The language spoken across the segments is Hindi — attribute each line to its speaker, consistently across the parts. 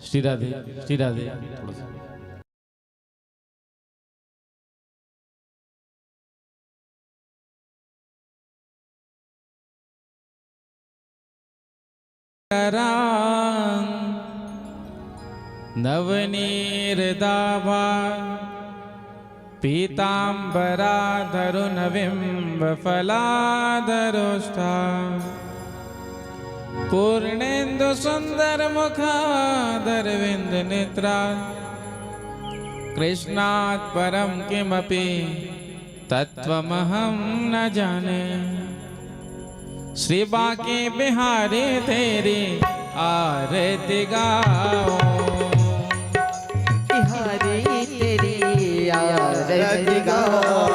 Speaker 1: श्री राधे, श्री राधे। थोड़ा सा नवनीरदाभा पीताम्बराधरुणबिम्बफलाधरोष्ठा पूर्णेन्दु सुंदर मुखाधरविंद नेत्रा कृष्णात् परं किमपि तत्त्वमहं न जाने। श्री बांके बिहारी तेरी आरती गाओ,
Speaker 2: बिहारी तेरी आरती गाओ।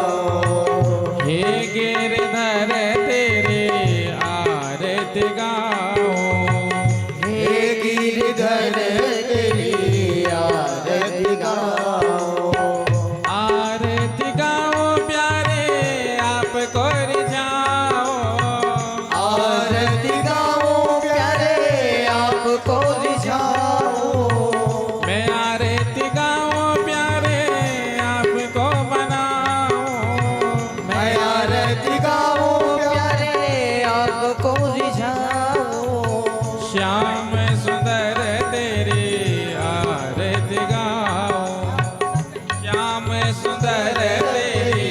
Speaker 1: हे गिरधर तेरी आरती गाओ,
Speaker 2: हे गिरधर तेरी आरती गाओ।
Speaker 1: आरती गाओ प्यारे आपको रिझाओ,
Speaker 2: आरती गाओ प्यारे आपको रिझाओ।
Speaker 1: मैं आरती गाओ प्यारे आपको बनाओ,
Speaker 2: मैं आरती गाओ प्यारे आपको रिझाओ।
Speaker 1: श्याम सुंदर तेरी आरती गाओ, श्याम सुंदर तेरी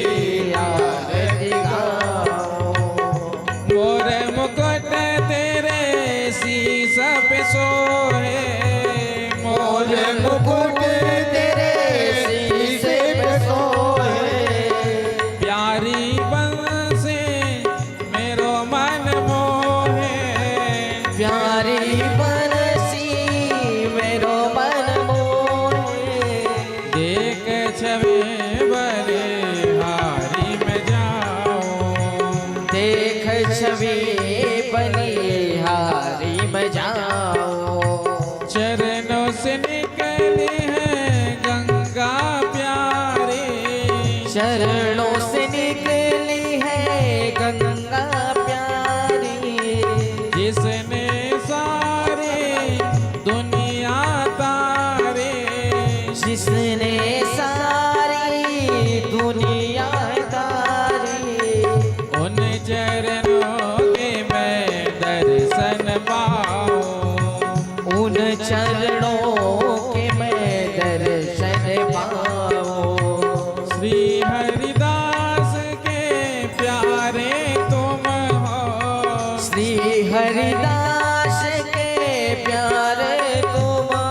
Speaker 2: आरती गाओ।
Speaker 1: मोर मुकुट तेरे शीश पे सोहे,
Speaker 2: मोर मुकुट तेरे शीश पे सोहे।
Speaker 1: प्यारी बंसी मेरो मन मोहे,
Speaker 2: प्यारी बंसी मेरो मन मोहे।
Speaker 1: देख छवि बलिहारी में जाओ,
Speaker 2: देख छवि बलिहारी में जाओ।
Speaker 1: चरणों से निकली है गंगा प्यारी,
Speaker 2: चरणों से निकली है गंगा प्यारी।
Speaker 1: जिसने सारी दुनिया तारी,
Speaker 2: जिसने सारी दुनिया तारी।
Speaker 1: उन चरणों के मैं दर्शन पाऊं,
Speaker 2: उन चरणों के मैं दर्शन पाऊं।
Speaker 1: श्री हरिदास के प्यारे तुम हो,
Speaker 2: श्री हरिदास के प्यारे तुम हो।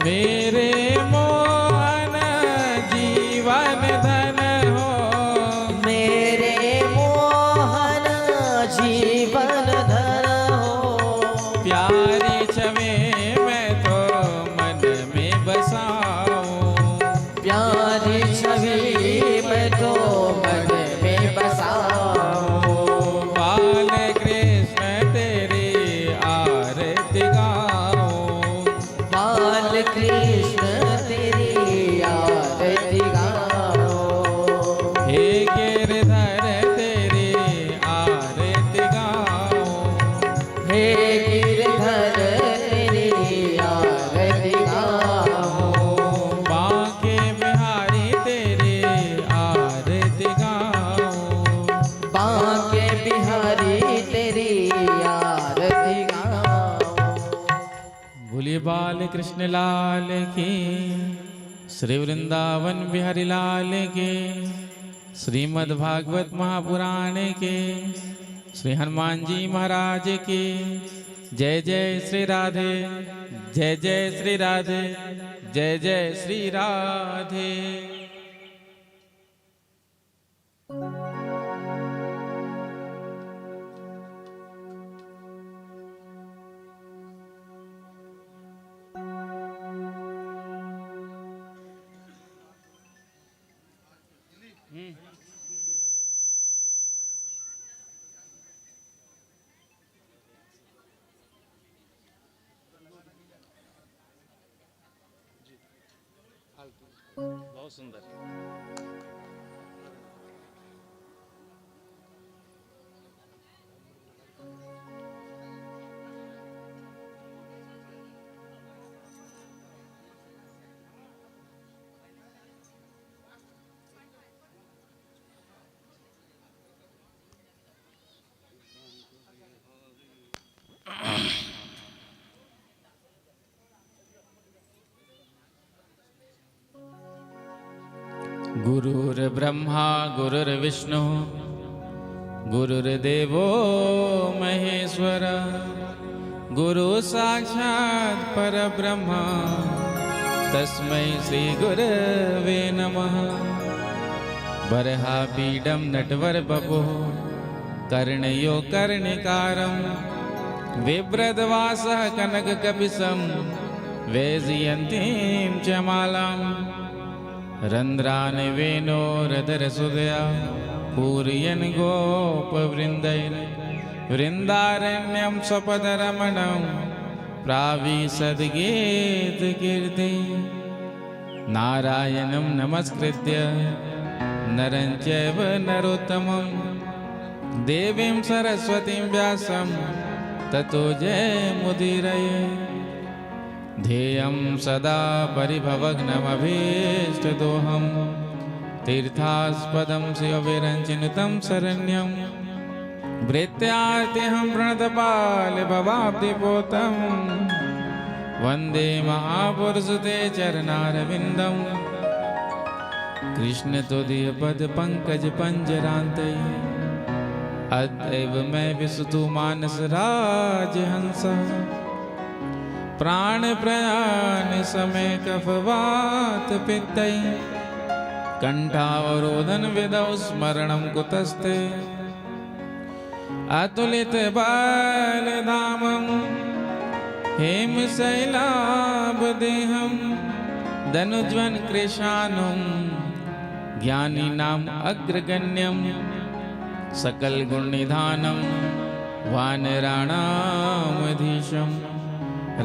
Speaker 1: मेरे मोहन जीवन धन हो,
Speaker 2: मेरे मोहन जीवन धन हो।
Speaker 1: प्यारी छवि मैं तो मन में बसाऊं,
Speaker 2: प्यारी छवि में तो मन में बसाओ।
Speaker 1: बाल कृष्ण तेरी आरती गाओ,
Speaker 2: बाल कृष्ण तेरी आरती गाओ।
Speaker 1: हे गिरधर तेरी आरती गाओ,
Speaker 2: हे गिरधर तेरी आरती गाओ।
Speaker 1: बांके बिहारी तेरी आरती गाओ,
Speaker 2: बांके बिहारी तेरी आरती गाओ।
Speaker 1: बोलिए बाल कृष्ण लाल की, श्री वृंदावन बिहारी लाल के, श्रीमद् भागवत महापुराण के, श्री हनुमान जी महाराज की जय जय श्री राधे, जय जय श्री राधे, जय जय श्री राधे। बहुत सुंदर। गुरुर्ब्रह्मा गुरुर्विष्णु गुरुर्देवो महेश्वर गुरु साक्षात् परब्रह्म तस्मै श्री गुरवे नमः। बर्हापीडं नटवरवपुः कर्णयो कर्णिकारं बिभ्रद्वासः कनककपिशं वैजयन्तीं च मालां रन्ध्रान् वेणोरधरसुधया पूरयन् गोपवृन्दैः वृन्दारण्यं स्वपदरमणं प्राविशद्गीतकीर्ति। नारायणं नमस्कृत्य नरं चैव नरोत्तमं देवीं सरस्वतीं व्यासं ततो जयमुदीरये। ध्येयं सदा परिभवग्नमभीष्टदोहं तीर्थास्पदं शिवविरञ्चिनुतं शरण्यं भृत्यार्तिहं प्रणतपालभवाब्धिपोतं वन्दे महापुरुषते चरणारविन्दं कृष्णतुदीयपदपङ्कजपञ्जरान्ते अतएव मैं विसुतु मानसराजहंसः प्राणप्रयाण समय कफवात पित्तैः कंठावरोधन विदौ स्मरणं कुतस्ते अतुलित बालधामं हेमशैलाभदेहं धनुज्वन् कृशानं ज्ञानिनाम् अग्रगण्यं सकलगुणनिधानं वानराणामधीशं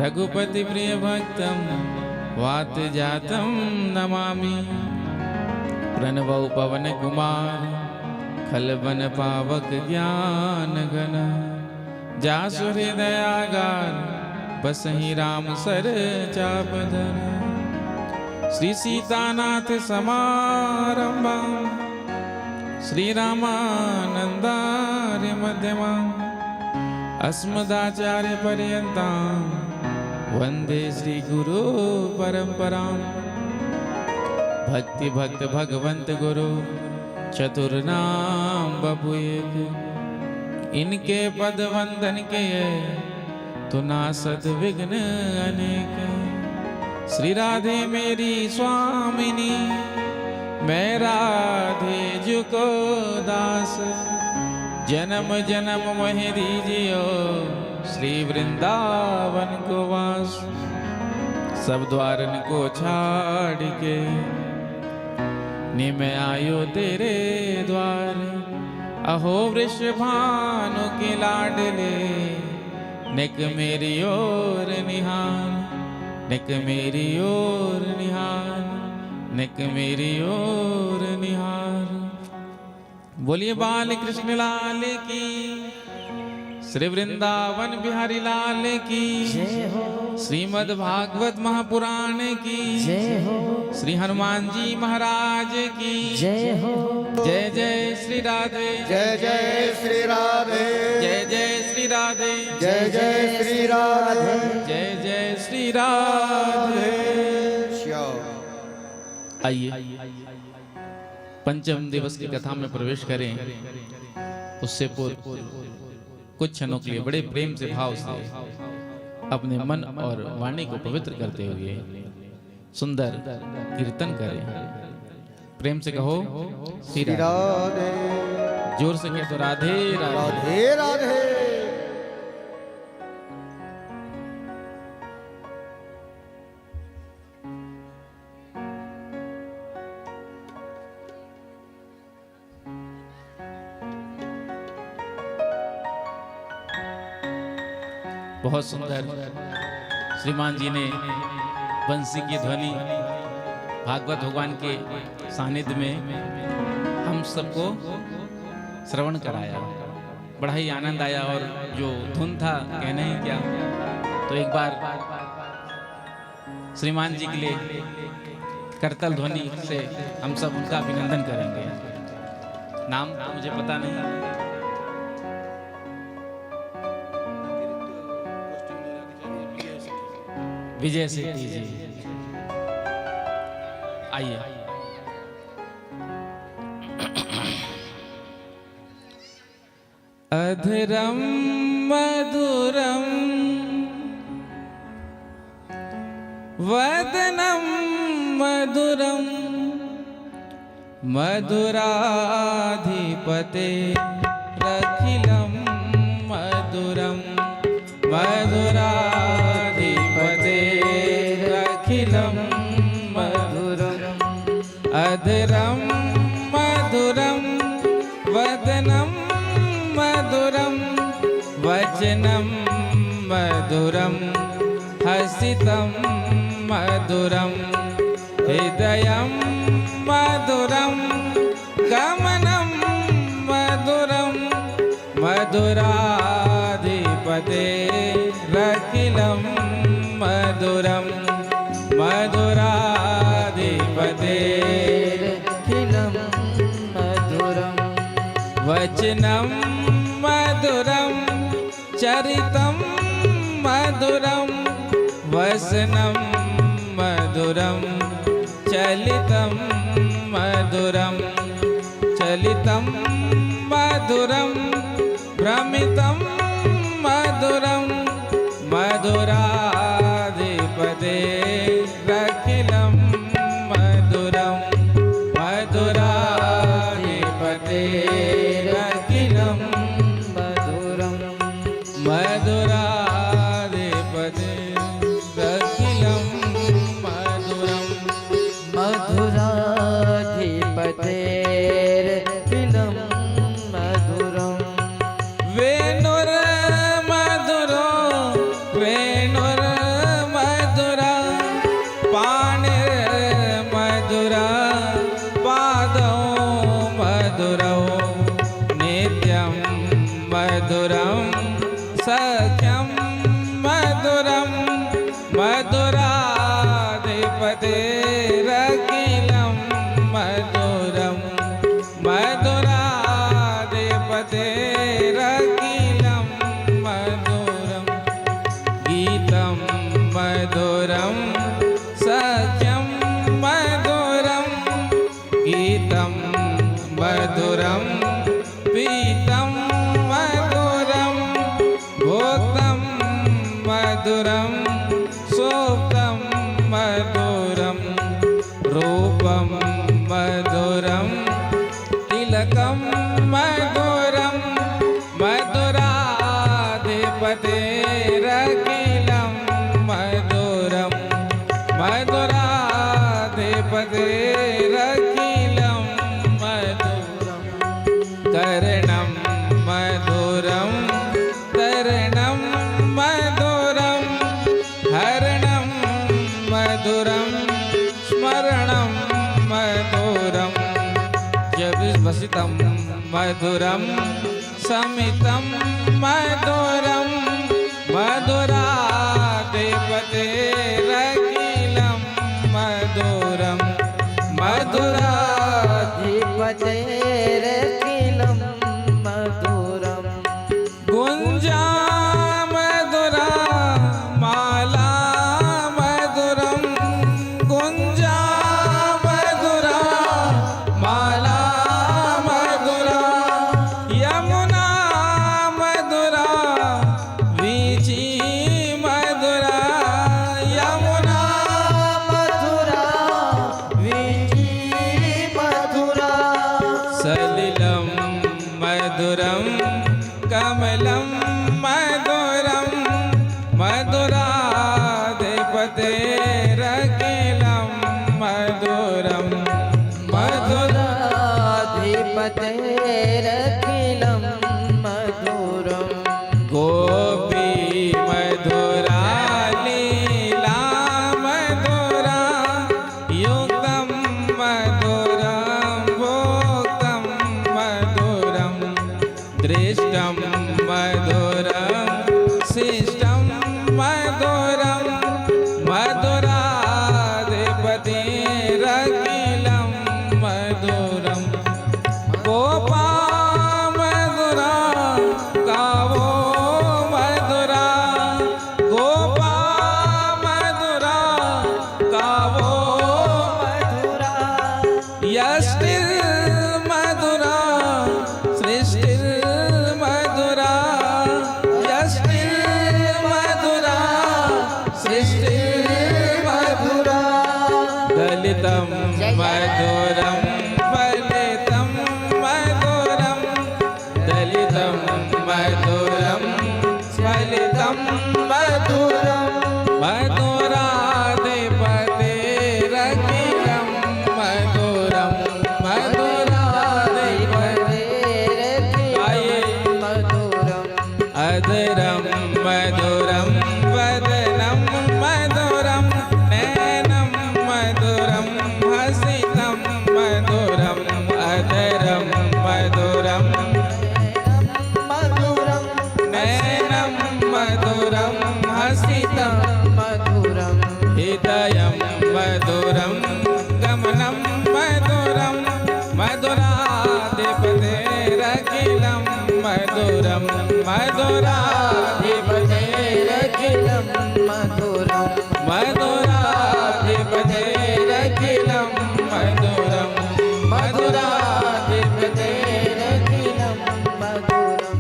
Speaker 1: रघुपतिप्रियभक्तं वातजातं नमामि। प्रणवौ पवनकुमार खलवन पावक ज्ञानघन जासु हृदयागार बसहि राम सर चापधर। श्री सीतानाथ समारंभां श्री रामानंदार्य मध्यमाम् अस्मदाचार्य पर्यन्तां वन्दे श्री गुरु परंपरां। भक्ति भक्त भगवंत गुरु चतुर्नाम बबुएक इनके पद वंदन के तो नासत विघ्न अनेक। श्री राधे मेरी स्वामिनी मैं राधे जुको दास जन्म जन्म मोहि दीजियो श्री वृंदावन को वास। सब द्वारन को छाड़ के निम आयो तेरे द्वार। अहो वृषभानु के लाडले निक मेरी ओर निहार निक मेरी ओर निहार निक मेरी ओर निहार। बोलिए बाल कृष्ण लाल की श्री वृंदावन बिहारी लाल की
Speaker 2: जय हो।
Speaker 1: श्रीमद् भागवत महापुराण की
Speaker 2: जय हो।
Speaker 1: श्री हनुमान जी महाराज की
Speaker 2: जय हो।
Speaker 1: जय जय श्री राधे
Speaker 3: जय जय श्री राधे
Speaker 1: जय जय श्री राधे
Speaker 3: जय जय श्री राधे
Speaker 1: जय जय श्री राधे। आइए पंचम दिवस की कथा में प्रवेश करें। उससे पूर्व कुछ क्षणों के लिए बड़े प्रेम से भाव से अपने मन और वाणी को पवित्र करते हुए सुंदर कीर्तन करें। प्रेम से कहो श्री राधे। जोर से कहे तो राधे राधे
Speaker 3: राधे राधे।
Speaker 1: बहुत सुंदर श्रीमान जी ने बंसी की ध्वनि भागवत भगवान के सानिध्य में हम सबको श्रवण कराया। बड़ा ही आनंद आया और जो धुन था कहना ही क्या। तो एक बार श्रीमान जी के लिए करतल ध्वनि से हम सब उनका अभिनंदन करेंगे। नाम मुझे पता नहीं। विजय सेठी जी आइए। अधरम मधुरम वदनम मधुरम मधुराधिपते रखिलम मधुरम मधुराधिपते रखिलम मधुरम अधरम मधुरम वदनम मधुरम वचनम मधुरम हसितम मधुरम हृदयम मधुरम गमनम मधुरम मधुराधिपते रखिलम मधुरम मधुराधिपते
Speaker 2: रखिलम मधुरम
Speaker 1: वचनम मधुरम चरितम मधुरम वसनम मधुरम चलितम मधुरम चलितम मधुरम भ्रमितम मधुरम मधुराधिपते रखिलम मधुरम मधुराधिपते रखिलम
Speaker 2: मधुरम
Speaker 1: मधुराधिपते रखिलम मधुरम
Speaker 2: मधुराधिपतेरखिलं मधुरम्
Speaker 1: वेणुर्मधुरो वेणुर्मधुरा पाणिर्मधुरा पादौ मधुरौ नित्यं मधुरं सख्यं मधुरं मधुराधिपतेरखिलं मधुरं मधुराधिपतेरखिलं मधुरं गीतं मधुरं सख्यं मधुरं गीतं मधुरं पीतं मधुरं भोक्तं मधुरं सोक्तं मधुरं रूपं मधुरं तिलकं मधुरं मधुराधिपतेरखिलं मधुरं मधुराधिपतेरखिलं मधुरं करणं मधुरं तरणं मधुरं हरणं मधुरं स्मरणं मधुरं वसितं मधुरं समितं मधुरं मधुराधिपतेरखिलं मधुरं
Speaker 2: मधुराधिपतेरखिलं मधुरम्
Speaker 1: गुञ्जा मधुरा माला मधुरं गुञ्जा मधुरा माला मधुरा यमुना मधुरा वीची मधुरा यमुना
Speaker 2: मधुरा वीची मधुरा
Speaker 1: सलिलं मधुरं कमलं मधुरं मधुराधिपतेरखिलं मधुरं
Speaker 2: मधुराधिपतेरखिलं मधुरम्
Speaker 1: गोपी मधुरा लीला मधुरा युक्तं मधुरं भोक्तं मधुरं दृष्टं मधुरं शिष्टं मधुरं मधुराधिपतेरखिलं मधुरं गोपा मधुरा गावो मधुरा गोपा मधुरा गावो
Speaker 2: मधुरा
Speaker 1: यष्टिर्मधुरा सृष्टिर्मधुरा दलितं मधुरं फलितं मधुरं दलितं मधुरं फलितं मधुरं मधुराधिपतेरखिलं मधुरं मधुराधिपतेरखिलं अधरं मधुरं वदनं मधुरं नैनं मधुरं हसितं मधुरं अधरं मधुरं
Speaker 2: मधुरं
Speaker 1: नैनं मधुरं हसितं
Speaker 2: मधुरं
Speaker 1: हृदयं मधुरं गमनं मधुरं मधुराधिपतेरखिलं मधुरं मधुराधिपतेरखिलं
Speaker 2: मधुरं
Speaker 1: मधुराधिपतेरखिलं मधुरं मधुराधिपतेरखिलं
Speaker 2: मधुरं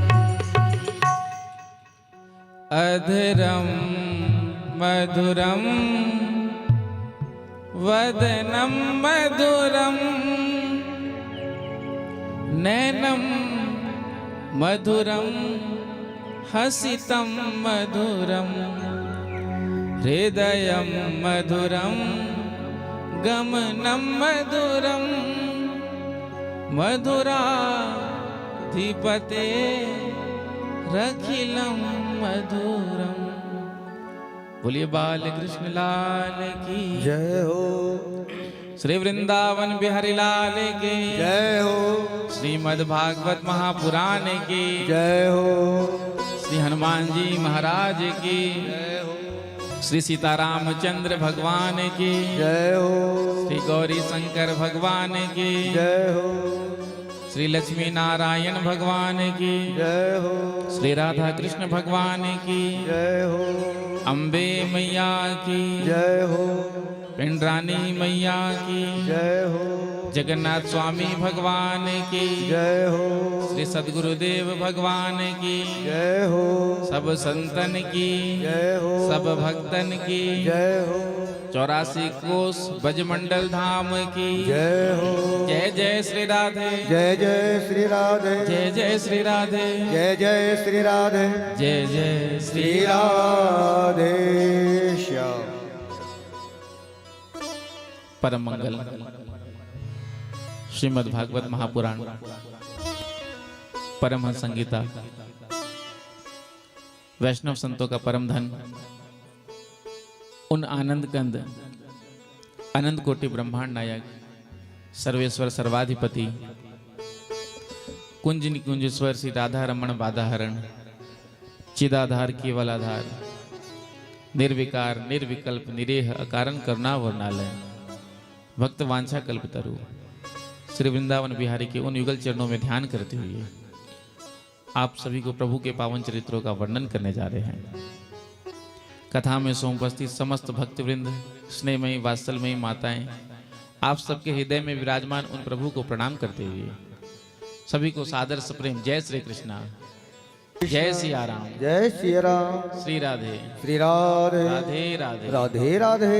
Speaker 1: अधरं मधुरं वदनं मधुरं नैनं मधुरं हसितं मधुरं हृदयं मधुरं गमनं मधुरं मधुराधिपतेरखिलं मधुरं। बोलिए बाल कृष्ण लाल की
Speaker 3: जय हो
Speaker 1: श्री वृंदावन बिहारी लाल की
Speaker 3: जय हो
Speaker 1: श्रीमद् भागवत महापुराण की
Speaker 3: जय हो
Speaker 1: श्री हनुमान जी महाराज की श्री सीतारामचंद्र भगवान की
Speaker 3: जय हो
Speaker 1: श्री गौरी शंकर भगवान की
Speaker 3: जय हो
Speaker 1: श्री लक्ष्मी नारायण भगवान की
Speaker 3: जय हो
Speaker 1: श्री राधा कृष्ण भगवान की
Speaker 3: जय हो
Speaker 1: अम्बे मैया की
Speaker 3: जय हो
Speaker 1: पिंडरानी मैया की
Speaker 3: जय हो
Speaker 1: जगन्नाथ स्वामी भगवान की
Speaker 3: जय हो
Speaker 1: श्री सद्गुरुदेव भगवान की
Speaker 3: जय हो
Speaker 1: सब संतन की
Speaker 3: जय हो
Speaker 1: सब भक्तन की
Speaker 3: जय हो
Speaker 1: 84 कोस ब्रजमंडल धाम की
Speaker 3: जय हो
Speaker 1: जय जय श्री राधे
Speaker 3: जय जय श्री राधे
Speaker 1: जय जय श्री राधे
Speaker 3: जय जय श्री राधे
Speaker 1: जय जय श्री
Speaker 3: श्री राधे श्याम
Speaker 1: परम मंगल श्रीमद् भागवत महापुराण परमहंस संगीता वैष्णव संतों का परम धन उन आनंद कंद अनंत कोटि ब्रह्मांड नायक सर्वेश्वर सर्वाधिपति कुंज निकुंजेश्वर श्री राधा रमण बाधाहरण चिदाधार केवलाधार निर्विकार निर्विकल्प निरेह अकारण करुणा वर्णालय भक्त वांछा कल्पतरु श्री वृंदावन बिहारी के उन युगल चरणों में ध्यान करते हुए आप सभी को प्रभु के पावन चरित्रों का वर्णन करने जा रहे हैं। कथा में सोमपस्थित समस्त भक्तवृंद स्नेहमयी वात्सल्यमयी माताएं आप सबके हृदय में विराजमान उन प्रभु को प्रणाम करते हुए सभी को सादर सप्रेम जय श्री कृष्णा जय सिया राम
Speaker 3: जय श्री राम
Speaker 1: श्री राधे
Speaker 3: श्री राधे
Speaker 1: राधे राधे
Speaker 3: राधे राधे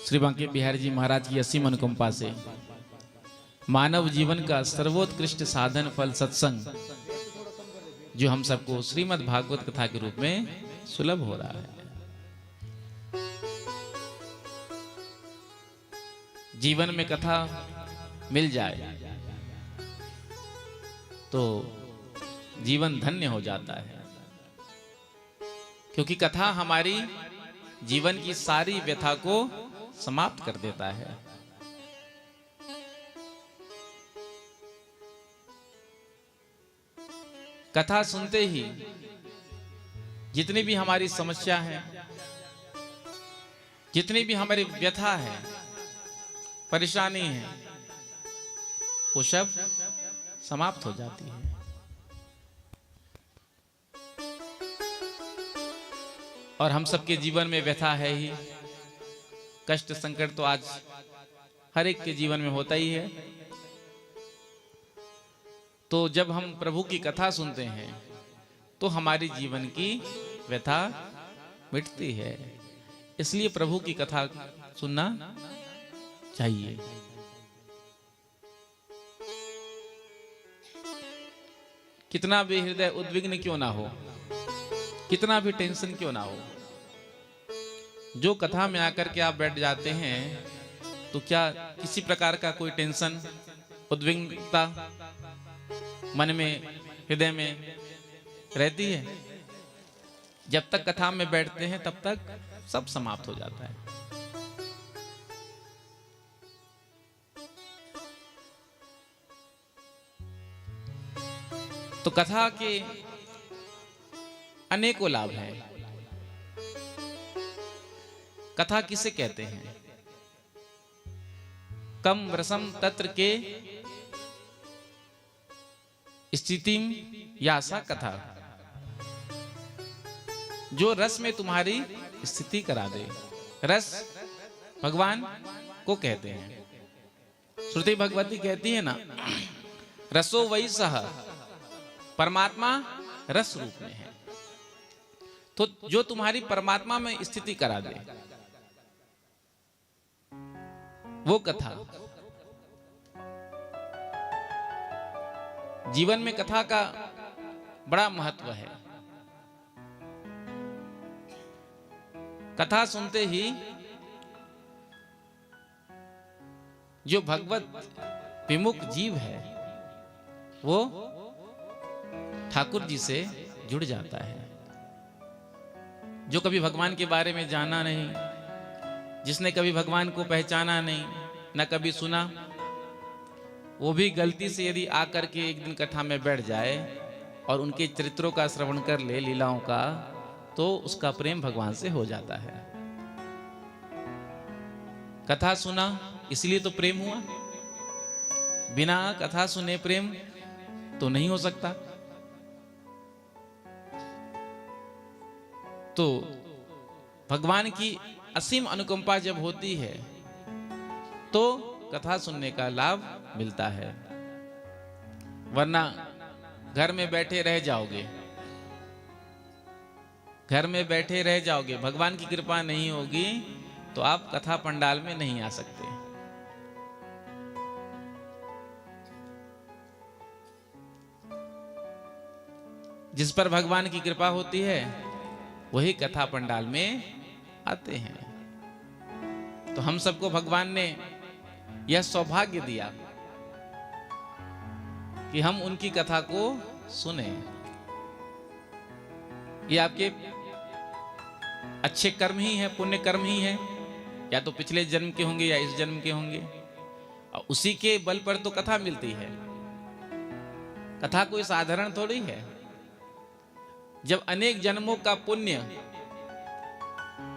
Speaker 1: श्री बांके बिहारी जी महाराज की असीम अनुकंपा से मानव जीवन का सर्वोत्कृष्ट साधन फल सत्संग जो हम सबको श्रीमद् भागवत कथा के रूप में सुलभ हो रहा है। जीवन में कथा मिल जाए तो जीवन धन्य हो जाता है, क्योंकि कथा हमारी जीवन की सारी व्यथा को समाप्त कर देता है। कथा सुनते ही जितनी भी हमारी समस्या है, जितनी भी हमारी व्यथा है, परेशानी है, वो सब समाप्त हो जाती है। और हम सबके जीवन में व्यथा है ही, कष्ट संकट तो आज हर एक के जीवन में होता ही है। तो जब हम प्रभु की कथा सुनते हैं तो हमारी जीवन की व्यथा मिटती है। इसलिए प्रभु की कथा सुनना चाहिए। कितना भी हृदय उद्विग्न क्यों ना हो, कितना भी टेंशन क्यों ना हो, जो कथा में आकर के आप बैठ जाते हैं तो क्या किसी प्रकार का कोई टेंशन, उद्विग्नता मन में, हृदय में रहती है? जब तक कथा में बैठते हैं तब तक सब समाप्त हो जाता है। तो कथा के अनेकों लाभ हैं। कथा किसे कहते हैं? कम रसम तत्र के स्थिति या सा कथा, जो रस में तुम्हारी स्थिति करा दे। रस भगवान को कहते हैं। श्रुति भगवती कहती है ना, रसो वही सह, परमात्मा रस रूप में है। तो जो तुम्हारी परमात्मा में स्थिति करा दे वो कथा। जीवन में कथा का बड़ा महत्व है। कथा सुनते ही जो भगवत विमुख जीव है वो ठाकुर जी से जुड़ जाता है। जो कभी भगवान के बारे में जाना नहीं, जिसने कभी भगवान को पहचाना नहीं, न कभी सुना, वो भी गलती से यदि आकर के एक दिन कथा में बैठ जाए और उनके चरित्रों का श्रवण कर ले, लीलाओं का, तो उसका प्रेम भगवान से हो जाता है। कथा सुना इसलिए तो प्रेम हुआ, बिना कथा सुने प्रेम तो नहीं हो सकता। तो भगवान की असीम अनुकंपा जब होती है तो कथा सुनने का लाभ मिलता है। वरना घर में बैठे रह जाओगे, घर में बैठे रह जाओगे, भगवान की कृपा नहीं होगी तो आप कथा पंडाल में नहीं आ सकते। जिस पर भगवान की कृपा होती है वही कथा पंडाल में आते हैं। तो हम सबको भगवान ने यह सौभाग्य दिया कि हम उनकी कथा को सुने। ये आपके अच्छे कर्म ही है, पुण्य कर्म ही है, या तो पिछले जन्म के होंगे या इस जन्म के होंगे, और उसी के बल पर तो कथा मिलती है। कथा कोई साधारण थोड़ी है। जब अनेक जन्मों का पुण्य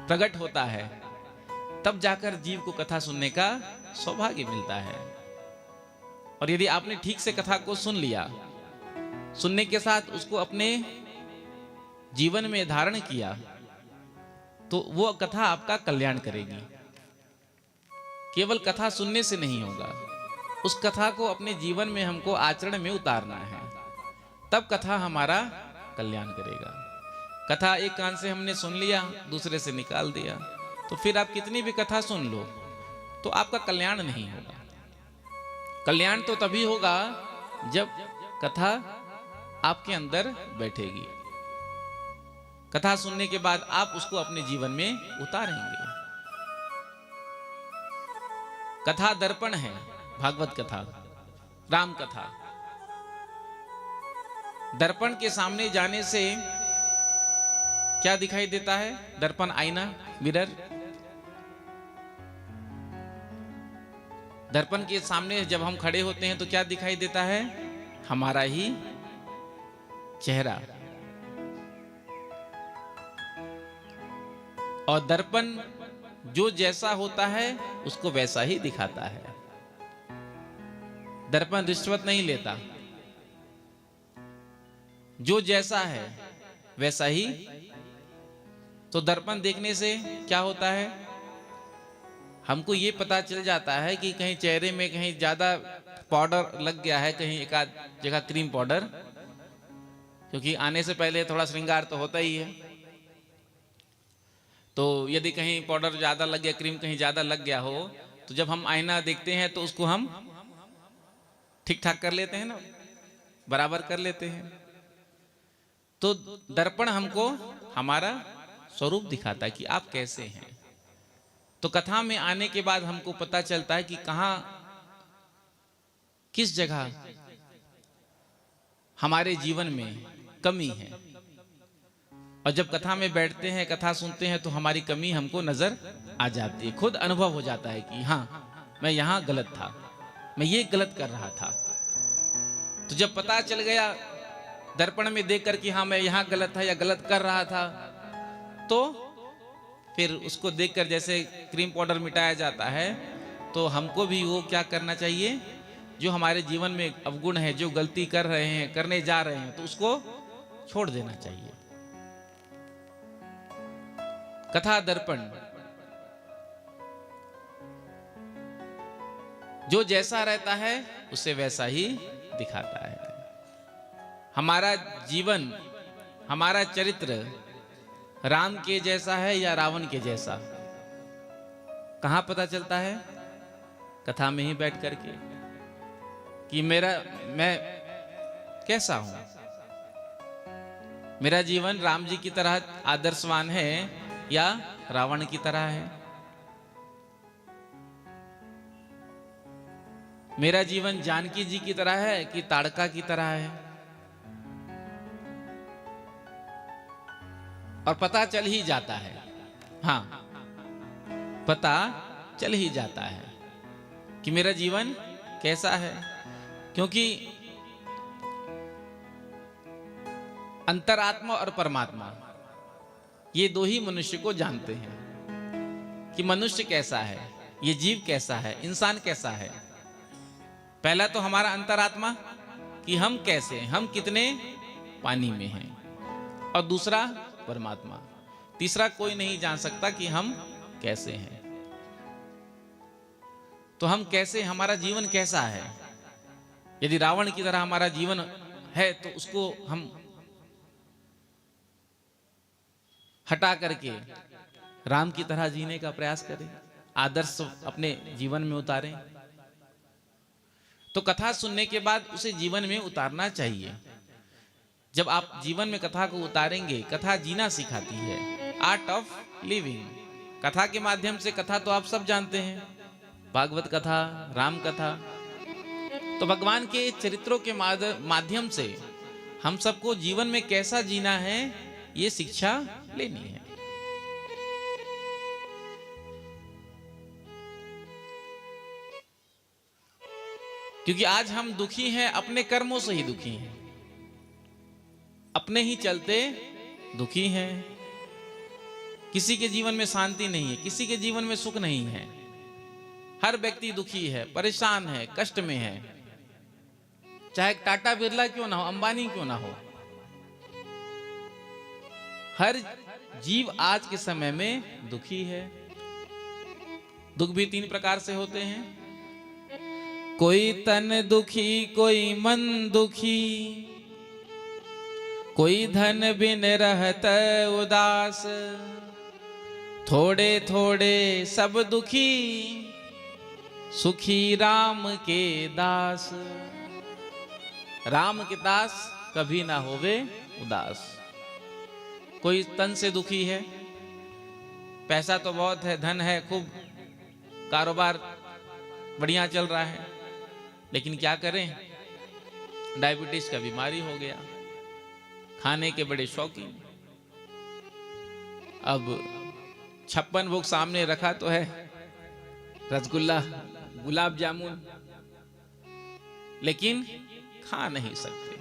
Speaker 1: प्रकट होता है तब जाकर जीव को कथा सुनने का सौभाग्य मिलता है। और यदि आपने ठीक से कथा को सुन लिया, सुनने के साथ उसको अपने जीवन में धारण किया, तो वो कथा आपका कल्याण करेगी। केवल कथा सुनने से नहीं होगा, उस कथा को अपने जीवन में हमको आचरण में उतारना है, तब कथा हमारा कल्याण करेगा। कथा एक कान से हमने सुन लिया, दूसरे से निकाल दिया, तो फिर आप कितनी भी कथा सुन लो तो आपका कल्याण नहीं होगा। कल्याण तो तभी होगा जब कथा आपके अंदर बैठेगी। कथा सुनने के बाद आप उसको अपने जीवन में उतारेंगे। कथा दर्पण है, भागवत कथा, राम कथा। दर्पण के सामने जाने से क्या दिखाई देता है? दर्पण, आईना, मिरर। दर्पण के सामने जब हम खड़े होते हैं तो क्या दिखाई देता है? हमारा ही चेहरा। और दर्पण जो जैसा होता है उसको वैसा ही दिखाता है। दर्पण रिश्वत नहीं लेता, जो जैसा है वैसा ही। तो दर्पण देखने से क्या होता है? हमको ये पता चल जाता है कि कहीं चेहरे में कहीं ज्यादा पाउडर लग गया है, कहीं एक आध जगह क्रीम पाउडर, क्योंकि आने से पहले थोड़ा श्रृंगार तो होता ही है। तो यदि कहीं पाउडर ज़्यादा लग गया, क्रीम कहीं ज़्यादा लग गया हो, तो जब हम आईना देखते हैं तो उसको हम ठीक ठाक कर लेते हैं ना, बराबर कर लेते हैं। तो दर्पण हमको हमारा स्वरूप दिखाता है कि आप कैसे हैं। तो कथा में आने के बाद हमको पता चलता है कि कहाँ किस जगह हमारे जीवन में कमी है। और जब कथा में बैठते हैं, कथा सुनते हैं, तो हमारी कमी हमको नजर आ जाती है। खुद अनुभव हो जाता है कि हाँ, मैं यहां गलत था, मैं ये गलत कर रहा था। तो जब पता चल गया दर्पण में देख कर कि हाँ मैं यहां गलत था या गलत कर रहा था, तो फिर उसको देखकर जैसे क्रीम पाउडर मिटाया जाता है, तो हमको भी वो क्या करना चाहिए, जो हमारे जीवन में अवगुण है, जो गलती कर रहे हैं, करने जा रहे हैं, तो उसको छोड़ देना चाहिए। कथा दर्पण जो जैसा रहता है उसे वैसा ही दिखाता है। हमारा जीवन, हमारा चरित्र राम के जैसा है या रावण के जैसा, कहां पता चलता है? कथा में ही बैठ करके, कि मैं कैसा हूं। मेरा जीवन राम जी की तरह आदर्शवान है या रावण की तरह है। मेरा जीवन जानकी जी की तरह है कि ताड़का की तरह है। और पता चल ही जाता है, हाँ, पता चल ही जाता है कि मेरा जीवन कैसा है। क्योंकि अंतरात्मा और परमात्मा ये दो ही मनुष्य को जानते हैं कि मनुष्य कैसा है, ये जीव कैसा है, इंसान कैसा है। पहला तो हमारा अंतरात्मा कि हम कैसे, हम कितने पानी में हैं, और दूसरा परमात्मा, तीसरा कोई नहीं जान सकता कि हम कैसे हैं। तो हम कैसे, हमारा जीवन कैसा है। यदि रावण की तरह हमारा जीवन है तो उसको हम हटा करके राम की तरह जीने का प्रयास करें, आदर्श अपने जीवन में उतारें। तो कथा सुनने के बाद उसे जीवन में उतारना चाहिए। जब आप जीवन में कथा को उतारेंगे, कथा जीना सिखाती है, आर्ट ऑफ लिविंग। कथा के माध्यम से, कथा तो आप सब जानते हैं, भागवत कथा, राम कथा। तो भगवान के चरित्रों के माध्यम से हम सबको जीवन में कैसा जीना है, ये शिक्षा लेनी है। क्योंकि आज हम दुखी हैं, अपने कर्मों से ही दुखी हैं, अपने ही चलते दुखी हैं। किसी के जीवन में शांति नहीं है, किसी के जीवन में सुख नहीं है। हर व्यक्ति दुखी है, परेशान है, कष्ट में है, चाहे टाटा बिरला क्यों ना हो, अंबानी क्यों ना हो। हर जीव आज के समय में दुखी है। दुख भी तीन प्रकार से होते हैं, कोई तन दुखी, कोई मन दुखी, कोई धन बिन रहत उदास, थोड़े थोड़े सब दुखी, सुखी राम के दास। राम के दास कभी ना होवे उदास। कोई तन से दुखी है, पैसा तो बहुत है, धन है, खूब कारोबार बढ़िया चल रहा है, लेकिन क्या करें, डायबिटीज का बीमारी हो गया, खाने के बड़े शौकीन। अब 56 भोग सामने रखा तो है, रसगुल्ला, गुलाब जामुन, लेकिन खा नहीं सकते।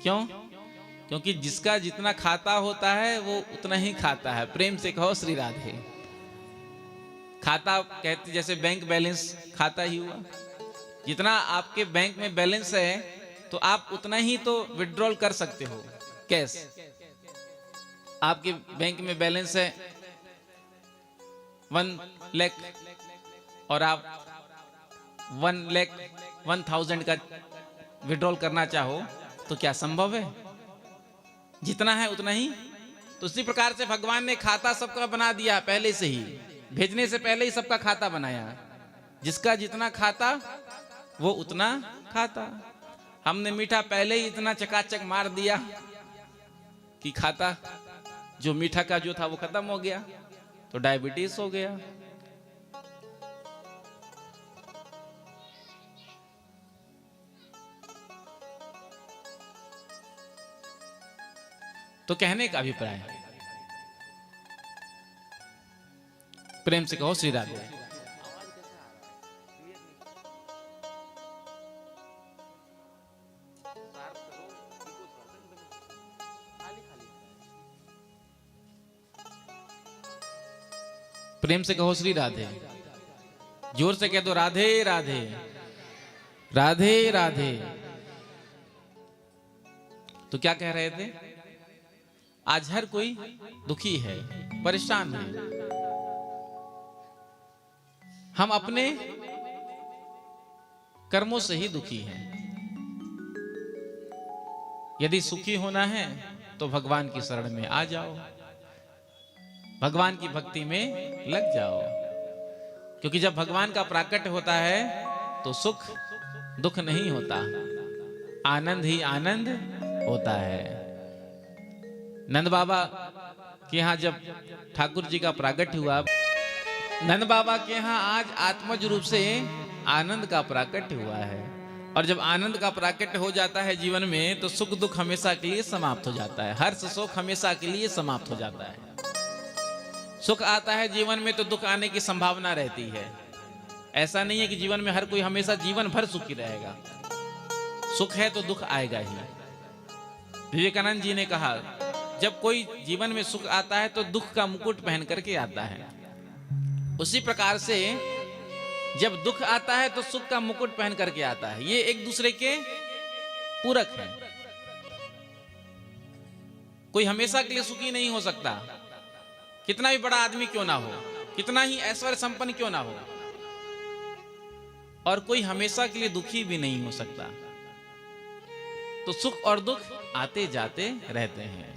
Speaker 1: क्यों? क्योंकि जिसका जितना खाता होता है वो उतना ही खाता है। प्रेम से कहो श्री राधे। खाता कहते जैसे बैंक बैलेंस खाता ही हुआ। जितना आपके बैंक में बैलेंस है तो आप उतना ही तो विड्रॉल कर सकते हो कैश। आपके बैंक में बैलेंस है 1 लाख और आप 1,01,000 का विड्रॉल करना चाहो तो क्या संभव है? जितना है उतना ही। तो उसी प्रकार से भगवान ने खाता सबका बना दिया पहले से ही, भेजने से पहले ही सबका खाता बनाया। जिसका जितना खाता वो उतना खाता। हमने मीठा पहले ही इतना चकाचक मार दिया कि खाता जो मीठा का जो था वो खत्म हो गया, तो डायबिटीज हो गया। तो कहने का अभिप्राय, प्रेम से कहो श्री राधे। प्रेम से कहो श्री राधे। जोर से कह दो राधे राधे राधे राधे। तो क्या कह रहे थे? आज हर कोई दुखी है, परेशान है। हम अपने कर्मों से ही दुखी हैं। यदि सुखी होना है तो भगवान की शरण में आ जाओ, भगवान की भक्ति में लग जाओ। क्योंकि जब भगवान का प्राकट्य होता है तो सुख दुख नहीं होता, आनंद ही आनंद होता है। नंद बाबा के यहाँ जब ठाकुर जी का प्राकट्य हुआ, नंद बाबा के यहाँ आज आत्मज रूप से आनंद का प्राकट्य हुआ है। और जब आनंद का प्राकट्य हो जाता है जीवन में तो सुख दुख हमेशा के लिए समाप्त हो जाता है, हर्ष शोक हमेशा के लिए समाप्त हो जाता है। सुख आता है जीवन में तो दुख आने की संभावना रहती है। ऐसा नहीं है कि जीवन में हर कोई हमेशा जीवन भर सुखी रहेगा। सुख है तो दुख आएगा ही। विवेकानंद जी ने कहा, जब कोई जीवन में सुख आता है तो दुख का मुकुट पहन करके आता है। उसी प्रकार से जब दुख आता है तो सुख का मुकुट पहन करके आता है। ये एक दूसरे के पूरक हैं। कोई हमेशा के लिए सुखी नहीं हो सकता, कितना भी बड़ा आदमी क्यों ना हो, कितना ही ऐश्वर्य संपन्न क्यों ना हो। और कोई हमेशा के लिए दुखी भी नहीं हो सकता। तो सुख और दुख आते जाते रहते हैं।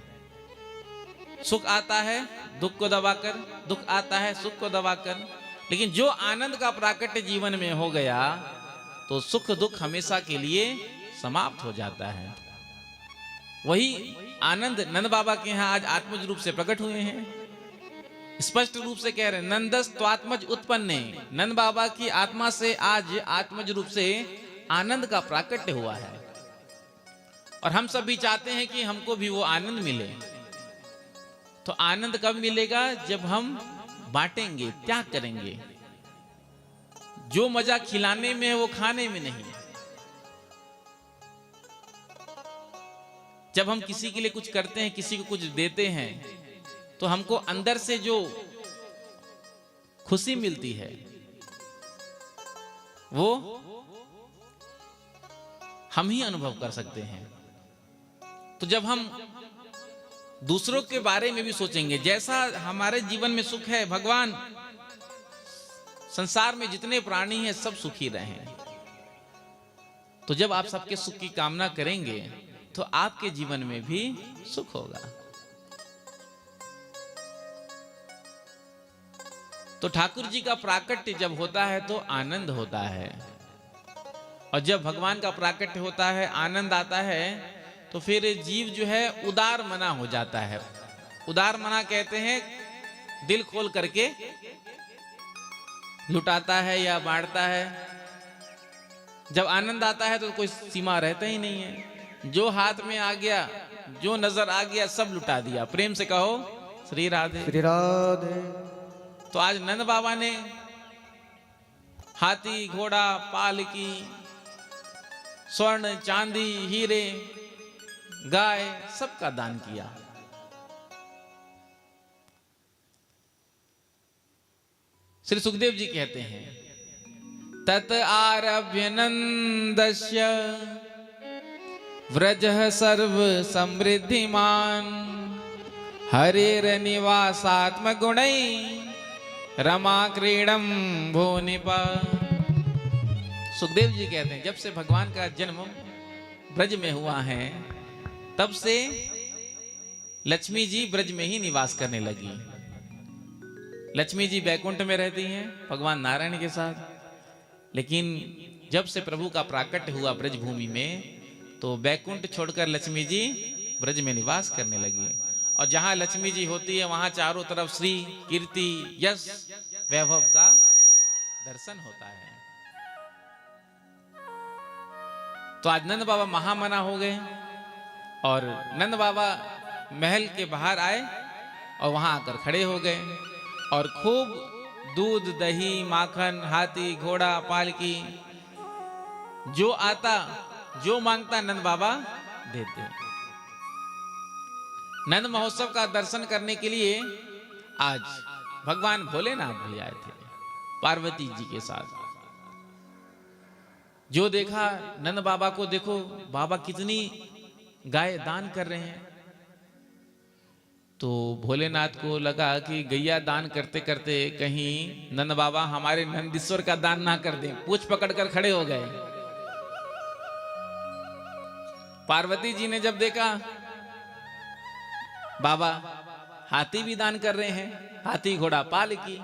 Speaker 1: सुख आता है दुख को दबाकर, दुख आता है सुख को दबाकर। लेकिन जो आनंद का प्राकट्य जीवन में हो गया तो सुख दुख हमेशा के लिए समाप्त हो जाता है। वही आनंद नंद बाबा के यहाँ आज आत्मज रूप से प्रकट हुए हैं। स्पष्ट रूप से कह रहे हैं, नंदस त्वात्मज उत्पन्ने। नंद बाबा की आत्मा से आज आत्मज रूप से आनंद का प्राकट्य हुआ है। और हम सब भी चाहते हैं कि हमको भी वो आनंद मिले। तो आनंद कब मिलेगा? जब हम बांटेंगे, त्याग करेंगे। जो मजा खिलाने में है वो खाने में नहीं। जब हम किसी के लिए कुछ करते हैं, किसी को कुछ देते हैं, तो हमको अंदर से जो खुशी मिलती है वो हम ही अनुभव कर सकते हैं। तो जब हम दूसरों के बारे में भी सोचेंगे, जैसा हमारे जीवन में सुख है, भगवान संसार में जितने प्राणी हैं सब सुखी रहें। तो जब आप सबके सुख की कामना करेंगे तो आपके जीवन में भी सुख होगा। तो ठाकुर जी का प्राकट्य जब होता है तो आनंद होता है। और जब भगवान का प्राकट्य होता है, आनंद आता है, तो फिर जीव जो है उदार मना हो जाता है। उदार मना कहते हैं दिल खोल करके लुटाता है या बांटता है। जब आनंद आता है तो कोई सीमा रहता ही नहीं है। जो हाथ में आ गया, जो नजर आ गया, सब लुटा दिया। प्रेम से कहो श्री राधे।
Speaker 3: श्री राधे।
Speaker 1: तो आज नंद बाबा ने हाथी, घोड़ा, पालकी, स्वर्ण, चांदी, हीरे, गाय, सबका दान किया। श्री सुखदेव जी कहते हैं, तत आरभ्य नंदस्य व्रजः सर्व समृद्धिमान हरेर निवासात्म गुणै रमा क्रीडम भुवनिपा। सुखदेव जी कहते हैं, जब से भगवान का जन्म ब्रज में हुआ है तब से लक्ष्मी जी ब्रज में ही निवास करने लगी। लक्ष्मी जी बैकुंठ में रहती हैं भगवान नारायण के साथ, लेकिन जब से प्रभु का प्राकट्य हुआ ब्रज भूमि में, तो बैकुंठ छोड़कर लक्ष्मी जी ब्रज में निवास करने लगी। और जहां लक्ष्मी जी होती है वहां चारों तरफ श्री कीर्ति यश वैभव का दर्शन होता है। तो आज नंद बाबा महामना हो गए और नंद बाबा महल के बाहर आए और वहां आकर खड़े हो गए और खूब दूध दही माखन हाथी घोड़ा पालकी जो आता जो मांगता नंद बाबा देते। नंद महोत्सव का दर्शन करने के लिए आज भगवान भोलेनाथ भी आए थे पार्वती जी के साथ। जो देखा नंद बाबा को, देखो बाबा कितनी गाय दान कर रहे हैं। तो भोलेनाथ को लगा कि गैया दान करते करते कहीं नंद बाबा हमारे नंदीश्वर का दान ना कर दें। पूछ पकड़कर खड़े हो गए। पार्वती जी ने जब देखा बाबा हाथी भी दान कर रहे हैं, हाथी घोड़ा पालकी,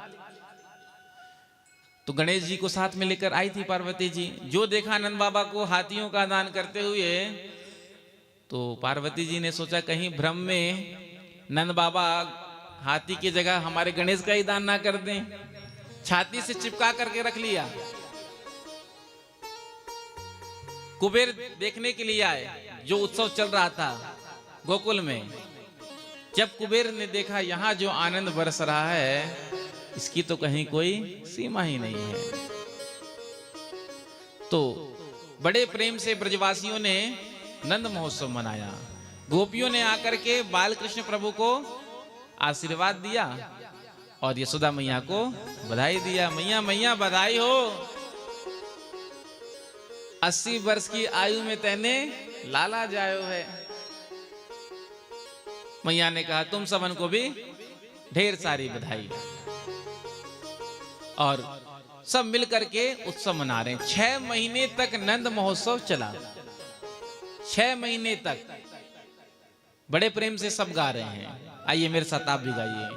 Speaker 1: तो गणेश जी को साथ में लेकर आई थी पार्वती जी। जो देखा नंद बाबा को हाथियों का दान करते हुए, तो पार्वती जी ने सोचा कहीं भ्रम में नंद बाबा हाथी की जगह हमारे गणेश का ही दान ना कर दें। छाती से चिपका करके रख लिया। कुबेर देखने के लिए आए, जो उत्सव चल रहा था गोकुल में। जब कुबेर ने देखा यहाँ जो आनंद बरस रहा है, इसकी तो कहीं कोई सीमा ही नहीं है। तो बड़े प्रेम से ब्रजवासियों ने नंद महोत्सव मनाया। गोपियों ने आकर के बाल कृष्ण प्रभु को आशीर्वाद दिया और यशोदा मैया को बधाई दिया। मैया मैया बधाई हो, 80 वर्ष की आयु में तैने लाला जायो है। मैया ने कहा तुम सबन को भी ढेर सारी बधाई। और सब मिलकर के उत्सव मना रहे हैं। 6 महीने तक नंद महोत्सव चला। 6 महीने तक बड़े प्रेम से सब गा रहे हैं। आइए मेरे साथ आप भी गाइए।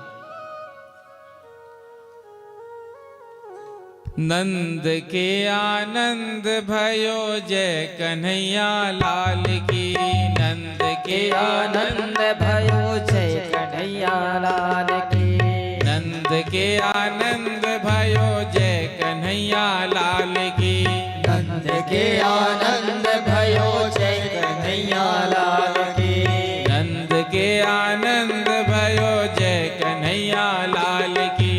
Speaker 1: नंद के आनंद भयो जय कन्हैया लाल की। नंद के
Speaker 2: आनंद भयो जय कन्हैया लाल की।
Speaker 1: नंद के आनंद भयो जय कन्हैया लाल की।
Speaker 2: नंद के आनंद भयो जय कन्हैया लाल की।
Speaker 1: नंद के आनंद भयो जय कन्हैया लाल की।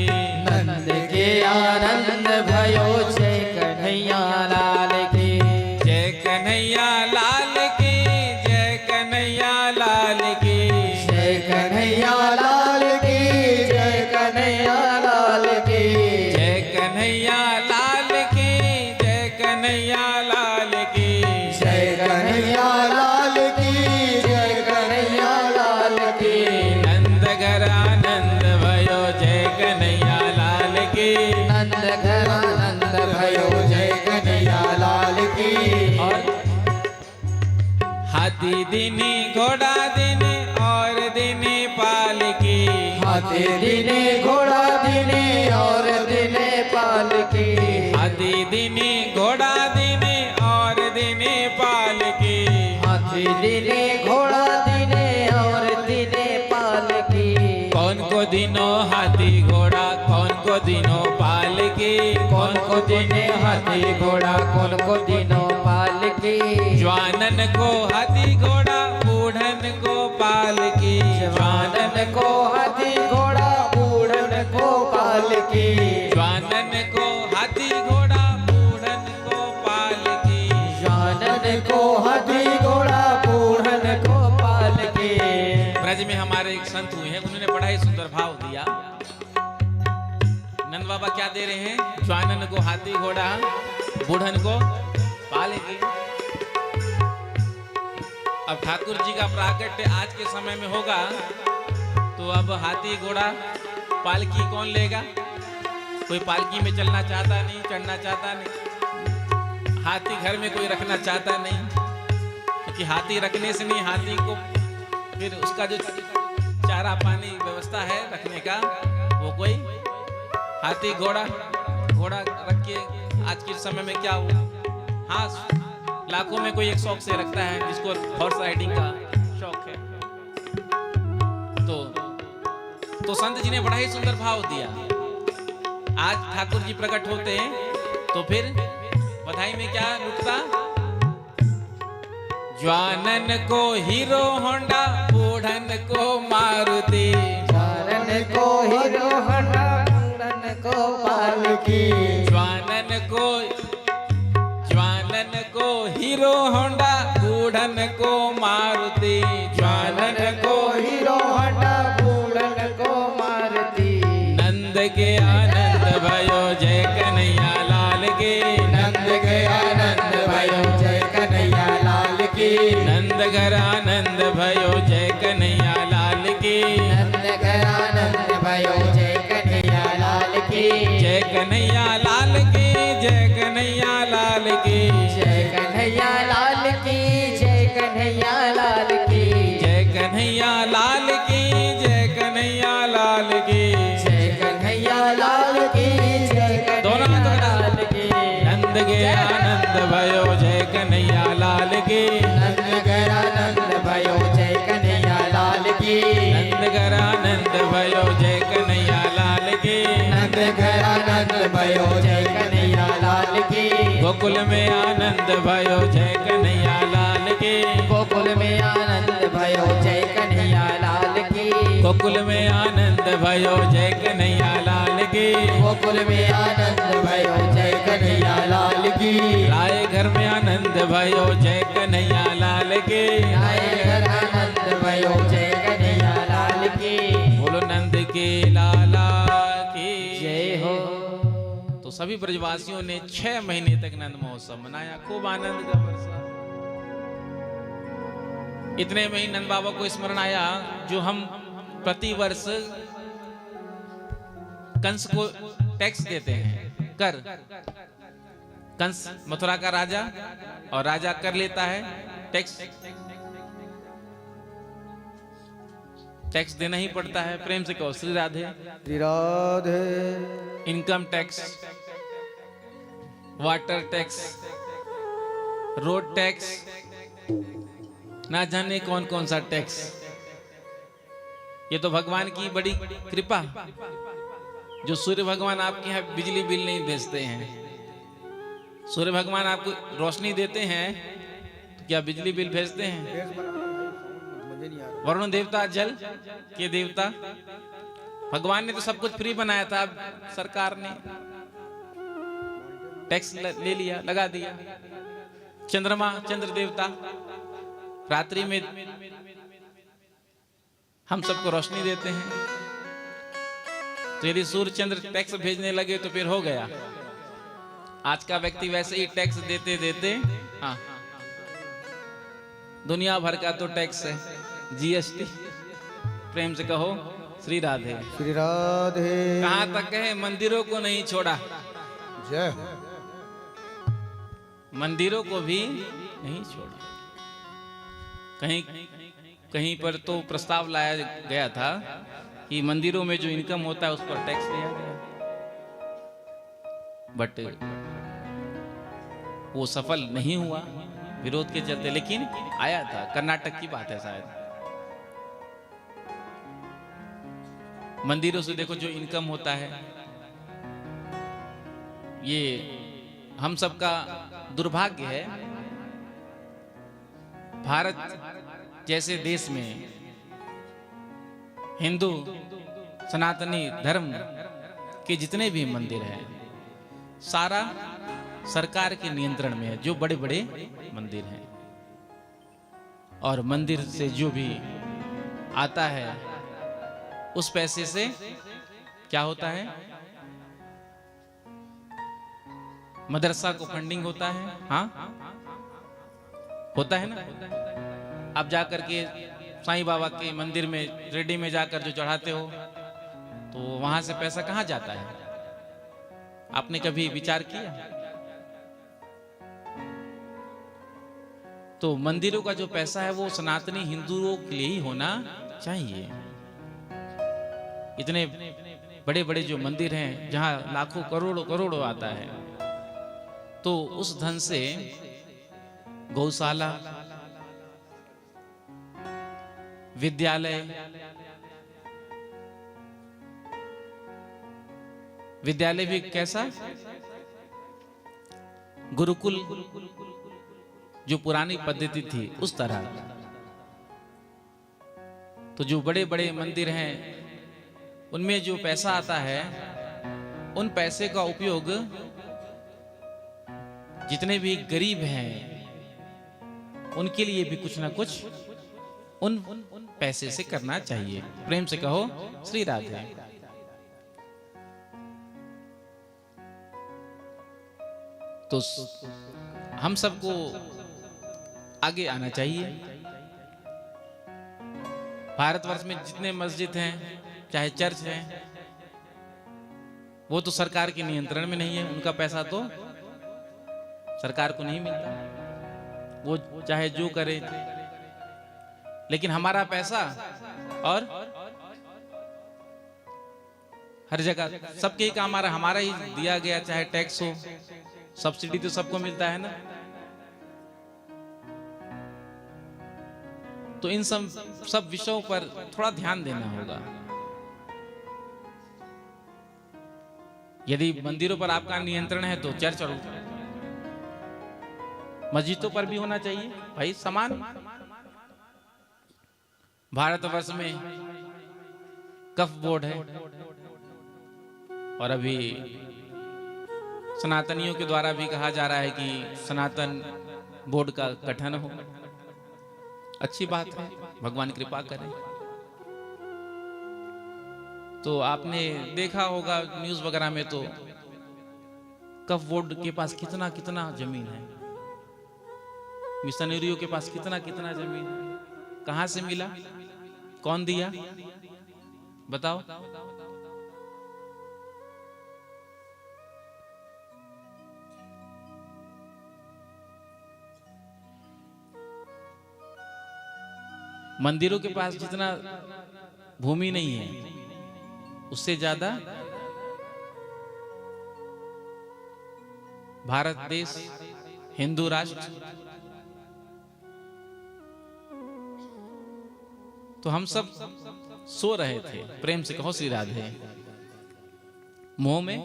Speaker 2: नंद के आनंद भयो जय कन्हैया लाल की।
Speaker 1: जय कन्हैया लाल की। जय कन्हैया लाल की।
Speaker 2: जय कन्हैया लाल की। जय कन्हैया लाल की।
Speaker 1: जय कन्हैया लाल की। जय कन्हैया लाल की।
Speaker 2: जय कन्हैया लाल की। जय कन्हैया लाल की।
Speaker 1: नंद घर आनंद भयो जय कन्हैया लाल की।
Speaker 2: नंद घर आनंद भयो जय कन्हैया लाल की।
Speaker 1: और हाथी दिनी घोड़ा दिनी और दिनी पालकी।
Speaker 2: हाथी दिने घोड़ा दिने और दिने पालकी।
Speaker 1: हाथी दिनी घोड़ा दिनी और दिनी पालकी।
Speaker 2: हाथी दिने घोड़ा दिने और दिने पालकी।
Speaker 1: कौन को दिनों हाथी घोड़ा कौन को दिनों पालकी।
Speaker 2: कौन को दिने हाथी घोड़ा कौन को दिनों पालकी।
Speaker 1: जवानन को हाथी घोड़ा बूढ़न को पालकी।
Speaker 2: जवानन को हाथी घोड़ा बूढ़न को पालकी।
Speaker 1: जवानन को हाथी घोड़ा बूढ़न को पालकी।
Speaker 2: जवानन को हाथी घोड़ा बूढ़न को पालकी।
Speaker 1: ब्रज में हमारे एक संत हुए हैं, उन्होंने बड़ा ही सुंदर भाव दिया। नंद बाबा क्या दे रहे हैं? जवानन को हाथी घोड़ा बूढ़न को पालकी। अब ठाकुर जी का प्राकट्य आज के समय में होगा, तो अब हाथी घोड़ा पालकी कौन लेगा? कोई पालकी में चलना चाहता नहीं, चढ़ना चाहता नहीं। हाथी घर में कोई रखना चाहता नहीं, क्योंकि हाथी रखने से नहीं, हाथी को फिर उसका जो चारा पानी व्यवस्था है रखने का, वो कोई हाथी घोड़ा रख के आज के समय में क्या हो, हाँ लाखों में कोई एक शौक से रखता है जिसको हॉर्स राइडिंग का शौक है। तो संत जी ने बड़ा ही सुंदर भाव दिया। आज ठाकुर जी प्रकट होते हैं तो फिर बधाई में क्या लुटता, ज्वानन को हीरो होंडा, बूढ़न को मारुति,
Speaker 2: ज्वानन को हीरो होंडा, बूढ़न को पालकी,
Speaker 1: ज्वानन को हीरो होंडा, बूढ़न को मारुति,
Speaker 2: ज्वानन को हीरो होंडा, बूढ़न को मारुति।
Speaker 1: नंद के आनंद भयो जय कन्हैया लाल के,
Speaker 2: नंद के आनंद भयो जय कन्हैया लाल की,
Speaker 1: नंद घर आनंद भयो जय कन्हैया लाल की,
Speaker 2: नंद घर आनंद भयो जय कन्हैया लाल की,
Speaker 1: जय कन्हैया लाल की, जय कन्हैया लाल की,
Speaker 2: जय कन्हैया लाल की, जय कन्हैया लाल की,
Speaker 1: जय कन्हैया लाल की, जय कन्हैया लाल की,
Speaker 2: जय कन्हैया लाल की, जय
Speaker 1: दोनों
Speaker 2: कन्हैया
Speaker 1: हाथ
Speaker 2: लाल की।
Speaker 1: नंद के आनंद भयो जय कन्हैया लाल की,
Speaker 2: नंद घर आनंद भयो जय कन्हैया लाल की,
Speaker 1: नंद घर आनंद भयो जय कन्हैया लाल की,
Speaker 2: नंद घर आनंद भयो जय कन्हैया लाल की,
Speaker 1: गोकुल में आनंद भयो जय कन्हैया लाल की,
Speaker 2: गोकुल में आनंद भयो जय कन्हैया लाल की,
Speaker 1: गोकुल में आनंद भयो जय कन्हैया लाल की,
Speaker 2: गोकुल में आनंद भयो जय कन्हैया लाल की,
Speaker 1: राय घर में आनंद भयो जय कन्हैया लाल की,
Speaker 2: आए घर आनंद भयो जय कन्हैया लाल की।
Speaker 1: बोलो नंद के लाला की
Speaker 2: जय हो।
Speaker 1: तो सभी ब्रजवासियों ने 6 महीने तक नंद महोत्सव मनाया, खूब आनंद का बरसा। इतने में ही नंद बाबा को स्मरण आया जो हम प्रति वर्ष कंस को टैक्स देते हैं, कर। कंस मथुरा का राजा, और राजा कर लेता है टैक्स, टैक्स देना ही पड़ता है। प्रेम से कहो Shri Radhe.
Speaker 3: Shri Radhe.
Speaker 1: Income tax, water tax, road tax, ना जाने कौन कौन सा टैक्स। ये तो भगवान की बड़ी कृपा, जो सूर्य भगवान आपके यहाँ बिजली बिल नहीं भेजते हैं। सूर्य भगवान आपको रोशनी देते हैं तो क्या बिजली बिल भेजते हैं? वरुण देवता, जल के देवता, भगवान ने तो सब कुछ फ्री बनाया था, सरकार ने टैक्स ले लिया, लगा दिया। चंद्रमा, चंद्र देवता, रात्रि में हम सबको रोशनी देते हैं। तो यदि सूर्य चंद्र टैक्स भेजने लगे तो फिर हो गया। आज का व्यक्ति वैसे ही टैक्स देते देते, हाँ, दुनिया भर का तो टैक्स है, जीएसटी। प्रेम से कहो श्री राधे।
Speaker 3: श्री राधे।
Speaker 1: कहां तक कहे, मंदिरों को नहीं छोड़ा,
Speaker 3: जय।
Speaker 1: मंदिरों को भी नहीं छोड़ा। कहीं कहीं पर तो प्रस्ताव लाया गया था कि मंदिरों में जो इनकम होता है उस पर टैक्स लिया गया, बट वो सफल नहीं हुआ विरोध के चलते। लेकिन आया था, कर्नाटक की बात है शायद। मंदिरों से देखो जो इनकम होता है, ये हम सबका दुर्भाग्य है। भारत जैसे देश में हिंदू सनातनी धर्म के जितने भी मंदिर हैं, सारा सरकार के नियंत्रण में है, जो बड़े बड़े मंदिर हैं। और मंदिर से जो भी आता है उस पैसे से क्या होता है, मदरसा को फंडिंग होता है। हाँ, होता है ना। आप जाकर के साईं बाबा के मंदिर में रेड्डी में जाकर जो चढ़ाते हो तो वहां से पैसा कहां जाता है? आपने कभी विचार किया? तो मंदिरों का जो पैसा है वो सनातनी हिंदुओं के लिए ही होना चाहिए। इतने बड़े बड़े जो मंदिर हैं जहां लाखों करोड़ों करोड़ों आता है, तो उस धन से गौशाला, विद्यालय, विद्यालय भी कैसा, गुरुकुल जो पुरानी पद्धति थी उस तरह। तो जो बड़े बड़े मंदिर हैं उनमें जो पैसा आता है, उन पैसे का उपयोग जितने भी गरीब हैं उनके लिए भी कुछ ना कुछ उन पैसे से करना चाहिए। प्रेम से कहो श्री राधे। तो हम सबको आगे आना चाहिए। भारतवर्ष में जितने मस्जिद हैं, चाहे चर्च हैं, वो तो सरकार के नियंत्रण में नहीं है। उनका पैसा तो सरकार को नहीं मिलता, वो चाहे जो करे। लेकिन हमारा पैसा और हर जगह सबके ही काम हमारा ही दिया गया, चाहे टैक्स हो, सब्सिडी तो सबको मिलता है ना। तो इन सब विषयों पर थोड़ा ध्यान देना होगा। यदि मंदिरों पर आपका नियंत्रण है तो चर्च और मस्जिदों पर भी होना चाहिए भाई समान। भारतवर्ष में वक्फ बोर्ड है और अभी सनातनियों के द्वारा भी कहा जा रहा है कि सनातन बोर्ड का गठन हो। अच्छी बात है, भगवान कृपा करें। तो आपने देखा होगा न्यूज़ वगैरह में, तो वक्फ बोर्ड के पास कितना कितना जमीन है, मिशनरियों के पास कितना कितना जमीन है। कहां से मिला, कौन दिया, बताओ। मंदिरों के पास जितना भूमि नहीं है, उससे ज्यादा भारत देश हिंदू राष्ट्र। तो हम सब सो रहे थे, प्रेम से कहो श्री राधे, मोह में,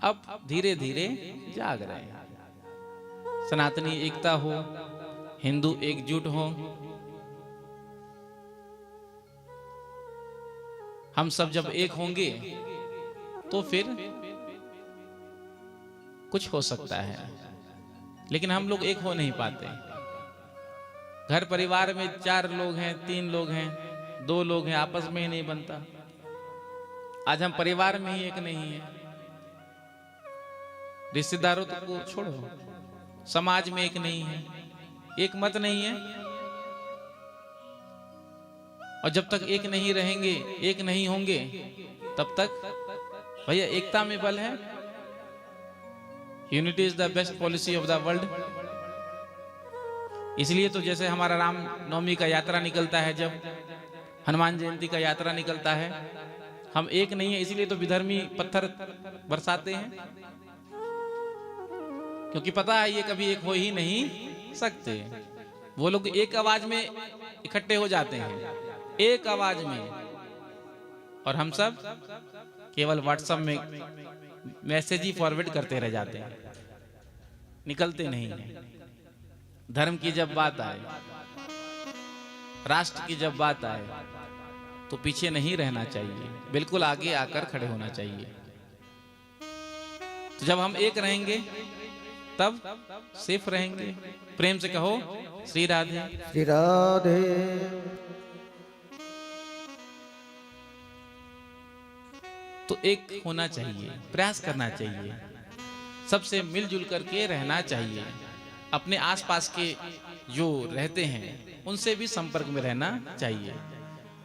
Speaker 1: अब धीरे धीरे जाग रहे हैं। सनातनी एकता हो, हिंदू एकजुट हो, हम सब जब एक होंगे तो फिर कुछ हो सकता है। लेकिन हम लोग एक हो नहीं पाते। घर परिवार में 4 लोग हैं, 3 लोग हैं, 2 लोग हैं, आपस में ही नहीं बनता। आज हम परिवार में ही एक नहीं है, रिश्तेदारों को छोड़ो, समाज में एक नहीं है, एक मत नहीं है। और जब तक एक नहीं रहेंगे, एक नहीं होंगे, तब तक भैया एकता में बल है। Unity is the best policy of the world. इसलिए तो जैसे हमारा राम नवमी का यात्रा निकलता है, जब हनुमान जयंती का यात्रा निकलता है, हम एक नहीं है, इसलिए तो विधर्मी पत्थर बरसाते हैं, क्योंकि पता है ये कभी एक हो ही नहीं सकते। वो लोग एक आवाज में इकट्ठे हो जाते हैं, एक आवाज में, और हम सब केवल व्हाट्सएप में मैसेज ही फॉरवर्ड करते रह जाते हैं, निकलते नहीं हैं। धर्म की जब बात आए, राष्ट्र की जब बात आए, तो पीछे नहीं रहना चाहिए, बिल्कुल आगे आकर खड़े होना चाहिए। तो जब हम एक रहेंगे तब सेफ रहेंगे। प्रेम से कहो श्री राधे।
Speaker 3: श्री राधे।
Speaker 1: तो एक होना चाहिए, प्रयास करना चाहिए, सबसे मिलजुल करके रहना चाहिए। अपने आसपास के जो रहते हैं उनसे भी संपर्क में रहना चाहिए,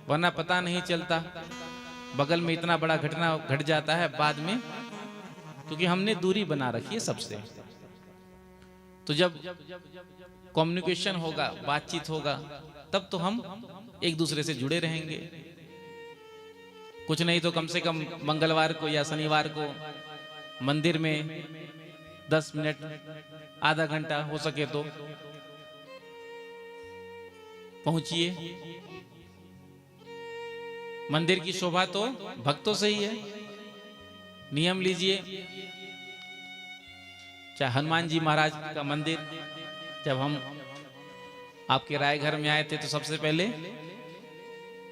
Speaker 1: वरना पता नहीं चलता, बगल में इतना बड़ा घटना घट जाता है बाद में, क्योंकि हमने दूरी बना रखी है सबसे। तो जब कम्युनिकेशन होगा, बातचीत होगा, तब तो हम एक दूसरे से जुड़े रहेंगे। कुछ नहीं तो कम से कम मंगलवार को या शनिवार को मंदिर में 10 मिनट आधा घंटा हो सके तो पहुंचिए। मंदिर की शोभा तो भक्तों से ही है। नियम लीजिए, चाहे हनुमान जी महाराज का मंदिर, जब हम आपके रायघर में आए थे तो सबसे पहले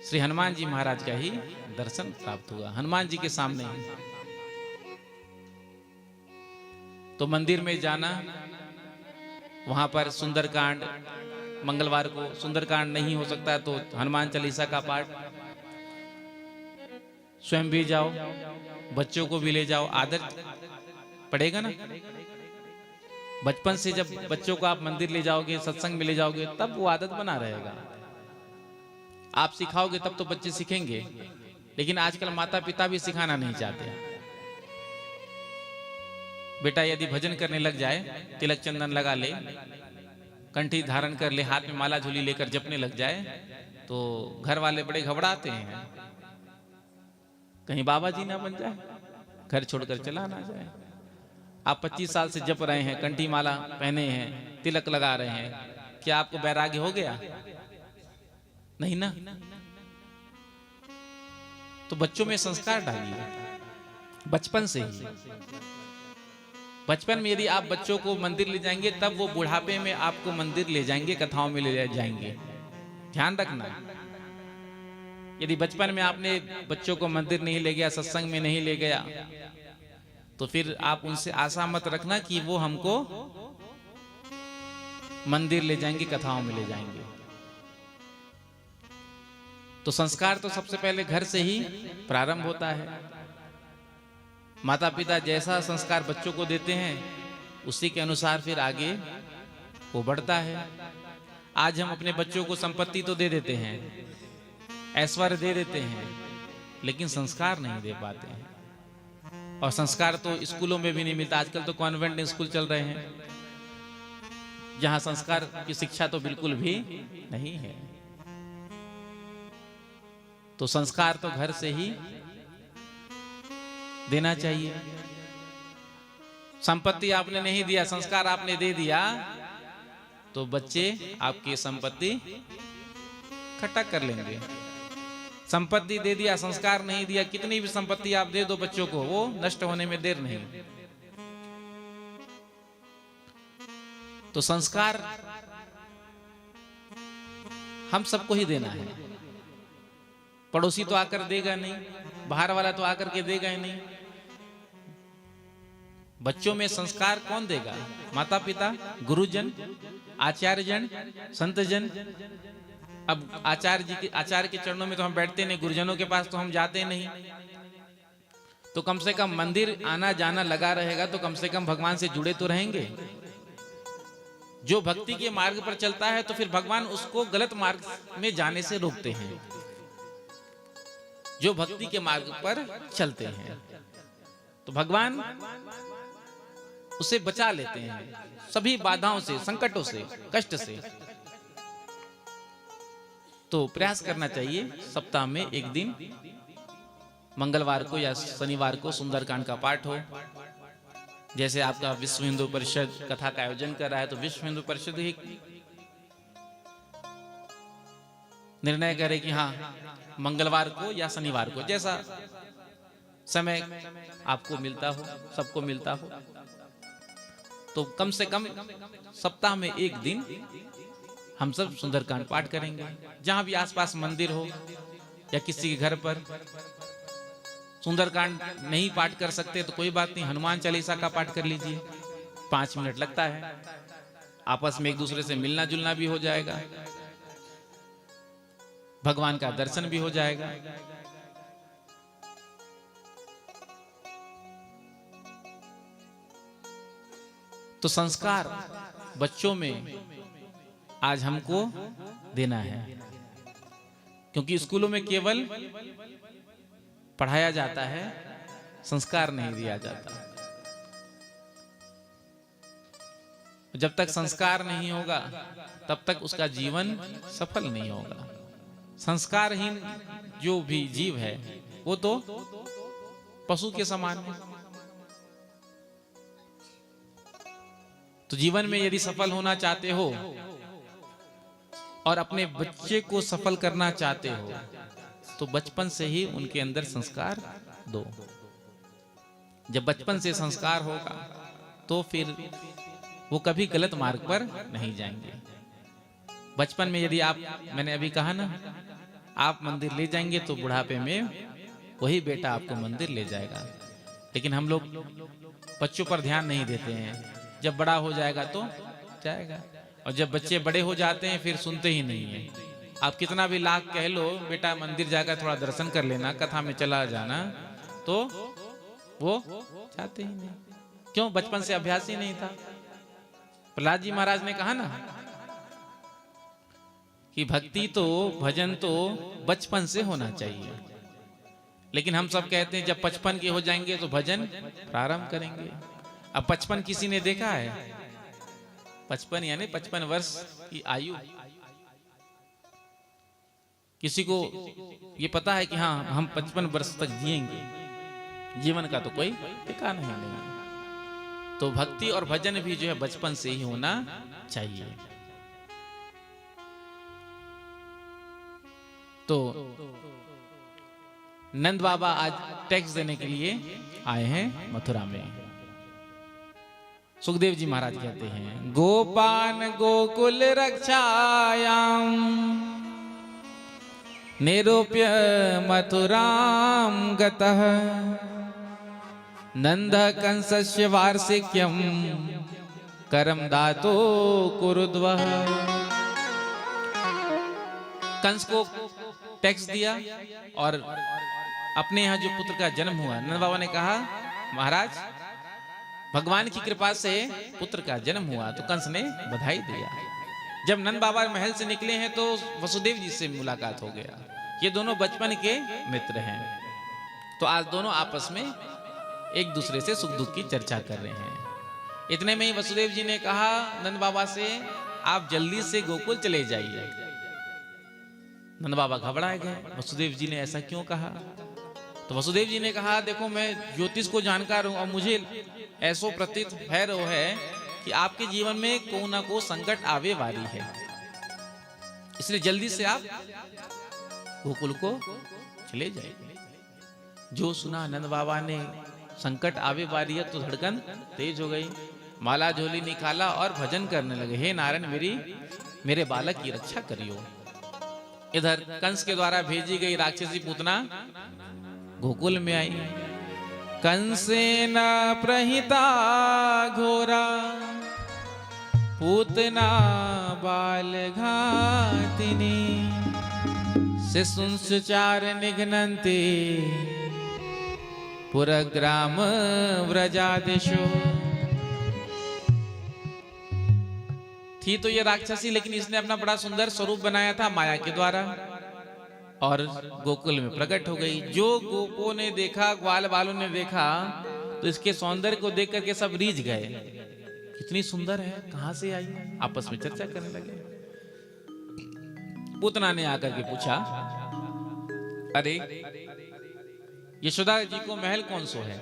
Speaker 1: श्री हनुमान जी महाराज का ही दर्शन प्राप्त हुआ, हनुमान जी के सामने ही। तो मंदिर में जाना, वहां पर सुंदरकांड, मंगलवार को सुंदरकांड नहीं हो सकता तो हनुमान चालीसा का पाठ, स्वयं भी जाओ, बच्चों को भी ले जाओ, आदत पड़ेगा ना। बचपन से जब बच्चों को आप मंदिर ले जाओगे, सत्संग में ले जाओगे, तब वो आदत बना रहेगा। आप सिखाओगे तब तो बच्चे सीखेंगे। लेकिन आजकल माता पिता भी सिखाना नहीं चाहते। बेटा यदि भजन करने लग जाए, तिलक चंदन लगा ले, कंठी धारण कर ले, हाथ में माला झोली लेकर जपने लग जाए, तो घर वाले बड़े घबराते हैं, कहीं बाबा जी ना बन जाए, घर छोड़कर चला ना जाए। आप 25 साल से जप रहे हैं, कंठी माला पहने हैं, तिलक लगा रहे हैं, क्या आपको वैराग्य हो गया? नहीं ना। तो बच्चों में संस्कार डालिए बचपन से ही। बचपन में यदि आप बच्चों को मंदिर ले जाएंगे, तब वो बुढ़ापे में आपको मंदिर ले जाएंगे, कथाओं में ले जाएंगे। ध्यान रखना, यदि बचपन में आपने बच्चों को मंदिर नहीं ले गया, सत्संग में नहीं ले गया, तो फिर आप उनसे आशा मत रखना कि वो हमको मंदिर ले जाएंगे, कथाओं में ले जाएंगे। तो संस्कार तो सबसे पहले घर से ही प्रारंभ होता है। माता पिता जैसा संस्कार बच्चों को देते हैं, उसी के अनुसार फिर आगे वो बढ़ता है। आज हम अपने बच्चों को संपत्ति तो दे देते हैं, ऐश्वर्य दे देते हैं, लेकिन संस्कार नहीं दे पाते हैं। और संस्कार तो स्कूलों में भी नहीं मिलता। आजकल तो कॉन्वेंट स्कूल चल रहे हैं, जहां संस्कार की शिक्षा तो बिल्कुल भी नहीं है। तो संस्कार तो घर से ही देना चाहिए। संपत्ति आपने नहीं दिया, संस्कार आपने दे दिया, तो बच्चे आपकी संपत्ति इकट्ठा कर लेंगे। संपत्ति दे दिया, संस्कार नहीं दिया, कितनी भी संपत्ति आप दे दो बच्चों को, वो नष्ट होने में देर नहीं। तो संस्कार हम सबको ही देना है। पड़ोसी तो आकर देगा नहीं, बाहर वाला तो आकर के देगा ही नहीं। बच्चों में संस्कार कौन देगा? माता पिता, गुरुजन, आचार्यजन, संतजन। अब आचार्य के चरणों में तो हम बैठते नहीं, गुरुजनों के पास तो हम जाते नहीं। तो कम से कम मंदिर आना जाना लगा रहेगा, तो कम से कम भगवान से जुड़े तो रहेंगे। जो भक्ति के मार्ग पर चलता है, तो फिर भगवान उसको गलत मार्ग में जाने से रोकते हैं। जो भक्ति के मार्ग पर चलते हैं, तो भगवान उसे बचा लेते हैं सभी बाधाओं से, संकटों से, कष्ट से। तो प्रयास करना चाहिए सप्ताह में एक दिन, मंगलवार को या शनिवार को सुंदरकांड का पाठ हो। जैसे आपका विश्व हिंदू परिषद कथा का आयोजन कर रहा है, तो विश्व हिंदू परिषद ही निर्णय करे कि हाँ मंगलवार को या शनिवार को, जैसा समय आपको मिलता हो, सबको मिलता हो, तो कम से कम सप्ताह में एक दिन हम सब सुंदरकांड पाठ करेंगे। जहां भी आसपास मंदिर हो या किसी के घर पर। सुंदरकांड नहीं पाठ कर सकते तो कोई बात नहीं, हनुमान चालीसा का पाठ कर लीजिए, 5 मिनट लगता है। आपस में एक दूसरे से मिलना जुलना भी हो जाएगा, भगवान का दर्शन भी हो जाएगा। तो संस्कार बच्चों में आज हमको देना है, क्योंकि स्कूलों में केवल पढ़ाया जाता है, संस्कार नहीं दिया जाता। जब तक संस्कार नहीं होगा तब तक उसका जीवन सफल नहीं होगा। संस्कारहीन जो भी जीव है वो तो पशु के समान है। तो जीवन में यदि सफल होना चाहते हो और अपने बच्चे को सफल करना चाहते हो तो बचपन से ही उनके अंदर संस्कार दो। जब बचपन से संस्कार होगा तो फिर वो कभी गलत मार्ग पर नहीं जाएंगे। बचपन में यदि आप, मैंने अभी कहा ना, आप मंदिर ले जाएंगे तो बुढ़ापे में वही बेटा आपको मंदिर ले जाएगा। लेकिन हम लोग बच्चों पर ध्यान नहीं देते हैं। जब बड़ा हो जाएगा तो जाएगा, और जब बच्चे बड़े हो जाते हैं फिर सुनते ही नहीं है। आप कितना भी लाख कह लो बेटा मंदिर जाकर थोड़ा दर्शन कर लेना, कथा में चला जाना, तो वो चाहते ही नहीं। क्यों? बचपन से अभ्यास ही नहीं था। प्रहलाद जी महाराज ने कहा ना कि भक्ति तो, भजन तो बचपन से होना चाहिए। लेकिन हम सब कहते हैं जब 55 के हो जाएंगे तो भजन प्रारंभ करेंगे। अब 55 किसी ने देखा है? 55 यानी 55 वर्ष की आयु। किसी को ये पता है कि हाँ हम 55 वर्ष तक जिएंगे? जीवन का तो कोई ठिकाना नहीं है। तो भक्ति और भजन भी जो है बचपन से ही होना चाहिए। तो नंद बाबा आज टैक्स देने के लिए आए हैं मथुरा में। सुखदेव जी महाराज कहते हैं, गोपान गोकुल रक्षायाम निरूप्य मथुराम गतः नंद कंसस्य वार्षिक्यम करम दातो कुरुद्वः। कंस को टैक्स दिया और अपने यहाँ जो पुत्र का जन्म हुआ, नंद बाबा ने कहा महाराज भगवान की कृपा से पुत्र का जन्म हुआ। तो कंस ने बधाई दिया। जब नंद बाबा महल से निकले हैं तो वसुदेव जी से मुलाकात हो गया। ये दोनों बचपन के मित्र हैं। तो आज दोनों आपस में एक दूसरे से सुख दुख की चर्चा कर रहे हैं। इतने में ही वसुदेव जी ने कहा नंद बाबा से, आप जल्दी से गोकुल चले जाइए। नंद बाबा घबराए गए, वसुदेव जी ने ऐसा क्यों कहा? तो वसुदेव जी ने कहा, देखो मैं ज्योतिष को जानकार हूं और मुझे ऐसो प्रतीत है रहो है कि आपके जीवन में को ना को संकट आवे वाली है, इसलिए जल्दी से आप गोकुल को चले जाइए। जो सुना नंद बाबा ने संकट आवे वाली है तो धड़कन तेज हो गई, माला झोली निकाला और भजन करने लगे, हे नारायण मेरे बालक की रक्षा करियो। इधर कंस के द्वारा भेजी गई राक्षसी पूतना गोकुल में आई। कंसेन प्रहिता घोरा पूतना बाल घातिनी शिशुंश्चार निघ्नन्ति पुरग्राम व्रजादिशो। थी तो ये राक्षसी, लेकिन इसने अपना बड़ा सुंदर स्वरूप बनाया था माया के द्वारा और गोकुल में प्रकट हो गई। जो गोपों ने देखा, ग्वाल बालों ने देखा तो इसके सौंदर्य को देख करके सब रीझ गए, कितनी सुंदर है, कहां से आई? आपस में चर्चा करने लगे। पूतना ने आकर के पूछा, अरे यशोदा जी को महल कौन सो है,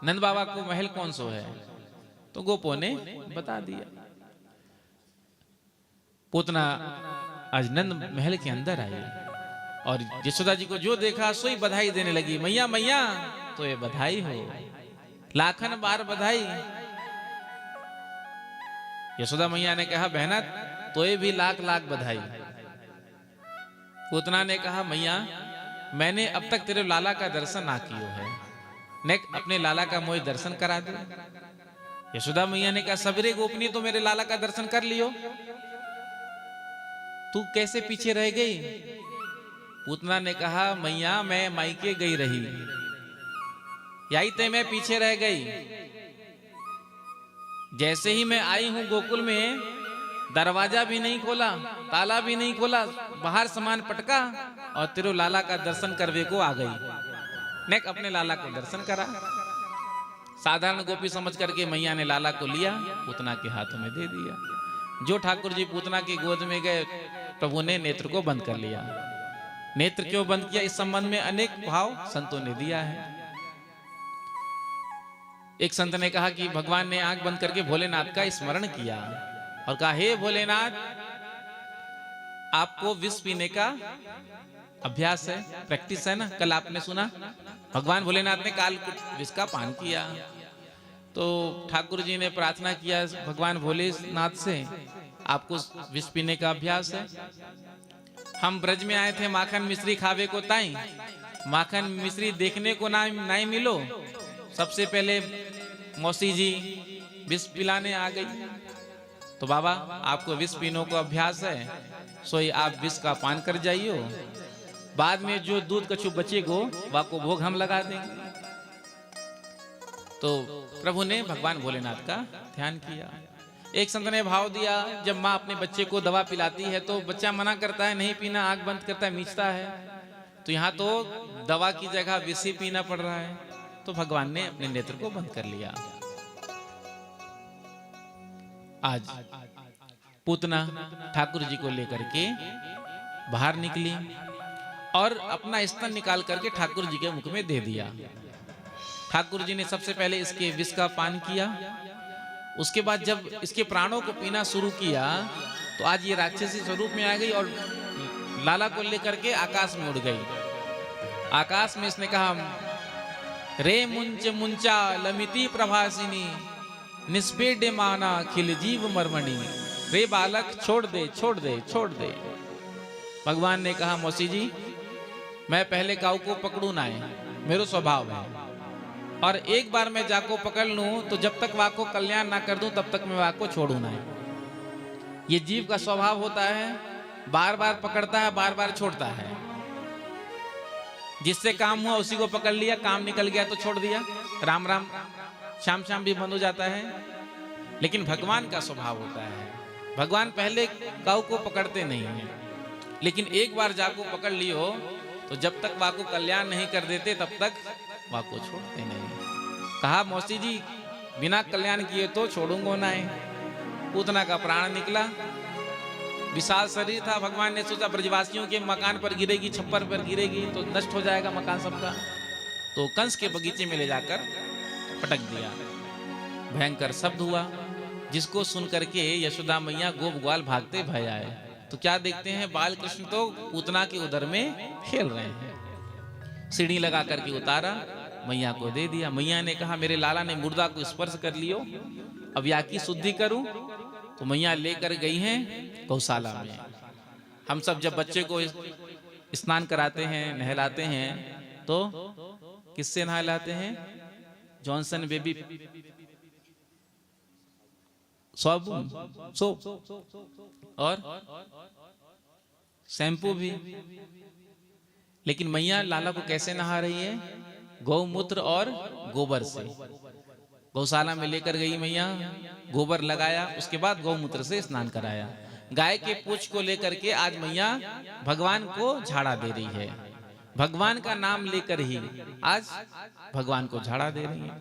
Speaker 1: नंद बाबा को महल कौन सो है? तो गोपों ने बता दिया। पूतना आज नंद महल के अंदर आई और यशोदा जी को जो देखा सोई बधाई देने लगी, मैया मैया तो ये बधाई हो, लाखन बार बधाई। यशोदा मैया ने कहा, बहना तो ये भी लाख लाख बधाई। पूतना ने कहा, मैया मैंने अब तक तेरे लाला का दर्शन ना कियो है, ने अपने लाला का मोह दर्शन करा दे। यशोदा मैया ने कहा, सबरे गोपनी तो मेरे लाला का दर्शन कर लियो, तू कैसे पीछे रह गई? पूतना ने कहा, मैया मैं मायके गई रही, यही ते मैं पीछे रह गई। जैसे ही मैं आई हूं गोकुल में, दरवाजा भी नहीं खोला, ताला भी नहीं खोला, बाहर सामान पटका और तेरे लाला का दर्शन करवे को आ गई। नेक अपने लाला को दर्शन करा। साधारण गोपी समझ करके मैया ने लाला को लिया, पूतना के हाथों में दे दिया। जो ठाकुर जी पूतना की गोद में गए, प्रभु ने नेत्र को बंद कर लिया। नेत्र क्यों बंद किया, इस संबंध में अनेक भाव संतों ने दिया है। एक संत ने कहा कि भगवान ने आंख बंद करके भोलेनाथ का स्मरण किया और कहा, हे भोलेनाथ, आपको विष पीने का अभ्यास है, प्रैक्टिस है ना। कल आपने सुना भगवान भोलेनाथ ने काल विष का पान किया, तो ठाकुर जी ने प्रार्थना किया भगवान भोलेनाथ से, आपको विष पीने का अभ्यास है। हम ब्रज में आए थे माखन मिश्री खावे को ताई, माखन मिश्री देखने को ना नहीं मिलो, सबसे पहले मौसी जी विष पिलाने आ गई। तो बाबा आपको विष पीने को अभ्यास है, सोई आप विष का पान कर जाइयो, बाद में जो दूध कछु बचेगो वह को भोग हम लगा देंगे। तो प्रभु ने भगवान भोलेनाथ का ध्यान किया। एक संत ने भाव दिया, जब माँ अपने बच्चे को दवा पिलाती है तो बच्चा मना करता है नहीं पीना, आंख बंद करता है, मीचता है, तो यहाँ तो दवा की जगह विष ही पीना पड़ रहा है। तो भगवान ने अपने नेत्र को बंद कर लिया। आज पूतना ठाकुर जी को लेकर के बाहर निकली और अपना स्तन निकाल करके ठाकुर जी के मुख में दे दिया। ठाकुर जी ने सबसे पहले इसके विष का पान किया, उसके बाद जब इसके प्राणों को पीना शुरू किया तो आज ये राक्षसी स्वरूप में आ गई और लाला को लेकर के आकाश में उड़ गई। आकाश में इसने कहा, रे मुंच मुंचा लमिति प्रभासिनी निष्पेड्य माना खिल जीव मर्मणी, रे बालक छोड़ दे छोड़ दे छोड़ दे। भगवान ने कहा, मौसी जी मैं पहले काऊ को पकड़ू ना है, मेरा स्वभाव है, और एक बार मैं जाको पकड़ लूं तो जब तक वाह को कल्याण ना कर दूं तब तक मैं वाह को छोड़ू ना है। ये जीव का स्वभाव होता है, बार बार पकड़ता है, बार बार छोड़ता है। जिससे काम हुआ उसी को पकड़ लिया, काम निकल गया तो छोड़ दिया, राम राम शाम शाम भी बंद हो जाता है। लेकिन भगवान का स्वभाव होता है, भगवान पहले काऊ को पकड़ते नहीं है, लेकिन एक बार जाको पकड़ लियो तो जब तक वाह को कल्याण नहीं कर देते तब तक वाह को छोड़ते नहीं। कहा, मौसी जी बिना कल्याण किए तो छोड़ूंगा ना है। पूतना का प्राण निकला, विशाल शरीर था, भगवान ने सोचा ब्रजवासियों के मकान पर गिरेगी, छप्पर पर गिरेगी तो नष्ट हो जाएगा मकान सबका, तो कंस के बगीचे में ले जाकर पटक दिया। भयंकर शब्द हुआ, जिसको सुन करके यशोदा मैया गोप ग्वाल भागते भय आए। तो क्या देखते हैं, बाल कृष्ण तो पूतना के उदर में खेल रहे हैं। सीढ़ी लगा करके उतारा, मैया को दे दिया। मैया ने कहा, मेरे लाला ने मुर्दा को स्पर्श कर लियो, अब या की शुद्धि करूं। तो मैया लेकर गई हैं गौशाला में। हम सब जब बच्चे को स्नान कराते हैं, नहलाते हैं, तो किससे नहलाते हैं? जॉनसन बेबी सोप और शैम्पू भी। लेकिन मैया लाला को कैसे नहा रही है? गौमूत्र और गोबर से। गौशाला में लेकर गई मैया, गोबर लगाया, उसके बाद गौमूत्र से स्नान कराया। गाय के पूंछ को लेकर के आज मैया भगवान को झाड़ा दे रही है। भगवान का नाम लेकर ही आज भगवान को झाड़ा दे रही है।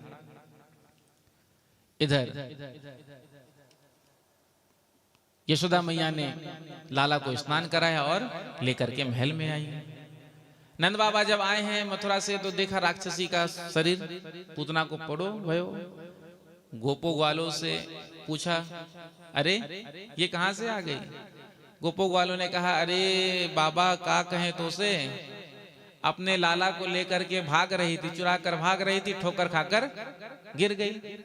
Speaker 1: इधर यशोदा मैया ने लाला को स्नान कराया और लेकर के महल में आई। नंद बाबा जब आए हैं मथुरा से तो देखा राक्षसी का शरीर, पूतना को पड़ो भयो। गोपो ग्वालों से पूछा, अरे ये कहां से आ गई? गोपो ग्वालों ने कहा, अरे बाबा का कहें तो से, अपने लाला को लेकर के भाग रही थी, चुरा कर भाग रही थी, ठोकर खाकर गिर गई।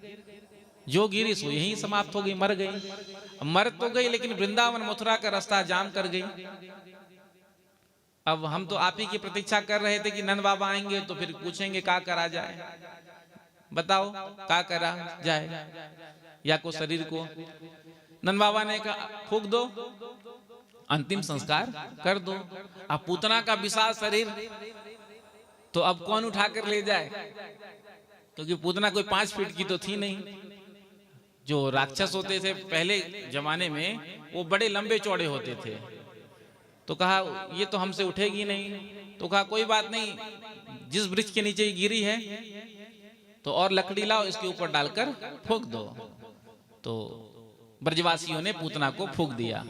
Speaker 1: जो गिरी सो यहीं समाप्त हो गई, मर गई। मर तो गई लेकिन वृंदावन मथुरा का रास्ता जाम कर गई। अब हम तो आप ही की प्रतीक्षा कर रहे थे कि नंद बाबा आएंगे तो फिर पूछेंगे क्या करा जाए, बताओ क्या करा जाए, या को शरीर को। नंद बाबा ने कहा, फूंक दो, अंतिम संस्कार कर दो। अब पूतना का विशाल शरीर तो अब कौन उठाकर ले जाए, क्योंकि पूतना कोई 5 फीट की तो थी नहीं। जो राक्षस होते थे पहले जमाने में वो बड़े लंबे चौड़े होते थे। तो कहा ये तो हमसे उठेगी नहीं। तो कहा कोई बात नहीं, जिस वृक्ष के नीचे गिरी है तो और लकड़ी लाओ, इसके ऊपर डालकर फूंक दो। तो ब्रजवासियों ने पूतना को फूंक दिया।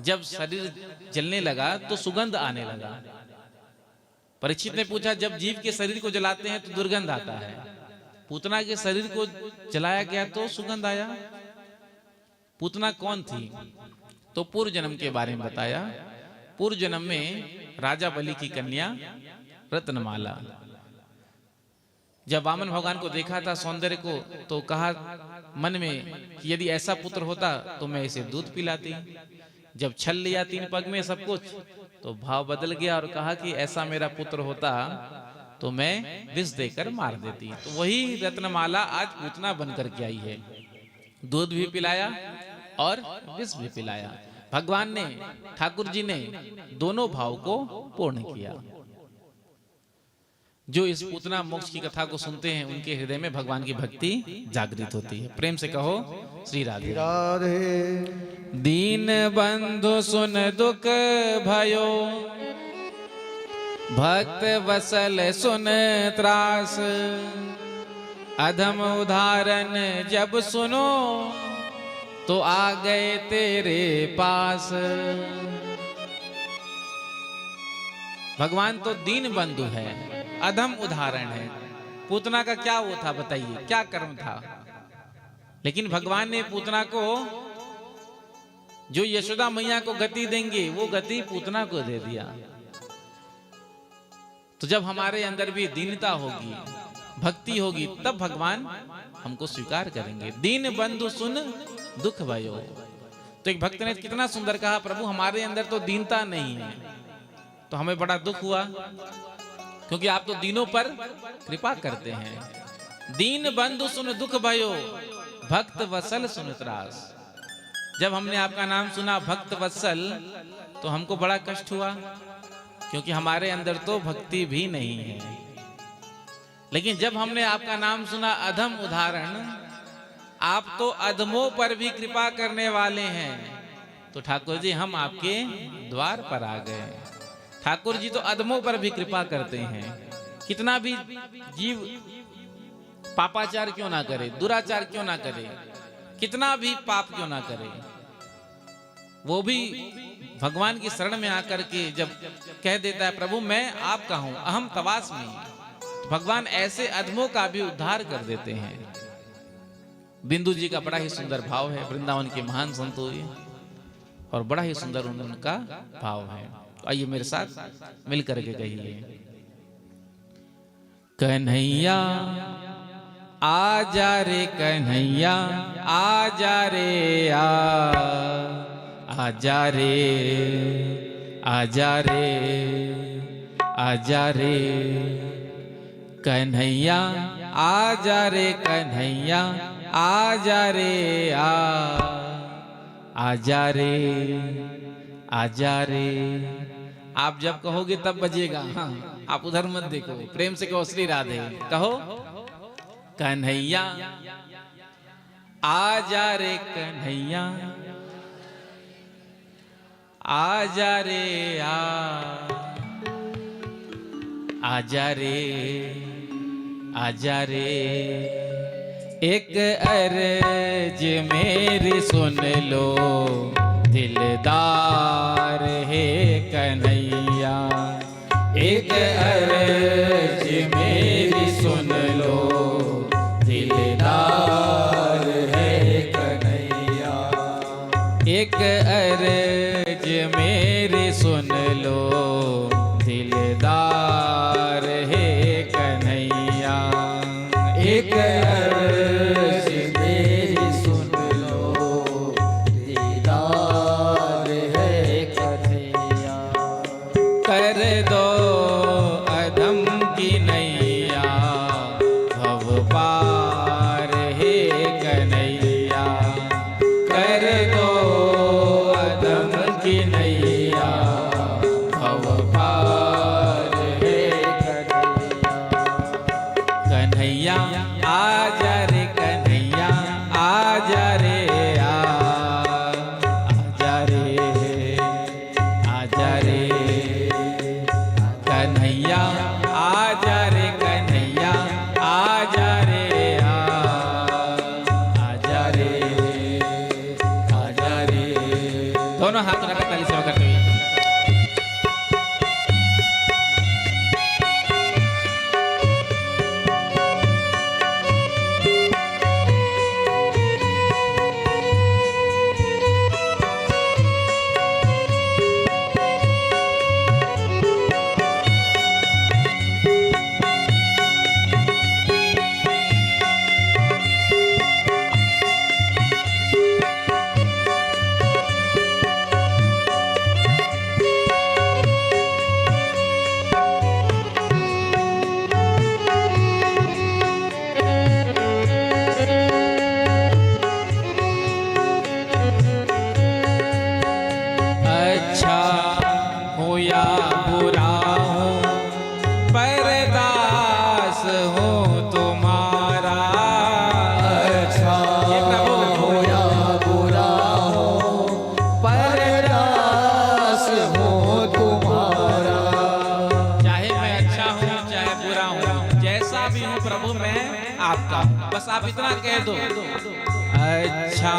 Speaker 1: जब शरीर जलने लगा तो सुगंध आने लगा। परीक्षित ने पूछा, जब जीव के शरीर को जलाते हैं तो दुर्गंध आता है, पूतना के शरीर को जलाया गया तो सुगंध आया। पूतना कौन थी? तो पूर्व जन्म के बारे में बताया। पूर्व जन्म में राजा बलि की कन्या रत्नमाला, जब वामन भगवान को देखा था सौंदर्य को, तो कहा मन में कि यदि ऐसा पुत्र होता तो मैं इसे दूध पिलाती। जब छल लिया 3 पग में सब कुछ, तो भाव बदल गया और कहा कि ऐसा मेरा पुत्र होता तो मैं विष देकर मार देती। तो वही रत्नमाला आज पूतना बनकर के आई है, दूध भी पिलाया और विष भी पिलाया। भगवान ने, ठाकुर जी ने दोनों भाव को पूर्ण किया। जो इस पूतना मोक्ष की कथा को सुनते हैं उनके हृदय में भगवान की भक्ति जागृत होती है। प्रेम से कहो श्री राधे
Speaker 3: राधे।
Speaker 1: दीन बंधु सुन दुख भयो, भक्त वसल सुन त्रास, अधम उदाहरण जब सुनो तो आ गए तेरे पास। भगवान तो दीन बंधु है, अधम उदाहरण है। पूतना का क्या वो था बताइए, क्या कर्म था? लेकिन भगवान ने पूतना को, जो यशोदा मैया को गति देंगे वो गति पूतना को दे दिया। तो जब हमारे अंदर भी दीनता होगी, भक्ति होगी, तब भगवान हमको स्वीकार करेंगे। दीन बंधु सुन दुख भयो। तो एक भक्त ने कितना सुंदर कहा, प्रभु हमारे अंदर तो दीनता नहीं है, तो हमें बड़ा दुख हुआ, क्योंकि आप तो दीनों पर कृपा करते हैं। दीन बंधु सुन दुख भयो, भक्त वत्सल सुन त्रास। जब हमने आपका नाम सुना भक्त वत्सल, तो हमको बड़ा कष्ट हुआ, क्योंकि हमारे अंदर तो भक्ति भी नहीं है। लेकिन जब हमने आपका नाम सुना अधम उदाहरण, आप तो अधमों पर भी कृपा करने वाले हैं, तो ठाकुर जी हम आपके द्वार पर आ गए। ठाकुर जी तो अधमों पर भी कृपा करते हैं। कितना भी जीव पापाचार क्यों ना करे, दुराचार क्यों ना करे, कितना भी पाप क्यों ना करे, वो भी भगवान की शरण में आकर के जब कह देता है प्रभु मैं आपका हूं, अहम तवास्मि, तो भगवान ऐसे अधमों का भी उद्धार कर देते हैं। बिंदु जी का बड़ा ही सुंदर भाव है, वृंदावन के महान संतों और बड़ा ही सुंदर उनका भाव है। आइए मेरे साथ मिल करके कहिए, कन्हैया आजा रे कन्हैया आजा रे आजा रे आजा रे आजा रे कन्हैया आजा रे कन्हैया आजा रे आजा रे आजा रे। आप जब कहोगे तब बजेगा, हाँ आप उधर मत देखो, प्रेम से कहो श्री राधे। कहो कन्हैया आजा रे कन्हैया आजा रे आजा रे आजा रे। एक अर्ज मेरी सुन लो दिलदार है कन्हैया, एक अर्ज मेरी सुन लो दिलदार है कन्हैया, एक अर्ज मेरी सुन लो दिलदार है कन्हैया, एक अर्ज मेरी सुन लो दिलदार है कन्हैया। कर दो अधम की नैया भव पार है कन्हैया, कर दो अधम की नैया भव पार है कन्हैया। कन्हैया आजा रे कन्हैया आजा रे आजा रे आजा रे। बस आप इतना कह दो, अच्छा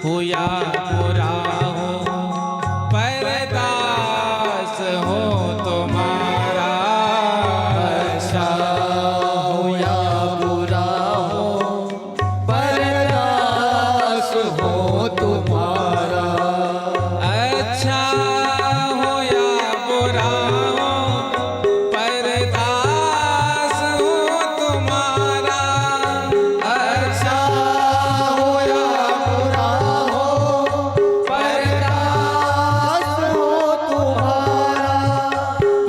Speaker 1: हो या बुरा हो, परदास हो तुम्हारा।
Speaker 2: अच्छा हो या बुरा हो, परदास हो तुम्हारा।
Speaker 1: अच्छा हो या बुरा हो, परदास हो तुम्हारा।
Speaker 2: अच्छा हो या बुरा हो, परदास हो तुम्हारा।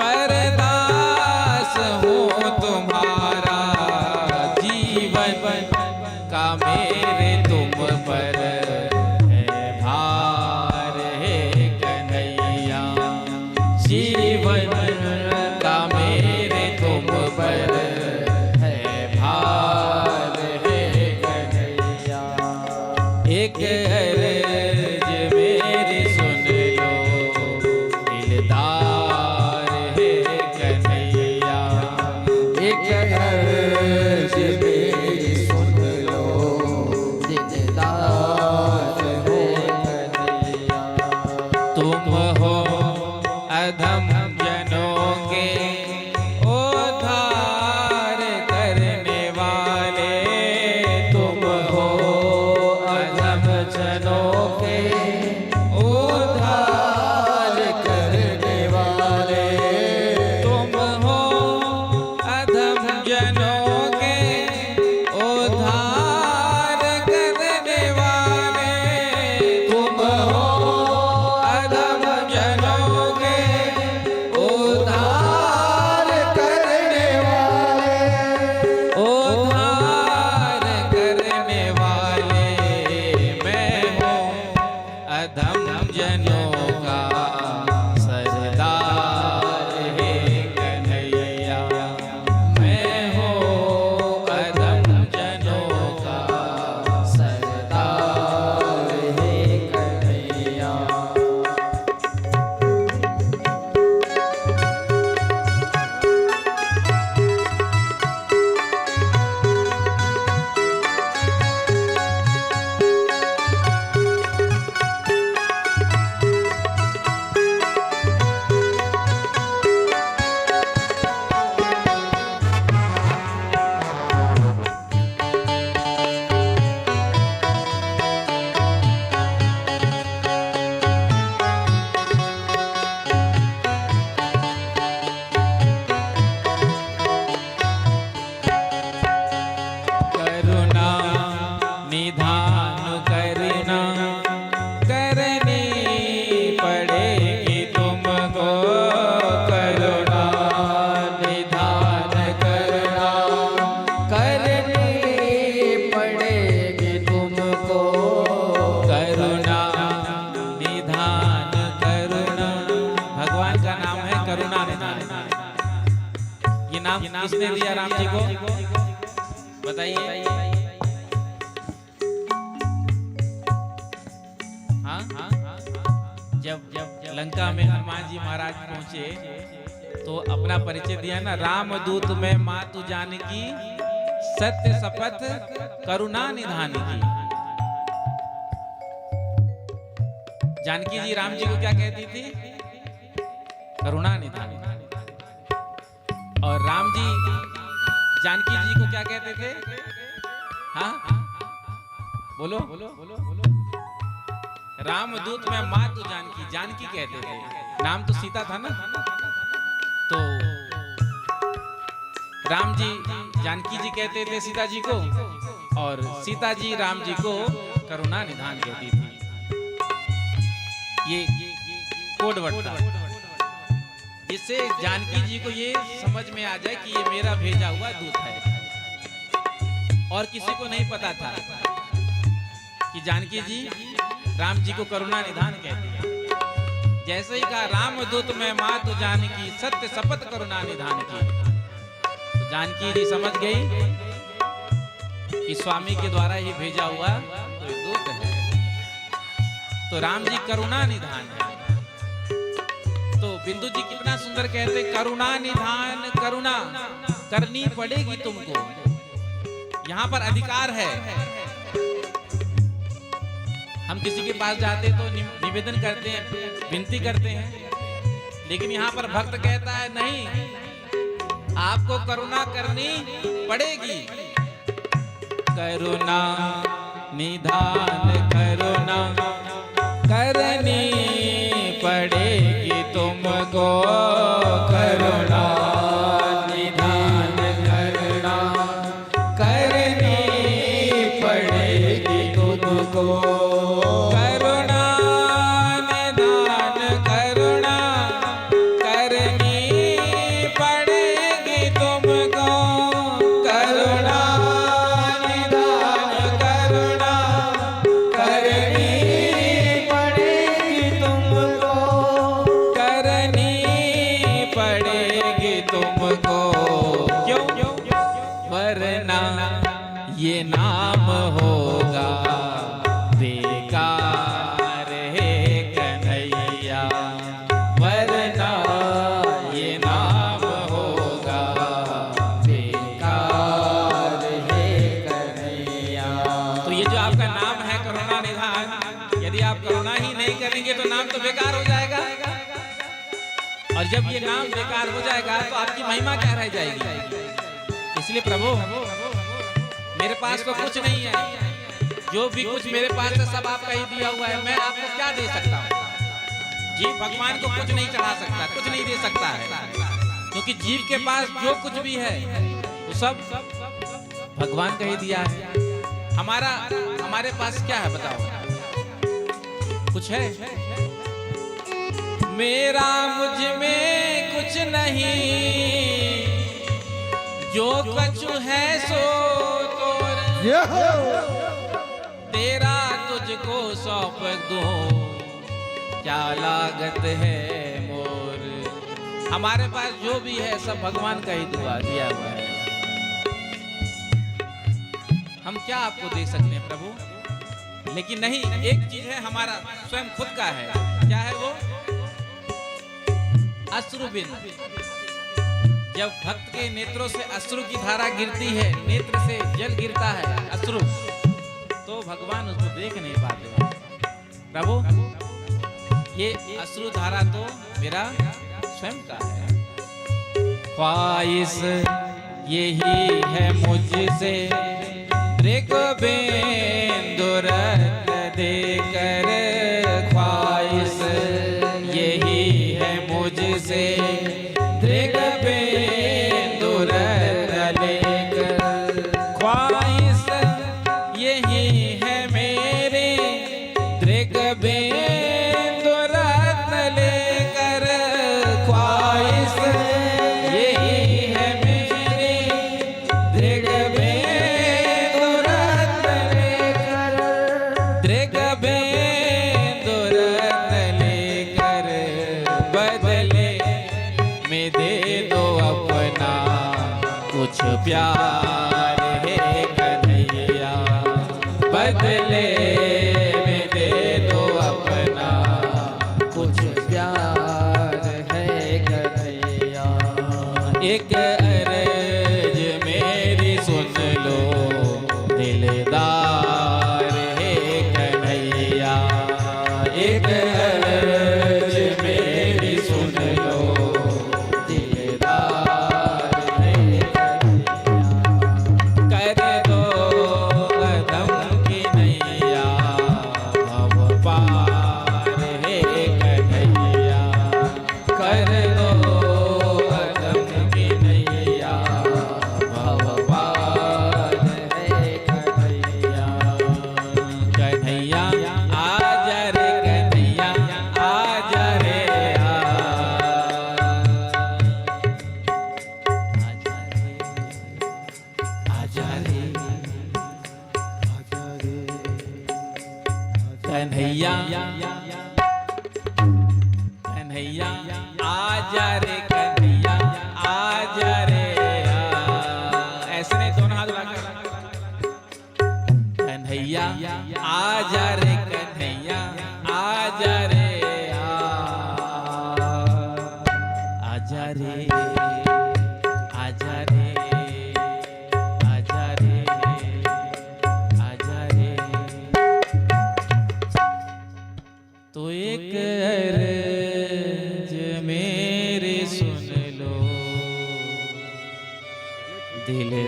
Speaker 1: परदास हो तुम्हारा, जीवन का मेरे तुम पर है भार है कन्हैया। जीवन का मेरे तुम पर है भार है कन्हैया। एक अर्ज मेरी सुन लो, दिलदार है कन्हैया।
Speaker 2: एक अर्ज मेरी सुन लो, दिलदार है कन्हैया।
Speaker 1: तुम हो अधम जनों के उद्धार करने वाले। तुम हो
Speaker 2: अधम जनों के उद्धार करने वाले।
Speaker 1: तुम हो अधम जनों के उद्धार करने वाले।
Speaker 2: तुम हो
Speaker 1: अधम जनों के
Speaker 2: उद्धार करने वाले।
Speaker 1: उद्धार करने वाले। मैं हूँ अधम जनों का सरदार है कन्हैया। मैं हूँ अधम जनों का
Speaker 2: सरदार है कन्हैया।
Speaker 1: करुणा निधान करना करनी पड़ेगी तुमको। करुणा
Speaker 2: निधान करना करनी पड़ेगी तुमको।
Speaker 1: करुणा निधान करुणा, भगवान का नाम है करुणा निधान। ये नाम किसने दिया राम जी को, बताइए। हाँ, जब लंका में हनुमान जी महाराज पहुंचे तो अपना परिचय दिया ना, राम दूत में मातु जानकी, सत्य शपथ करुणा निधान की। जानकी जी राम जी को क्या कहती थी, करुणा निधान। और राम जी जानकी जी को क्या कहते थे, हाँ बोलो, रामदूत में मातु जानकी, जानकी कहते थे। नाम तो सीता था ना। तो राम जी जानकी जी कहते थे सीता जी को, और सीता जी राम जी को करुणा निधान कहती थी। ये कोडवर्ड था, जिससे जानकी जी को ये समझ में आ जाए कि ये मेरा भेजा हुआ दूत है। और किसी को नहीं पता था कि जानकी जी राम जी को करुणा निधान कहती है। जैसे ही कहा रामदूत में मातु जानकी, सत्य शपथ करुणा निधान की, तो जानकी जी समझ गई कि स्वामी के द्वारा ही भेजा हुआ कोई दूत है। तो राम जी करुणा निधान है। तो बिंदु जी कितना सुंदर कहते, करुणा निधान करुणा करनी पड़ेगी तुमको। यहाँ पर अधिकार है। हम किसी के पास जाते तो निवेदन करते हैं, विनती करते हैं, लेकिन यहाँ पर भक्त कहता है नहीं, आपको करुणा करनी पड़ेगी। करुणा निधान करुणा करनी पड़ेगी तुमको, करुणा निधान करुणा करनी पड़ेगी तुमको, करुणा निधान करुणा करनी पड़ेगी तुमको, करुणा निधान करुणा करनी पड़ेगी तुमको, करनी पड़ेगी तुमको। क्यों? वरना ये नाम होगा बेकार है कन्हैया, वरना ये नाम होगा बेकार है कन्हैया। तो ये जो आपका नाम है करुणा निधान, यदि आप करुणा ही नहीं करेंगे तो नाम तो बेकार हो जाएगा, और जब ये नाम बेकार हो जाएगा तो आपकी महिमा क्या रह जाएगी। इसलिए प्रभु मेरे पास तो कुछ नहीं है, जो भी कुछ मेरे पास है सब आपका ही दिया हुआ है, मैं आपको क्या दे सकता हूँ। जीव भगवान को कुछ नहीं चढ़ा सकता, कुछ नहीं दे सकता है, क्योंकि जीव के पास जो कुछ भी है वो सब भगवान का ही दिया है। हमारे पास क्या है बताओ, कुछ है? मेरा मुझ में कुछ नहीं, जो कछु है सो तेरा तुझको सौंप दूं, क्या लागत है मोर। हमारे पास जो भी है सब भगवान का ही दुआ दिया हुआ है, हम क्या आपको दे सकते हैं प्रभु। लेकिन नहीं, एक चीज है हमारा स्वयं खुद का है। क्या है वो? अश्रुबिंद। जब भक्त के नेत्रों से अश्रु की धारा गिरती है, नेत्र से जल गिरता है अश्रु, तो भगवान उसको देख नहीं पाते। प्रभु ये अश्रु धारा तो मेरा स्वयं का है। ख्वाहिश यही है मुझसे मृगबेंदु रक्त देकर, ख्वाहिश यही है मुझसे मृगबेंदु रक्त लेकर, ख्वाहिश यही है मेरे मृगबेंदु रक्त लेकर, ख्वाहिश यही है मेरे मृगबेंदु रक्त लेकर, मृगबेंदु रक्त लेकर, बदले में दे दो अपना कुछ प्यार है कन्हैया, बदले में दे दो अपना कुछ प्यार है कन्हैया। एक अर्ज मेरी सुन लो दिलदार है कन्हैया, एक अर्ज मेरी सुन लो दिलदार है कन्हैया। कर दो कदम की नैया भव पार है कन्हैया, कर दो कदम की नैया भव पार है कन्हैया। कन्हैया आजा रे कन्हैया, आजा रे आजा रे कन्हैया, कन्हैया आजा रे कन्हैया, आजा रे ऐसे नहीं, दोनों हाथ उठाकर कन्हैया आजा रे कन्हैया, आजा रे आजा रे आजा रे आजा रे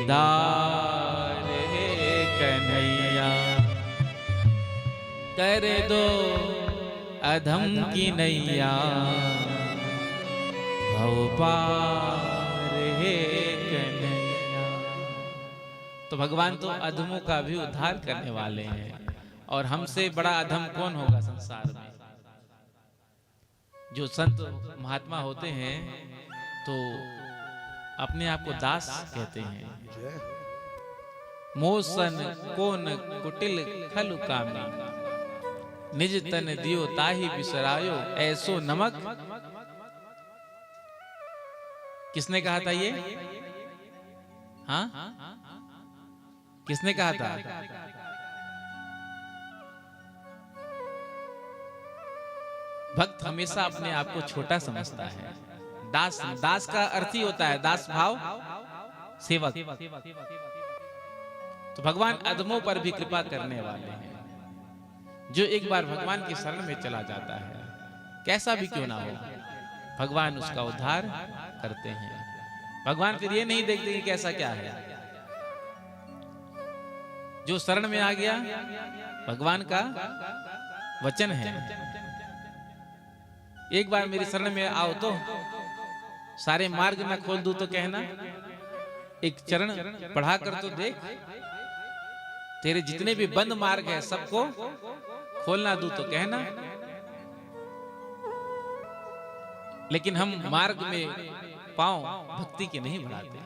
Speaker 1: दीदार हे कन्हैया, कर दो अधम की नैया, भव पार हे कन्हैया। तो भगवान तो अधमों का भी उद्धार करने वाले हैं, और हमसे बड़ा अधम कौन होगा संसार में। जो संत महात्मा होते हैं तो अपने आप को दास कहते हैं।
Speaker 3: जय
Speaker 1: मोसन कोन कुटिल खलु कामी, निज तन दियो ताहि बिसरायो, ऐसो नमक। किसने कहा था ये? हाँ, किसने कहा था? भक्त हमेशा अपने आप को छोटा समझता है। दास, दास का अर्थ ही होता है दास भाव सेवक। तो भगवान अधमों पर भी कृपा करने वाले हैं। जो एक बार भगवान की शरण में चला जाता है, कैसा भी क्यों ना हो, भगवान उसका उद्धार करते हैं। भगवान फिर ये नहीं देखते कि कैसा क्या है। जो शरण में आ गया, भगवान का वचन है, एक बार मेरी शरण में आओ तो सारे मार्ग मैं खोल दूं तो कहना, एक चरण पढ़ा कर तो देख, तेरे जितने भी बंद मार्ग है सबको खोलना दूं तो कहना। लेकिन हम मार्ग में पांव भक्ति के नहीं बढ़ाते।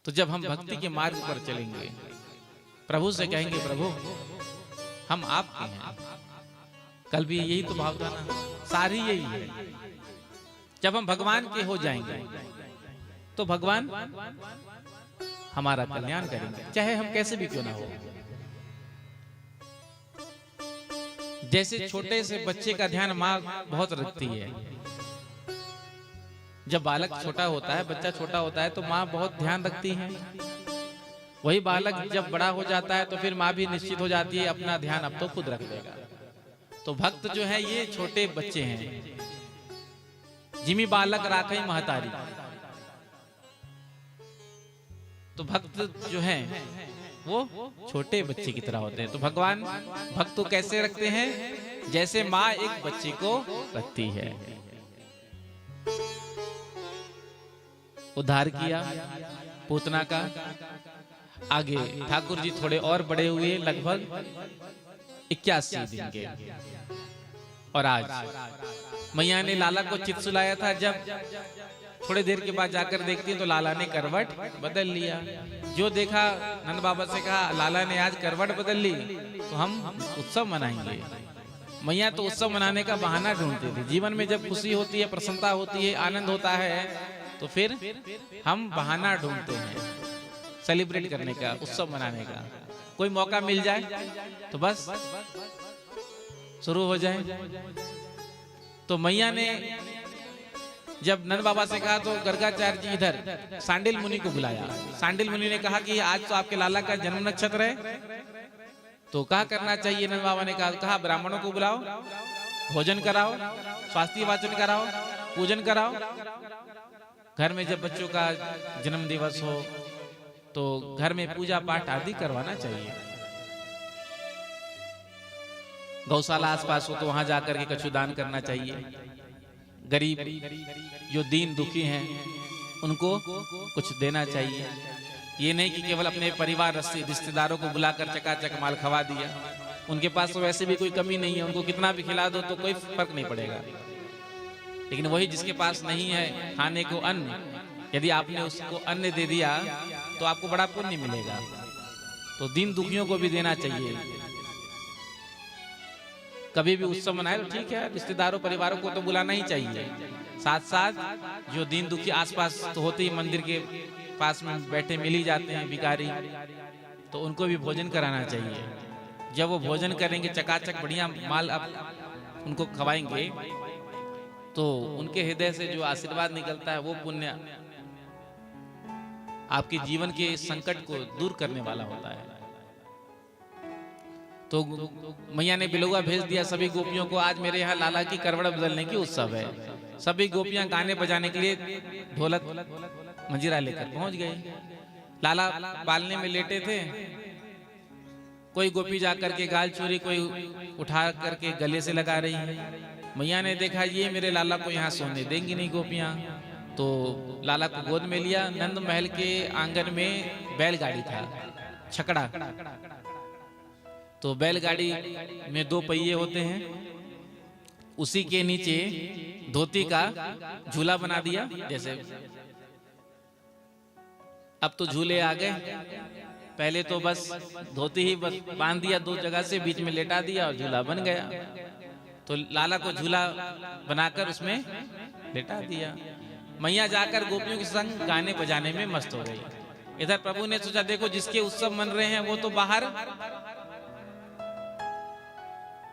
Speaker 1: तो जब हम भक्ति के मार्ग पर चलेंगे, प्रभु से कहेंगे प्रभु हम आपके हैं। कल भी यही तो भाव था ना, सारी यही है। जब हम भगवान के हो जाएंगे तो भगवान हमारा कल्याण करेंगे, चाहे हम कैसे भी क्यों ना हो। जैसे छोटे से बच्चे का ध्यान माँ बहुत रखती है। जब बालक छोटा होता है, बच्चा छोटा होता है, तो माँ बहुत ध्यान रखती है। वही बालक जब बड़ा हो जाता है तो फिर माँ भी निश्चित हो जाती है अपना ध्यान अब तो खुद रख लेगा। तो भक्त जो है ये छोटे बच्चे हैं। जिमी बालक राखई महतारी। तो भक्त जो है वो छोटे बच्चे की तरह होते हैं। तो भगवान भक्त को कैसे रखते हैं? जैसे माँ एक बच्चे को रखती है। उद्धार किया पूतना का। आगे ठाकुर जी थोड़े और बड़े हुए, लगभग 81 दिन के। और आज मैया ने लाला को चित सुलाया था। जब थोड़े देर के बाद जाकर देखती तो लाला ने करवट बदल लिया। जो देखा नंद बाबा से कहा लाला ने आज करवट बदल ली तो हम उत्सव मनाएंगे। मैया तो उत्सव मनाने का बहाना ढूंढती थी। जीवन में जब खुशी होती है, प्रसन्नता होती है, आनंद होता है, तो फिर हम बहाना ढूंढते हैं सेलिब्रेट करने का, उत्सव मनाने का। कोई मौका मिल जाए तो बस शुरू हो जाए। तो मैया ने जब नंद बाबा से कहा तो गर्गाचार्य जी इधर सांडिल मुनि को बुलाया। सांडिल मुनि ने कहा कि आज तो आपके लाला का जन्म नक्षत्र है, तो क्या करना चाहिए? नंद बाबा ने कहा ब्राह्मणों को बुलाओ, भोजन कराओ, स्वास्थ्य वाचन कराओ, पूजन कराओ। घर में जब बच्चों का जन्म दिवस हो तो घर में पूजा पाठ आदि करवाना चाहिए। गौशाला आसपास हो तो वहां जाकर के कछु दान करना चाहिए। गरीब जो दीन दुखी हैं उनको कुछ देना चाहिए। ये नहीं कि केवल अपने परिवार रिश्तेदारों को बुलाकर चकाचक माल खवा दिया। उनके पास तो वैसे भी कोई कमी नहीं है, उनको कितना भी खिला दो तो कोई फर्क नहीं पड़ेगा। लेकिन वही जिसके पास नहीं है खाने को अन्न, यदि आपने उसको अन्न दे दिया तो आपको बड़ा पुण्य मिलेगा। तो दीन दुखियों को भी देना चाहिए। कभी भी उत्सव मनाए तो ठीक है, रिश्तेदारों परिवारों को तो बुलाना ही चाहिए। साथ साथ जो दीन दुखी आसपास तो होते ही मंदिर के पास में बैठे मिल ही जाते हैं भिखारी, तो उनको भी भोजन कराना चाहिए। जब वो भोजन करेंगे चकाचक बढ़िया माल आप उनको खवाएंगे तो उनके हृदय से जो आशीर्वाद निकलता है वो पुण्य आपके जीवन के संकट को दूर करने वाला होता है। तो मैया ने बिलौआ भेज दिया सभी गोपियों को, आज मेरे यहाँ लाला की करवट बदलने की उत्सव है। सभी गोपियां गाने बजाने के लिए ढोलक मंजीरा लेकर पहुंच गए। लाला पालने में लेटे थे, कोई गोपी जाकर के गाल चोरी कोई उठा करके गले से लगा रही है। मैया ने देखा ये मेरे लाला को यहाँ सोने देंगी नहीं गोपियाँ, तो लाला को गोद में लिया। नंद महल के आंगन में बैलगाड़ी था, छकड़ा। तो बैलगाड़ी में 2 पहिए होते हैं, उसी के नीचे धोती का झूला बना दिया। जैसे अब तो झूले आ गए, पहले तो बस धोती ही बस बांध दिया 2 जगह से, बीच में लेटा दिया और झूला बन गया। तो लाला को झूला बनाकर उसमें लेटा दिया। मैया जाकर गोपियों के संग गाने बजाने में मस्त हो गई। इधर प्रभु ने सोचा देखो जिसके उत्सव मन रहे हैं वो तो बाहर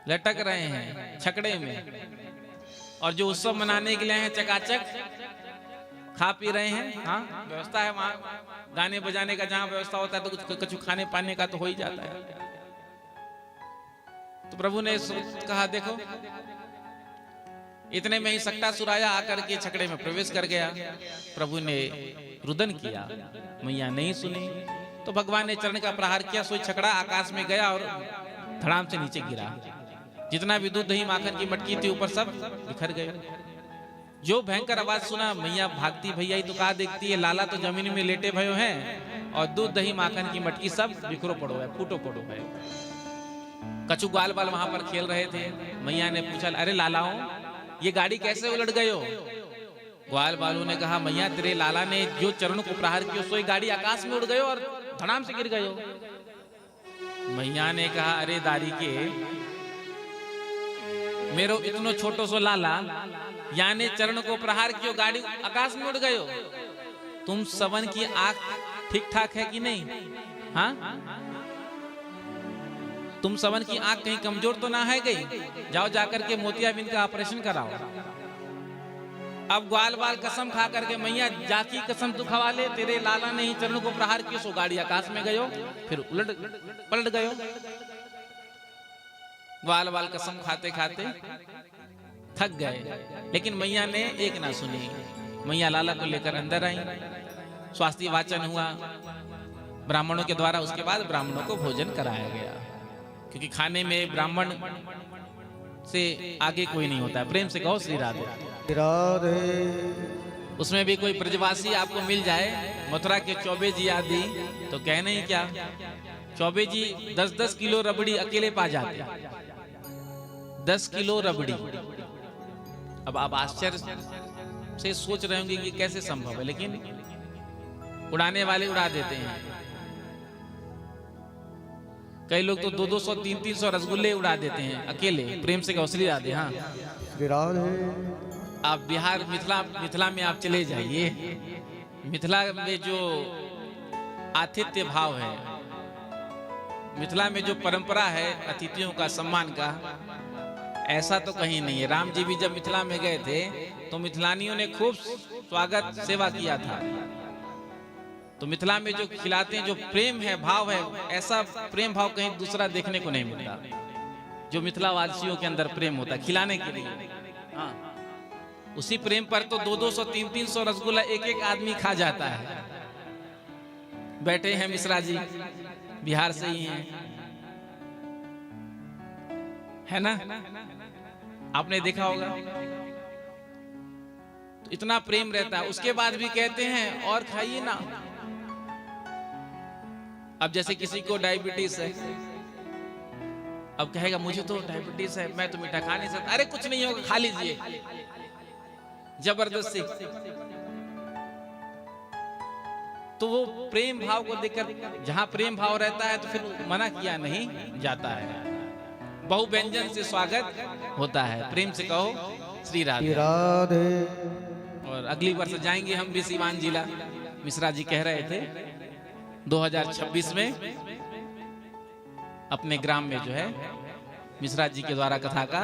Speaker 1: लटक रहे हैं छकड़े में, और जो उत्सव मनाने के लिए हैं चकाचक खा पी रहे हैं। हाँ, व्यवस्था है वहां गाने बजाने का, जहां व्यवस्था होता है तो कुछ खाने पाने का तो हो ही जाता है। तो प्रभु ने कहा देखो, इतने में ही सक्टा सुराया आकर के छकड़े में प्रवेश कर गया। प्रभु ने रुदन किया, मैया नहीं सुनी, तो भगवान ने चरण का प्रहार किया। सोई छकड़ा आकाश में गया और धड़ाम से नीचे गिरा। जितना भी दूध दही माखन की मटकी थी ऊपर सब बिखर गए। जो भयंकर आवाज सुना, मैया भागती भैया तो कहा देखती है लाला तो जमीन में लेटे भयो हैं और दूध दही माखन की मटकी सब बिखरो पड़ो है, फूटो पड़ो है। कछु ग्वाल बाल वहां पर खेल रहे थे। मैया ने पूछा अरे लालाओं ये गाड़ी कैसे उलट गए हो? ग्वाल बालों ने कहा मैया तेरे लाला ने जो चरणों को प्रहार किया सोई गाड़ी आकाश में उड़ गए और धड़ाम से गिर गए हो। मैया ने कहा अरे दारी के मेरो इतनो छोटो सो लाला यानी चरण को प्रहार कियो गाड़ी आकाश में उड़ गयो। तुम सवन की आंख ठीक ठाक है कि नहीं? हाँ, तुम सवन की आंख कहीं कमजोर तो ना है गई? जाओ जाकर के मोतियाबिंद का ऑपरेशन कराओ। अब ग्वाल बाल कसम खा करके मैया जाकी कसम तू खवा ले, तेरे लाला ने ही चरण को प्रहार किया सो गाड़ी आकाश में गयो फिर उलट पलट गयो। ग्वाल बाल कसम खाते खाते थक गए, लेकिन मैया ने एक ना सुनी। मैया लाला को लेकर अंदर आई, स्वास्थ्य वाचन हुआ ब्राह्मणों के द्वारा। उसके बाद ब्राह्मणों को भोजन कराया गया, क्योंकि खाने में ब्राह्मण से आगे कोई नहीं होता है। प्रेम से कहो श्री राधे
Speaker 3: राधे।
Speaker 1: उसमें भी कोई ब्रजवासी आपको मिल जाए, मथुरा के चौबे जी आदि, तो कहने ही क्या, चौबे जी 10-10 किलो रबड़ी अकेले पा जाते, 10 किलो रबड़ी। अब आप आश्चर्य से सोच रहे होंगे कि कैसे संभव है, लेकिन उड़ाने वाले उड़ा देते हैं। कई लोग तो 200, 300 रसगुल्ले उड़ा देते हैं अकेले। प्रेम से गौसली राधे। हाँ, आप बिहार मिथिला में आप चले जाइए, मिथिला में जो आतिथ्य भाव है, मिथिला में जो परंपरा है अतिथियों का सम्मान का, ऐसा तो कहीं नहीं है। राम जी भी जब मिथिला में गए थे तो मिथिलानियों ने खूब स्वागत सेवा किया था। तो मिथिला में जो खिलाते हैं, जो प्रेम है, भाव है, ऐसा प्रेम भाव कहीं दूसरा देखने को नहीं मिलता। जो मिथिला वासियों के अंदर प्रेम होता है खिलाने के लिए, हाँ, उसी प्रेम पर तो 200, 300 रसगुल्ला एक आदमी खा जाता है। बैठे हैं मिश्रा जी, बिहार से ही हैं, है ना, आपने देखा होगा। तो इतना प्रेम रहता है, उसके बाद भी कहते हैं और खाइए ना। अब जैसे किसी को डायबिटीज है, अब कहेगा मुझे तो डायबिटीज है, मैं तो मीठा खा नहीं सकता। अरे कुछ नहीं होगा, खा लीजिए जबरदस्ती। तो वो प्रेम भाव को देखकर, जहां प्रेम भाव रहता है तो फिर मना किया नहीं जाता है। बहु व्यंजन से स्वागत होता है। प्रेम से कहो श्री राधे
Speaker 3: राधे।
Speaker 1: और अगली वर्ष जाएंगे हम भी सीवान जिला। मिश्रा जी कह रहे थे 2026 में अपने ग्राम में जो है मिश्रा जी के द्वारा कथा का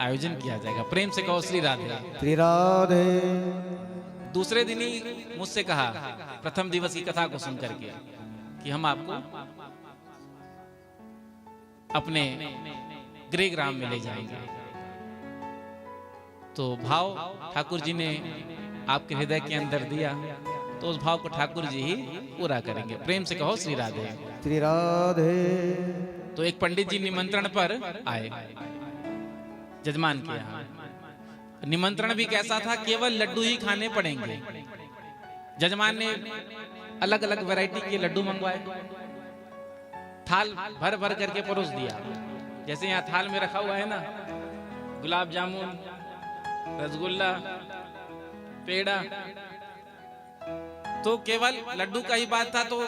Speaker 1: आयोजन किया जाएगा। प्रेम से कहो श्री राधे
Speaker 3: श्री राधे।
Speaker 1: दूसरे दिन ही मुझसे कहा, प्रथम दिवस की कथा को सुन करके, कि हम आपको अपने गृह ग्राम में ले जाएंगे। तो भाव ठाकुर जी ने आपके हृदय के अंदर दिया, तो उस भाव को ठाकुर जी ही पूरा करेंगे। प्रेम से कहो श्री राधे।
Speaker 3: श्री राधे।
Speaker 1: तो एक पंडित जी निमंत्रण पर आए जजमान के यहाँ। निमंत्रण भी कैसा था, केवल लड्डू ही खाने पड़ेंगे। जजमान ने अलग अलग वैरायटी के लड्डू मंगवाए, थाल भर भर करके परोस दिया। जैसे यहाँ थाल में रखा हुआ है ना, गुलाब जामुन, रसगुल्ला, पेड़ा, तो केवल लड्डू का ही बात था। तो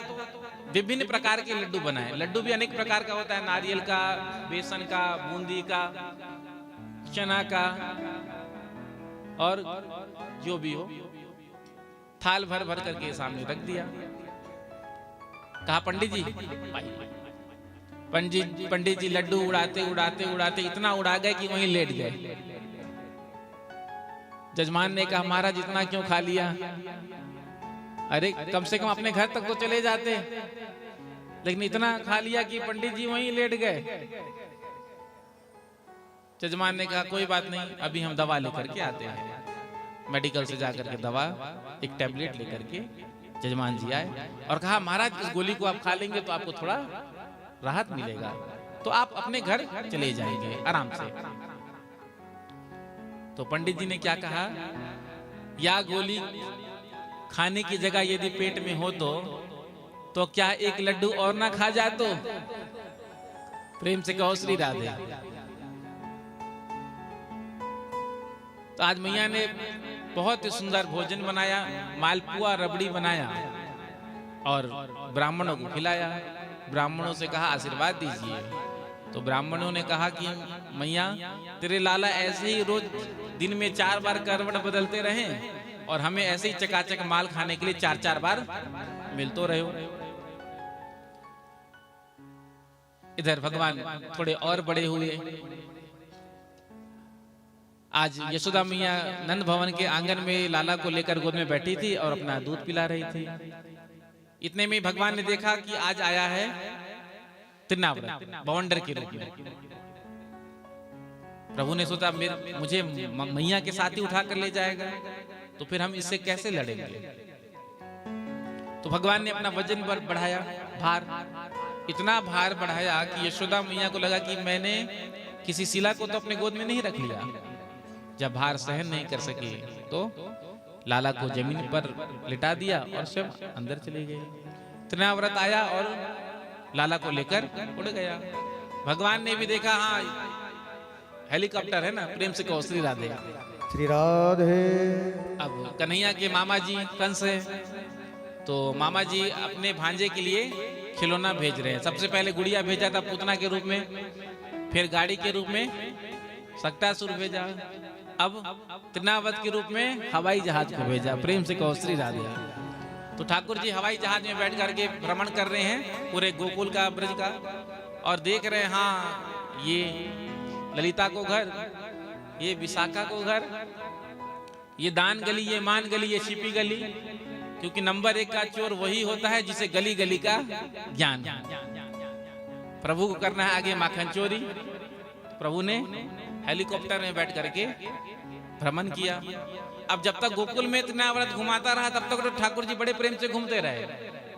Speaker 1: विभिन्न प्रकार के लड्डू बनाए। लड्डू भी अनेक प्रकार का होता है, नारियल का, बेसन का, बूंदी का, चना का, और जो भी हो, थाल भर भर करके सामने रख दिया। कहा पंडित जी, पंडित जी लड्डू उड़ाते उड़ाते उड़ाते इतना उड़ा गए कि वहीं लेट गए। जजमान ने कहा महाराज इतना क्यों खा लिया? अरे कम से कम अपने घर तक तो चले जाते, लेकिन इतना खा लिया कि पंडित जी वहीं लेट गए। जजमान ने कहा कोई बात नहीं, अभी हम दवा लेकर के आते हैं। मेडिकल से जाकर के दवा, एक टैबलेट लेकर के जजमान जी आए और कहा महाराज इस गोली को आप खा लेंगे तो आपको थोड़ा राहत मिलेगा, तो आप अपने घर चले जाएंगे आराम से। तो पंडित जी ने क्या कहा, या गोली खाने की जगह यदि पेट में हो तो क्या एक लड्डू और ना खा जा? तो प्रेम से कहो श्री राधे। तो आज मैया ने बहुत ही सुंदर भोजन बनाया, मालपुआ रबड़ी बनाया और ब्राह्मणों को खिलाया। ब्राह्मणों से कहा आशीर्वाद दीजिए। तो ब्राह्मणों ने कहा कि मैया तेरे लाला ऐसे ही रोज दिन में 4 बार करवट बदलते रहे और हमें ऐसे ही चकाचक माल खाने के लिए 4-4 बार मिलते रहे हो। इधर भगवान थोड़े और बड़े हुए। आज यशोदा मैया नंद भवन के आंगन में लाला को लेकर गोद में बैठी थी और अपना दूध पिला रही थी। इतने में भगवान ने देखा कि आज आया है त्रिनाव्रत बवंडर के रूप में। प्रभु ने सोचा मुझे मैया के साथ ही उठा कर ले जाएगा, तो फिर हम इससे कैसे लड़ेंगे। तो भगवान ने अपना वजन बढ़ाया, भार, इतना भार बढ़ाया कि यशोदा मैया को लगा कि मैंने किसी शिला को तो अपने गोद में नहीं रख लिया। जब भार सहन नहीं कर सके तो लाला को जमीन पर लिटा दिया और सब अंदर चले गए। त्रिनाव्रत आया और लाला को लेकर उड़ गया। भगवान ने भी देखा, हाँ हेलीकॉप्टर है ना, प्रेम से कहो श्री राधे।
Speaker 3: श्री राधे।
Speaker 1: अब कन्हैया के मामा जी कंस है, तो मामा जी अपने भांजे के लिए खिलौना भेज रहे हैं। सबसे पहले गुड़िया भेजा था पूतना के रूप में, फिर गाड़ी के रूप में सक्टासुर भेजा, अब त्रिनावत के रूप में हवाई जहाज को भेजा। प्रेम से कहो श्री राधे। तो ठाकुर जी हवाई जहाज में बैठ करके भ्रमण कर रहे हैं पूरे गोकुल का, ब्रज का, और देख रहे हैं हाँ ये ललिता को घर, ये विशाखा को घर, ये दान गली, ये मान गली, ये शिपी गली। क्योंकि नंबर 1 का चोर वही होता है जिसे गली गली का ज्ञान। प्रभु को करना है आगे माखन चोरी। प्रभु ने हेलीकॉप्टर में बैठ करके भ्रमण किया। अब जब तक गोकुल में त्रिनाव्रत घुमाता रहा तब तक तो ठाकुर जी बड़े प्रेम से घूमते रहे।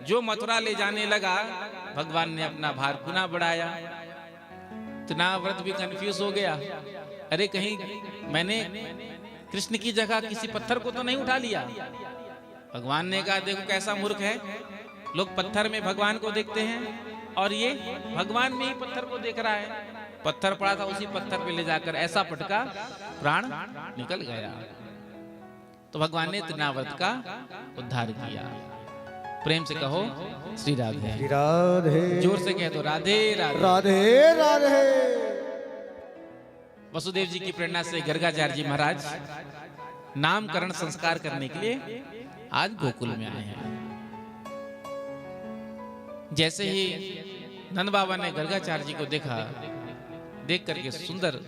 Speaker 1: जो मथुरा ले जाने लगा भगवान ने अपना भार पुनः बढ़ाया। त्रिनाव्रत भी कंफ्यूज हो गया, अरे कहीं मैंने कृष्ण की जगह किसी पत्थर को तो नहीं उठा लिया। भगवान ने कहा देखो कैसा मूर्ख है, लोग पत्थर में भगवान को देखते हैं और ये भगवान में ही पत्थर को देख रहा है। पत्थर पड़ा था, उसी पत्थर पे ले जाकर ऐसा पटका प्राण निकल गया। तो भगवान ने त्रिनाव्रत का उद्धार किया। प्रेम से कहो श्री राधे।
Speaker 3: श्री राधे।
Speaker 1: जोर से कह दो राधे राधे।
Speaker 3: राधे राधे।
Speaker 1: वसुदेव जी की प्रेरणा से गर्गाचार्य जी महाराज नामकरण संस्कार करने के लिए आज गोकुल में आए हैं। जैसे ही नंद बाबा ने गर्गाचार्य जी को देखा, देख करके सुंदर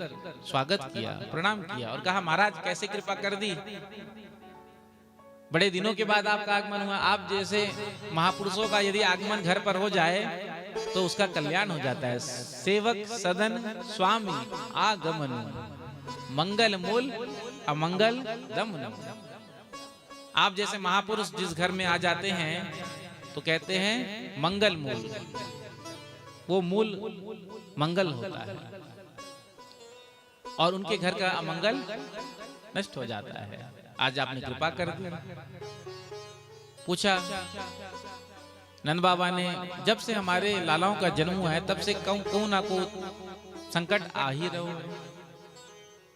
Speaker 1: स्वागत किया, प्रणाम किया और कहा महाराज कैसे कृपा कर दी, बड़े दिनों के बाद आपका आगमन हुआ। आप जैसे महापुरुषों का यदि आगमन घर पर हो जाए तो उसका कल्याण हो जाता है। सेवक सदन स्वामी आगमन, मंगल मूल अमंगल दमन। आप जैसे महापुरुष जिस घर में आ जाते हैं तो कहते हैं मंगल मूल, वो मूल मंगल होता है और उनके घर का अमंगल नष्ट हो जाता है। आज आपने कृपा कर दी। पूछा नंद बाबा ने, जब से हमारे लालाओं का जन्म हुआ है तब से कहूं ना को संकट आ ही रहो।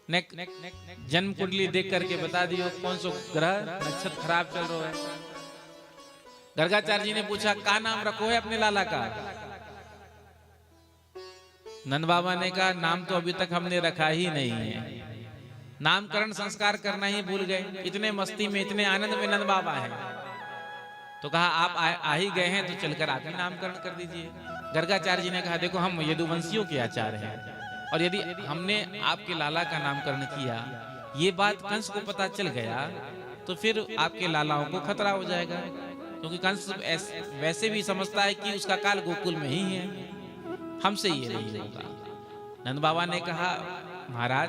Speaker 1: जन्म कुंडली देख करके बता दियो कौन सा ग्रह नक्षत्र खराब चल रहा है। गर्गाचार्य जी ने पूछा का नाम रखो है अपने लाला का? नंद बाबा ने कहा नाम तो अभी तक हमने रखा ही नहीं है, नामकरण संस्कार करना ही भूल गए। इतने मस्ती में, इतने आनंद में नंद बाबा है। तो कहा आप आ ही गए हैं तो चलकर आप ही नामकरण कर दीजिए। गर्गाचार्य जी ने कहा देखो हम यदुवंशियों के आचार्य हैं और यदि हमने आपके लाला का नामकरण किया, ये बात कंस को पता चल गया तो फिर आपके लालाओं को खतरा हो जाएगा, क्योंकि कंस वैसे भी समझता है कि उसका काल गोकुल में ही है, हमसे ये नहीं होगा। नंद बाबा ने कहा महाराज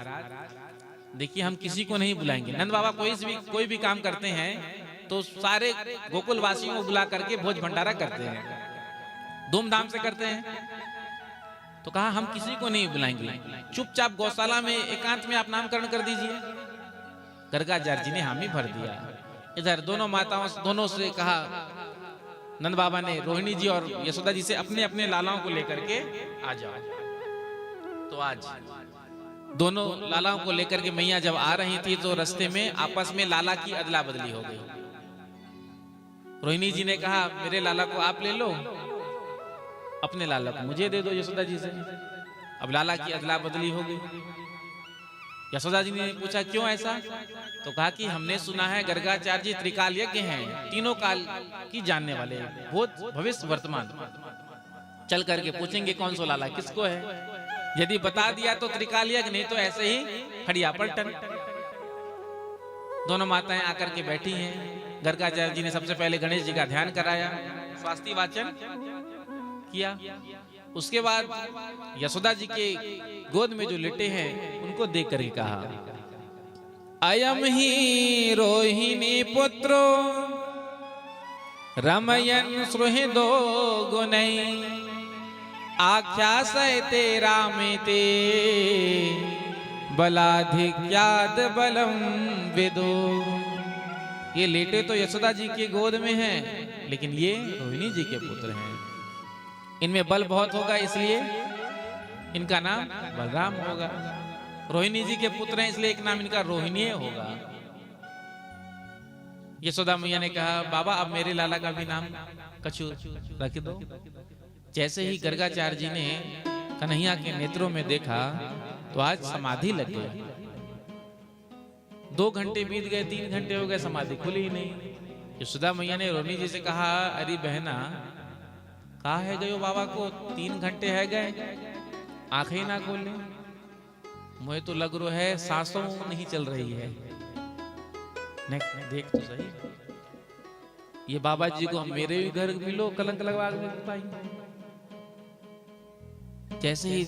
Speaker 1: देखिए हम किसी को नहीं बुलाएंगे। नंद बाबा कोई भी काम करते हैं तो सारे गोकुल वासियों को बुला करके भोज भंडारा करते हैं, धूमधाम से करते हैं। तो कहा हम किसी को नहीं बुलाएंगे, चुपचाप गौशाला में एकांत में आप नामकरण कर दीजिए। गर्गाचार्य जी ने हामी भर दिया। इधर दोनों माताओं दोनों से कहा, नंद बाबा ने रोहिणी जी और यशोदा जी से अपने अपने लालाओं को लेकर के आ जाओ। तो आज दोनों लालाओं को लेकर के मैया जब आ रही थी तो रास्ते में आपस में लाला की अदला बदली हो गई। रोहिणी जी ने कहा मेरे लाला को आप ले लो, अपने लाला को मुझे दे दो यशोदा जी से। अब लाला की अदला बदली हो गई। यशोदा जी ने पूछा क्यों ऐसा? तो कहा कि हमने सुना है गर्गाचार्य जी त्रिकाल यज्ञ हैं, तीनों काल की जानने वाले, भूत भविष्य वर्तमान। चल करके पूछेंगे कौन सा लाला किसको है। यदि बता दिया तो त्रिकाल यज्ञ, नहीं तो ऐसे ही खड़िया पलटन। दोनों माताएं आकर के बैठी हैं। गर्गाचार्य जी ने सबसे पहले गणेश जी का ध्यान कराया, स्वास्ति वाचन किया। उसके बाद यशोदा जी के गोद में जो लेटे हैं उनको देख कर कहा अयम ही रोहिणी पुत्रो रमयन सुहृदो गुणै आख्यासयते रामेते बलाधिक्याद बलम विदो। ये लेटे तो यशोदा जी के गोद में हैं, लेकिन ये रोहिणी जी के पुत्र हैं। इनमें बल बहुत होगा इसलिए इनका नाम बलराम होगा। रोहिणी जी के पुत्र हैं इसलिए एक नाम इनका रोहिणी होगा। यशोदा मैया ने कहा बाबा अब मेरे लाला का भी नाम कछु रख दो। जैसे ही गर्गाचार्य जी ने कन्हैया के नेत्रों में देखा तो आज समाधि लग गई। 2 घंटे बीत गए, 3 घंटे हो गए, समाधि खुली ही नहीं। यशोदा मैया ने रोहिणी जी से कहा अरे बहना कहा है गयो बाबा को 3 घंटे है गए, आंखें ना खोले। मुझे तो लग रहा है सांसों नहीं चल रही है। देख तो सही, ये बाबा जी को हम मेरे भी घर मिलो कलंक लगवा पाएंगे। जैसे ही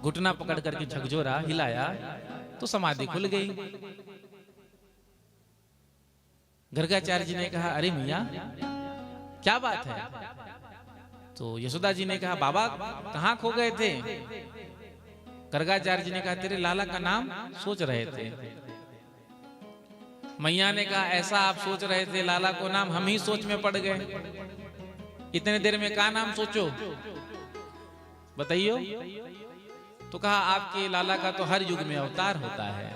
Speaker 1: घुटना पकड़ करके झकझोरा हिलाया तो समाधि खुल गई। गर्गाचार्य जी ने कहा अरे मियां क्या बात है? तो यशोदा जी ने कहा बाबा कहाँ खो गए थे? गर्गाचार्य जी ने कहा तेरे लाला का नाम सोच रहे थे। मैया ने कहा ऐसा आप सोच रहे थे लाला को नाम, हम ही सोच में पड़ गए। इतने देर में का नाम सोचो बताइयो? तो कहा आपके लाला का तो हर युग में अवतार होता है,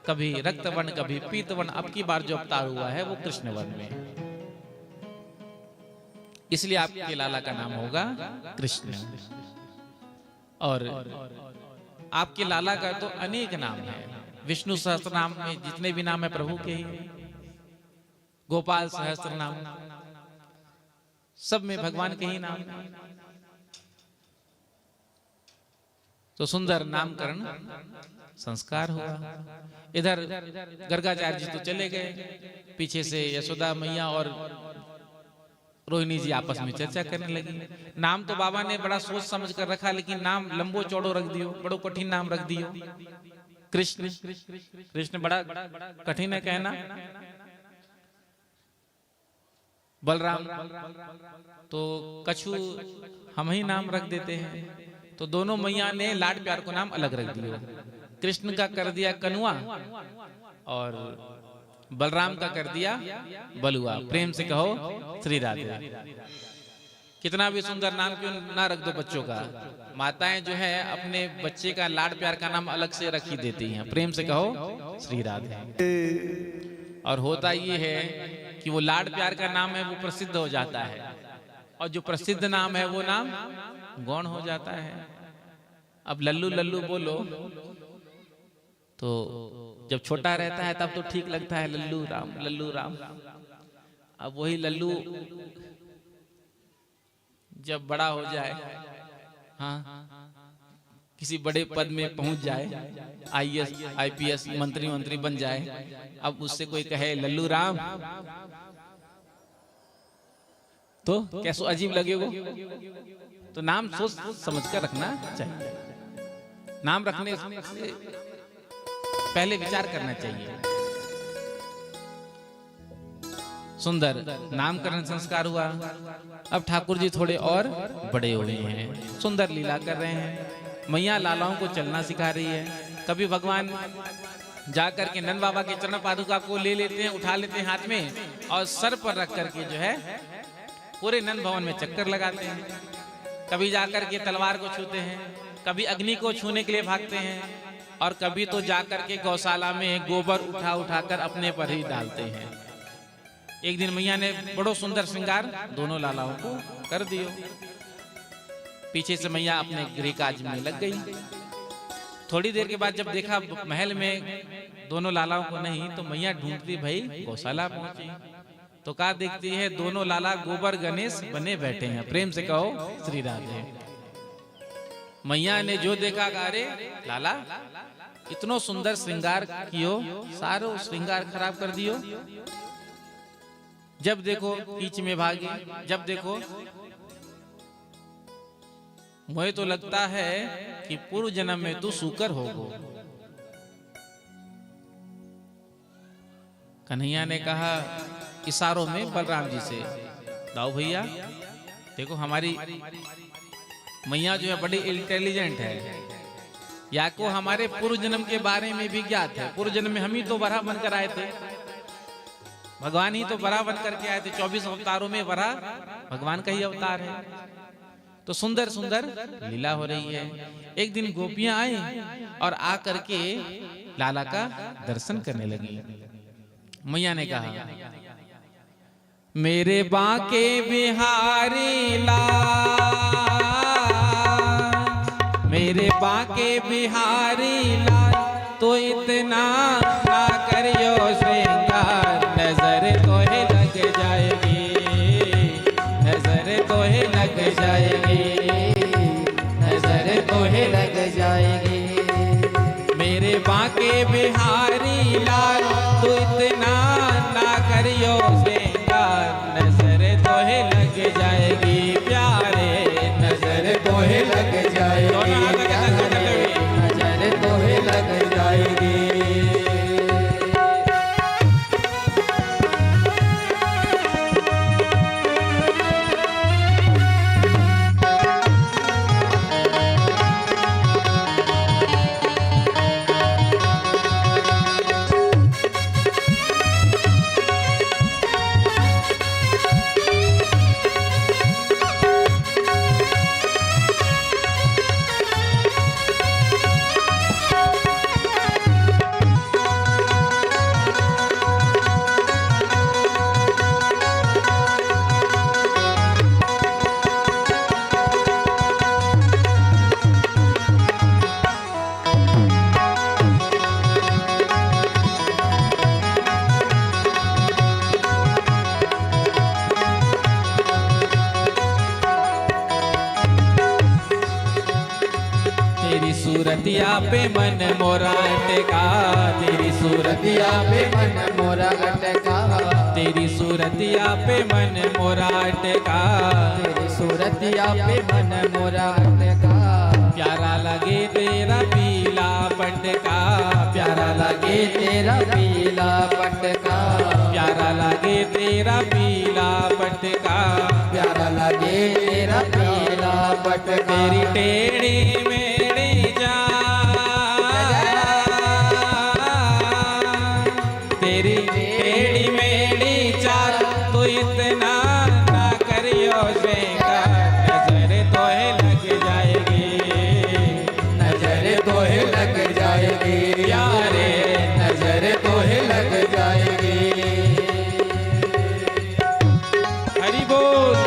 Speaker 1: कभी रक्तवर्ण कभी पीतवर्ण, अब की बार जो अवतार हुआ है वो कृष्ण वर्ण में, इसलिए आपके लाला का नाम होगा कृष्ण। और आपके लाला का तो अनेक नाम है। विष्णु सहस्त्र नाम में जितने भी नाम है प्रभु के ही, गोपाल सहस्त्र नाम, सब में भगवान के ही नाम। तो सुंदर नामकरण संस्कार हुआ। इधर गर्गाचार्य जी तो चले गए, पीछे से यशोदा मैया और रोहिणी जी आपस में चर्चा करने लगी। नाम तो बाबा ने बड़ा सोच समझ कर रखा, लेकिन नाम लंबो चौड़ो रख दियो, बड़ो कठिन नाम रख दियो। कृष्ण, कृष्ण बड़ा कठिन है कहना। बलराम तो कछु हम ही नाम रख देते हैं, तो दोनों मैया ने लाड प्यार को नाम अलग रख दिया। कृष्ण का कर दिया कनुआ और बलराम का कर दिया बलुआ। प्रेम से कहो श्री राधे। कितना भी सुंदर नाम क्यों ना रख दो बच्चों का, माताएं जो है अपने बच्चे का लाड प्यार का नाम अलग से रख ही देती हैं। प्रेम से कहो श्री राधे। और होता ये है कि वो लाड प्यार का नाम है वो प्रसिद्ध हो जाता है, और जो प्रसिद्ध नाम है वो नाम गौण हो जाता है। अब लल्लू लल्लू बोलो तो जब छोटा रहता है तब तो ठीक लगता है, लल्लू राम लल्लू राम। अब वही लल्लू जब बड़ा हो जाए, हाँ किसी बड़े पद में पहुंच जाए, आईएएस आईपीएस मंत्री बन जाए, अब उससे कोई कहे लल्लू राम तो कैसो अजीब लगेगा। तो नाम सोच समझ कर रखना चाहिए। नाम रखने से पहले विचार करना चाहिए। सुंदर नामकरण संस्कार हुआ। अब ठाकुर जी थोड़े और बड़े हुए हैं, सुंदर लीला कर रहे हैं। मैया लालाओं को चलना सिखा रही है। कभी भगवान जाकर के नंद बाबा के चरण पादुका को ले लेते हैं, उठा लेते हैं हाथ में और सर पर रख करके जो है पूरे नंद भवन में चक्कर लगाते हैं। कभी जाकर के तलवार को छूते हैं, कभी अग्नि को छूने के लिए भागते हैं, और कभी तो जाकर के गौशाला में गोबर उठा उठाकर अपने पर ही डालते हैं। एक दिन मैया ने बड़ो सुंदर श्रृंगार दोनों लालाओं को कर दियो। पीछे से मैया अपने गृह काज में लग गई। थोड़ी देर के बाद जब देखा महल में दोनों लालाओं को नहीं, तो मैया ढूंढती भाई गौशाला पहुंची, तो कहा देखती है दोनों लाला गोबर गणेश बने बैठे हैं। प्रेम से कहो श्री राधे। मैया ने जो देखा, अरे लाला इतनो सुंदर श्रृंगार कियो, सारो श्रृंगार खराब कर दियो। जब देखो कीच में भागी, जब देखो मुझे तो लगता है कि पूर्व जन्म में तू सूकर होगो। कन्हैया ने कहा इशारों में बलराम जी से, दाऊ भैया देखो हमारी मैया जो है बड़ी इंटेलिजेंट है, या को हमारे पूर्व जन्म के बारे में भी ज्ञात है। पूर्व जन्म में हम ही तो वराह बनकर आए थे, भगवान ही तो वराह बन करके आए थे। 24 अवतारों में वराह भगवान का ही अवतार है। तो सुंदर सुंदर लीला हो रही है। एक दिन गोपियां आई और आ करके लाला का दर्शन करने लगी। मैया ने कहा मेरे बांके बिहारी लाल, मेरे बांके बिहारी लाल, तो इतना ना करियो श्रृंगार, नजर तोहे लग जाएगी, नजर तोहे लग जाएगी,
Speaker 2: नजर तोहे लग जाएगी।
Speaker 1: मेरे बांके बिहारी लाल, तो इतना ना करियो श्रृंगार, नजर तोहे लग जाएगी प्यारे,
Speaker 2: नजर तोहे लग जाएगी, नजर तोहे लग जाएगी।
Speaker 1: सूरतिया पे मन मोरा अटका, तेरी सूरतिया पे मन मोरा अटका, तेरी सूरतिया पे मन मोरा अटका,
Speaker 2: तेरी सूरतिया पे मन मोरा अटका।
Speaker 1: प्यारा लगे तेरा पीला पटका,
Speaker 2: प्यारा लगे तेरा पीला पटका,
Speaker 1: प्यारा लगे तेरा पीला पटका,
Speaker 2: प्यारा लगे तेरा पीला पटका।
Speaker 1: तेरी टेढ़ी मेढ़ी तेरी टेढ़ी मेढ़ी चाल तो इतना ना करियो श्रृंगार, नजर तोहे लग जाएगी,
Speaker 2: नजर तोहे लग जाएगी
Speaker 1: प्यारे,
Speaker 2: नजर तोहे लग जाएगी।
Speaker 1: हरि बोल।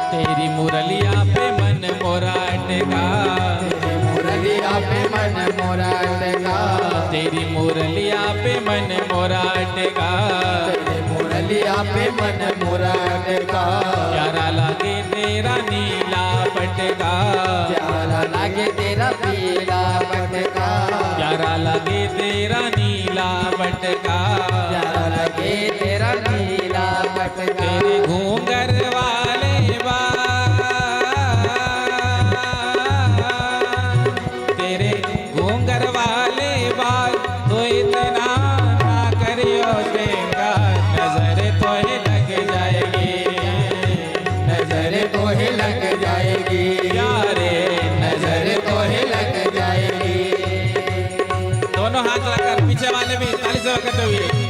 Speaker 1: तेरी मुरलिया पे मन मोरा अटका,
Speaker 2: तेरी मुरलिया पे मन मोरा अटका,
Speaker 1: तेरी मुरलिया पे मन मोरा अटका,
Speaker 2: तेरी मुरलिया पे मन मोरा अटका।
Speaker 1: प्यारा लगे तेरा नीला पटका,
Speaker 2: प्यारा लगे तेरा पीला पटका,
Speaker 1: प्यारा लगे तेरा नीला पटका,
Speaker 2: प्यारा लगे तेरा पीला पटका।
Speaker 1: तेरे घूंगर वाले तेरे घूंगर वाले बाल तो इतना ना करियो श्रृंगार, नजर तोहे लग जाएगी,
Speaker 2: नजर तोहे लग जाएगी
Speaker 1: प्यारे,
Speaker 2: नजर तोहे लग जाएगी।
Speaker 1: दोनों हाथ लगाकर पीछे वाले भी ताली से करते हुए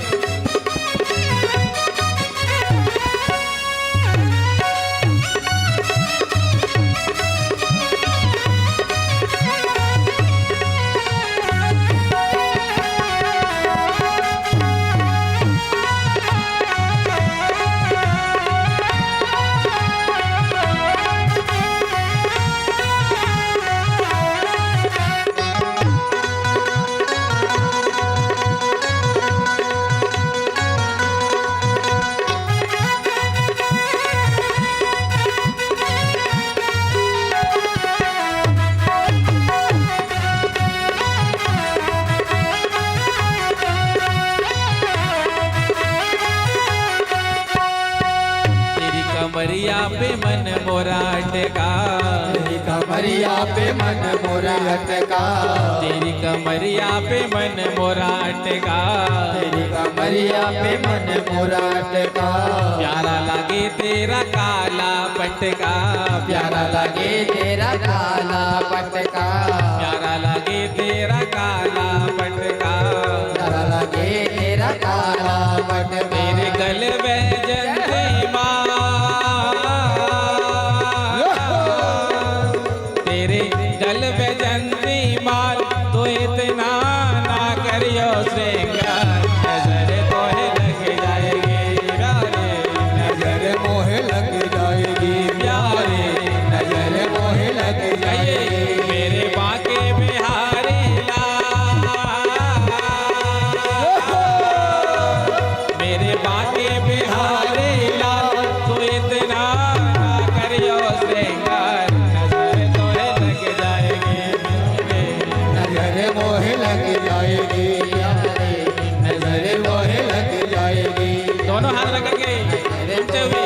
Speaker 1: कमरिया पे मन मोरा अटका,
Speaker 2: तेरी कमरिया पे मन मोरा अटका,
Speaker 1: तेरी कमरिया पे मन मोरा अटका,
Speaker 2: तेरी कमरिया पे मन मोरा अटका।
Speaker 1: प्यारा लगे तेरा काला पटका,
Speaker 2: प्यारा लगे तेरा काला पटका,
Speaker 1: प्यारा लगे तेरा काला पटका,
Speaker 2: प्यारा लगे तेरा काला पटका।
Speaker 1: तेरे गले व्यंजन से तेरे गल व्यंजन माल तो इतना ना करियो श्रृंगार, नजर तोहे लग जाएगी प्यारे,
Speaker 2: नजर मोहे लग जाएगी
Speaker 1: प्यारे,
Speaker 2: नजर मोहे लग जाएगी।
Speaker 1: मेरे बाके बिहारी मेरे बाके बिहारी लाल तो इतना ना करियो श्रृंगार, नजर तोहे लग जाएगी,
Speaker 2: नजर मोहे लग जाएगी नजर मोहे लग जाएगी।
Speaker 1: दोनों हाथ लगा के घूमते हुए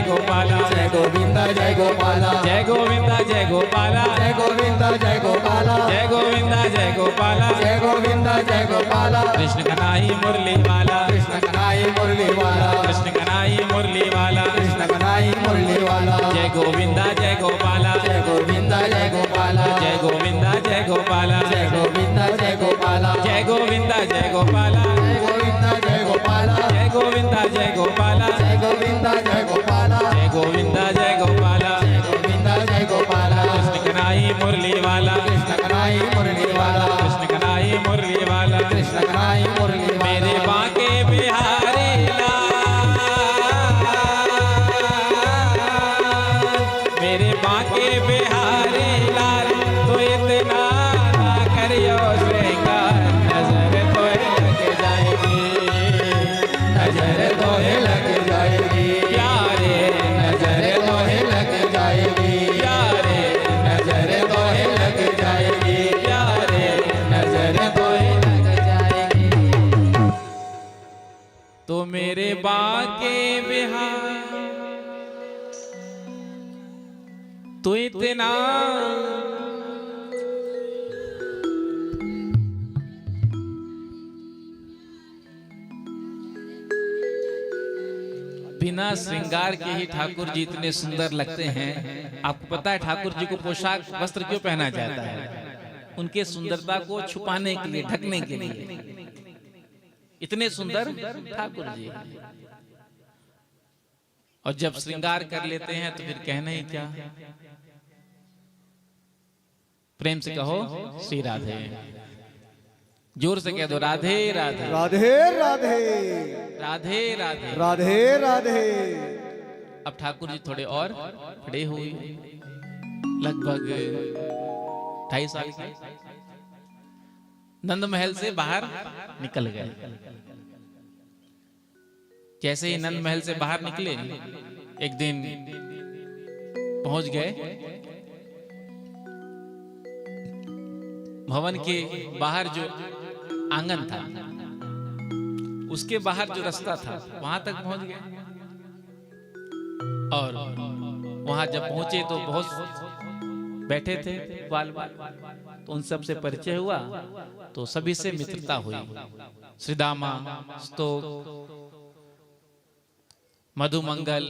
Speaker 1: गोपाला
Speaker 2: जय गोविंद जय गोपाला
Speaker 1: जय गोविंद जय गोपाला
Speaker 2: जय गोविंद जय गोपाला
Speaker 1: जय गोविंद जय गोपाला
Speaker 2: जय गोविंद जय गोपाला
Speaker 1: कृष्ण कन्हई मुरली वाला
Speaker 2: कृष्ण कन्हई मुरली वाला
Speaker 1: कृष्ण कन्हई मुरली वाला
Speaker 2: कृष्ण कन्हई मुरली वाला
Speaker 1: जय गोविंद जय गोपाला
Speaker 2: जय गोविंद जय गोपाला
Speaker 1: जय गोविंद जय गोपाला
Speaker 2: जय गोविंद जय गोपाला
Speaker 1: जय गोविंद जय गोपाला
Speaker 2: जय गोविंद जय गोपाला
Speaker 1: जय गोविंद जय गोपाला
Speaker 2: जय गोविंद जय गोपाला
Speaker 1: जय गोविंद जय गोपाला
Speaker 2: जय गोविंद जय गोपाला
Speaker 1: कृष्ण कन्हई मुरली वाला
Speaker 2: कृष्ण कन्हई मुरली वाला
Speaker 1: कृष्ण कन्हई मुरली वाला
Speaker 2: कृष्ण कन्हई मुरली वाला
Speaker 1: मेरे बांके बिहारी लाल मेरे बांके बिहारी लाल तो इतना ना करियो श्रृंगार नजर तो लग जाएगी
Speaker 2: नजर तोहे लग जाएगी
Speaker 1: प्यारे
Speaker 2: नजर तोहे लग जाएगी
Speaker 1: प्यारे
Speaker 2: नजर तोहे लग जाएगी
Speaker 1: प्यारे
Speaker 2: नजर तोहे लग जाएगी
Speaker 1: तो मेरे बांके बिहार तो इतना बिना श्रृंगार के ही ठाकुर जी इतने सुंदर लगते हैं। आपको पता है ठाकुर जी को पोशाक वस्त्र क्यों पहना जाता है? उनके सुंदरता को छुपाने के लिए, ढकने के लिए। इतने सुंदर ठाकुर जी, और जब श्रृंगार कर लेते हैं तो फिर कहना ही क्या। प्रेम से कहो श्री राधे, जोर से कह दो राधे राधे
Speaker 3: राधे राधे
Speaker 1: राधे राधे
Speaker 3: राधे राधे।
Speaker 1: अब ठाकुर जी थोड़े और खड़े हुए, लगभग 2.5 साल के, नंद महल से बाहर निकल गए। जैसे ही नंद महल से बाहर निकले, एक दिन पहुंच गए भवन के बाहर, जो आंगन था उसके बाहर जो रास्ता था वहां तक पहुंच गए। और वहां जब पहुंचे तो बहुत बैठे थे बाल बाल, तो उन सब से परिचय हुआ, तो सभी से मित्रता हुई। श्रीदामा, स्तोक, मधुमंगल,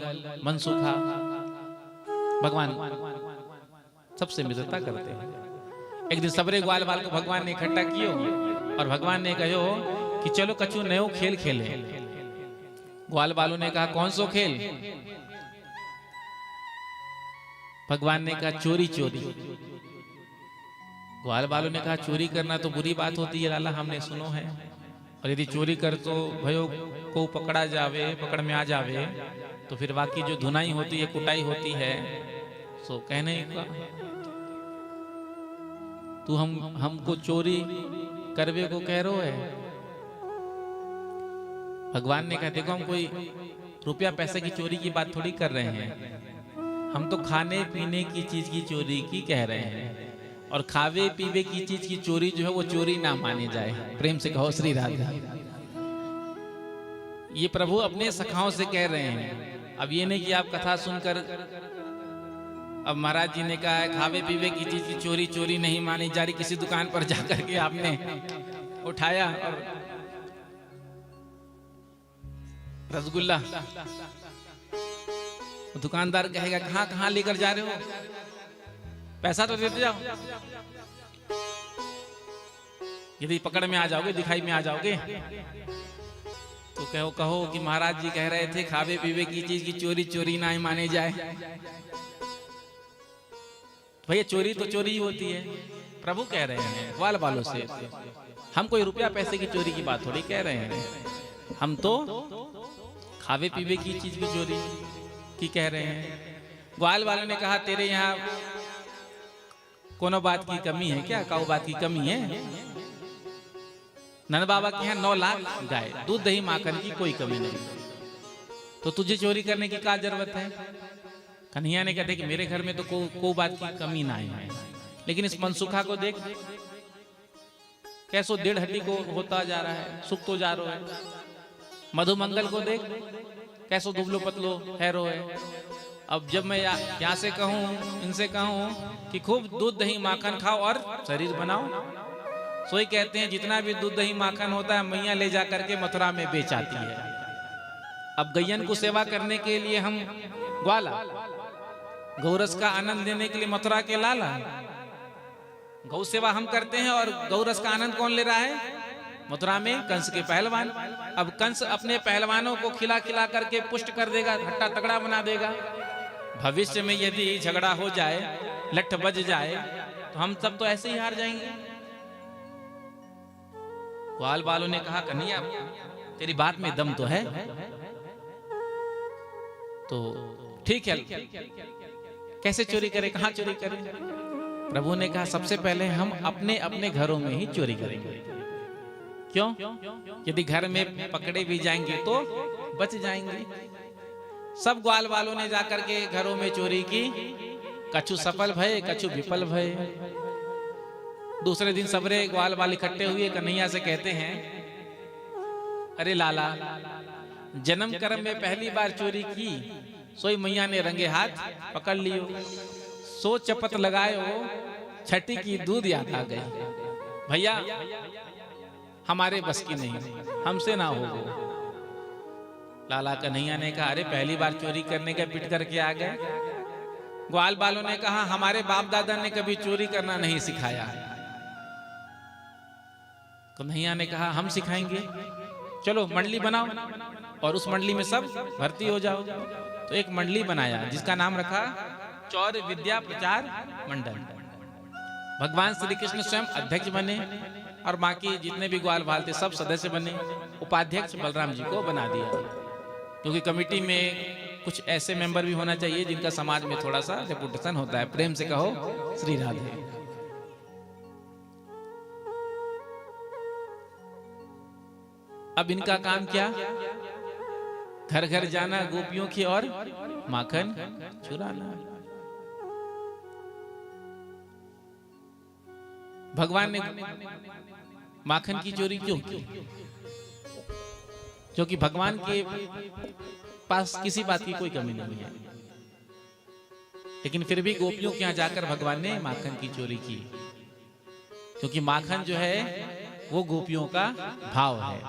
Speaker 1: मनसुखा, भगवान सबसे मित्रता करते हैं। एक दिन सबरे ग्वाल बाल को भगवान ने इकट्ठा कियो और भगवान ने कहो कि चलो कछु नयो खेल खेले। ग्वाल बालों ने कहा कौन सो खेल? भगवान ने कहा चोरी चोरी। ग्वाल बालों ने कहा चोरी करना तो बुरी बात होती है लाला, हमने सुनो है, और यदि चोरी कर तो भयो को पकड़ा जावे, पकड़ में आ जावे, तो फिर बाकी जो धुनाई होती है, कुटाई होती है। सो कहने का तू हमको चोरी करवे को कह रहे है। भगवान ने कहा देखो हम कोई रुपया पैसे की चोरी की बात थोड़ी कर रहे हैं, हम तो खाने पीने की चीज की चोरी की कह रहे हैं, और खावे पीवे की चीज की चोरी जो है वो चोरी ना मानी जाए। प्रेम से कहो श्री राधे। ये प्रभु अपने सखाओं से कह रहे हैं। अब ये नहीं कि आप कथा सुनकर, अब महाराज जी ने कहा है खावे पीवे की चीज की चोरी चोरी नहीं मानी जा रही, किसी दुकान पर जाकर के आपने उठाया और रसगुल्ला, दुकानदार कहेगा कहां कहां लेकर जा रहे हो, पैसा तो देते जाओ, यदि पकड़ में आ जाओगे, दिखाई में आ जाओगे तो कहो कि महाराज जी कह रहे थे खावे पीवे की चीज की चोरी चोरी ना माने जाए। भैया चोरी तो चोरी ही होती है, प्रभु कह रहे हैं ग्वाल बालों से। हम कोई रुपया पैसे की चोरी की बात थोड़ी कह रहे हैं, हम तो खावे पीवे की चीज की चोरी की कह रहे हैं। ग्वाल वालों ने कहा तेरे यहाँ कोनो बात की कमी है क्या? काऊ बात की कमी है? नंद बाबा के यहाँ 9 लाख गाय, दूध दही माखन की कोई कमी नहीं, तो तुझे चोरी करने की क्या जरूरत है? कन्हैया ने कहते कि मेरे घर में तो कोई बात की कमी ना है, लेकिन इस मनसुखा को देख कैसो 1.5 हड्डी को होता जा रहा है, सुख तो जा रहा है। मधुमंगल को देख कैसो दुबलो पतलो हैरो है। अब जब मैं यहाँ से कहूँ, इनसे कहूँ कि खूब दूध दही माखन खाओ और शरीर बनाओ, सोई कहते हैं जितना भी दूध दही माखन होता है मैया ले जा करके मथुरा में बेच आती है। अब गैयन को सेवा करने के लिए हम ग्वाला, गौरस का आनंद लेने के लिए मथुरा के लाला, गौ सेवा हम करते हैं और गौरस का आनंद कौन ले रहा है? मथुरा में कंस के पहलवान। अब कंस अपने पहलवानों को खिला खिला करके पुष्ट कर देगा, हट्टा तगड़ा बना देगा। भविष्य में यदि झगड़ा हो जाए, लठ बज जाए, तो हम सब तो ऐसे ही हार जाएंगे। ग्वाल बालों ने कहा कन्हैया तेरी बात में दम तो है, तो ठीक है, कैसे चोरी करें, कहां चोरी करें? प्रभु ने कहा सबसे पहले हम अपने अपने घरों में ही चोरी करेंगे। क्यों? यदि घर में पकड़े भी जाएंगे तो बच जाएंगे। सब ग्वाल वालों ने जाकर के घरों में चोरी की, कछु सफल भय कछु विफल भय। दूसरे दिन सबरे ग्वाल वाल इकट्ठे हुए, कन्हैया से कहते हैं अरे लाला, जन्म कर्म में पहली बार चोरी की, सोई मैया ने रंगे हाथ पकड़ लियो। सो चपत लगायो, छठी की दूध याद आ गई। भैया हमारे बस की नहीं, हमसे ना हो वो। लाला कन्हैया ने कहा अरे पहली बार चोरी करने का पिट करके आ गए। ग्वाल बालों ने कहा हमारे बाप दादा ने कभी चोरी करना नहीं सिखाया। कन्हैया ने कहा हम सिखाएंगे, चलो मंडली बनाओ और उस मंडली में सब भर्ती हो जाओ। तो एक मंडली बनाया जिसका नाम रखा चौर विद्या प्रचार मंडल। भगवान श्री कृष्ण स्वयं अध्यक्ष बने और बाकी जितने भी ग्वाल बाल थे सब सदस्य बने। उपाध्यक्ष बलराम जी को बना दिया, क्योंकि कमेटी में कुछ ऐसे मेंबर भी होना चाहिए जिनका समाज में थोड़ा सा रेपुटेशन होता है। प्रेम से कहो श्री राधे। अब इनका काम क्या? घर घर जाना, गोपियों की और माखन चुराना। भगवान ने माखन की चोरी क्यों की? क्योंकि भगवान के पास किसी बात की कोई कमी नहीं है, लेकिन फिर भी गोपियों के यहां जाकर भगवान ने माखन की चोरी की, क्योंकि माखन जो है वो गोपियों का भाव है।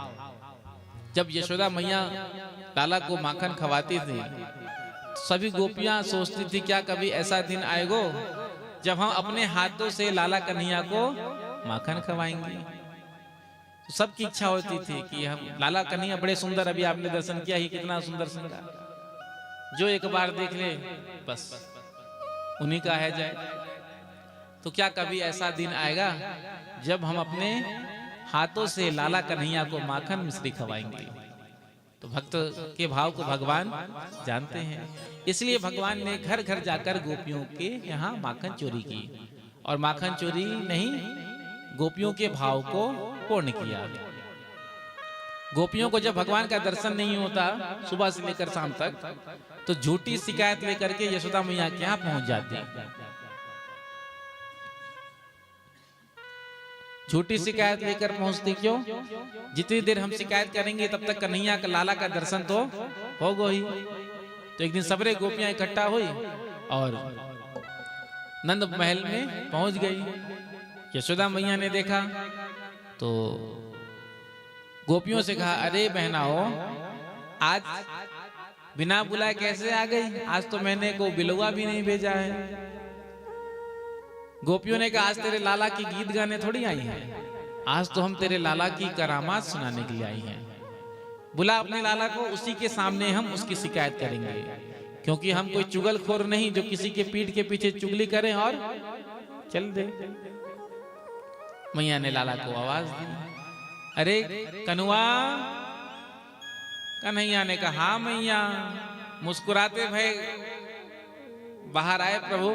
Speaker 1: जब यशोदा मैया लाला को माखन खवाती थी, सभी गोपियां सोचती थी क्या कभी ऐसा दिन आएगा जब हम अपने हाथों से लाला कन्हैया को माखन खवाएंगे। तो सबकी इच्छा होती थी कि हम लाला कन्हैया बड़े सुंदर, अभी आपने दर्शन किया ही, कितना सुंदर श्रृंगार, जो एक बार देख ले बस उन्हीं का है जाए। तो क्या कभी ऐसा दिन आएगा जब हम अपने हाथों से लाला कन्हैया को माखन मिश्री खवाएंगे? तो भक्त के भाव को भगवान जानते हैं, इसलिए भगवान ने घर घर जाकर गोपियों के यहाँ माखन चोरी की। और माखन चोरी नहीं, गोपियों के भाव को पूर्ण किया। गोपियों को जब भगवान का दर्शन नहीं होता सुबह से लेकर शाम तक, तो झूठी शिकायत लेकर के यशोदा मैया के यहाँ पहुंच जाती। झूठी शिकायत लेकर पहुंचती क्यों? जितनी देर हम शिकायत करेंगे तब तक कन्हैया का लाला का दर्शन तो होगा ही। तो एक दिन सबरे गोपियां इकट्ठा हुई और नंद महल में पहुंच गई। यशोदा मैया ने देखा तो गोपियों से कहा अरे बहनाओ, आज बिना बुलाए कैसे आ गई? आज तो मैंने को बिलुआ भी नहीं भेजा है। गोपियों ने कहा आज तेरे लाला की गीत गाने थोड़ी आई हैं, आज तो हम तेरे लाला की करामात सुनाने के लिए आई हैं। बुला अपने लाला को, उसी के सामने हम उसकी शिकायत करेंगे, क्योंकि हम कोई चुगलखोर नहीं जो किसी के पीठ के पीछे चुगली करें और चल दे। मैया ने लाला को आवाज दी, अरे कनुआ। कन्हैया ने कहा हाँ मैया। मुस्कुराते भय बाहर आए प्रभु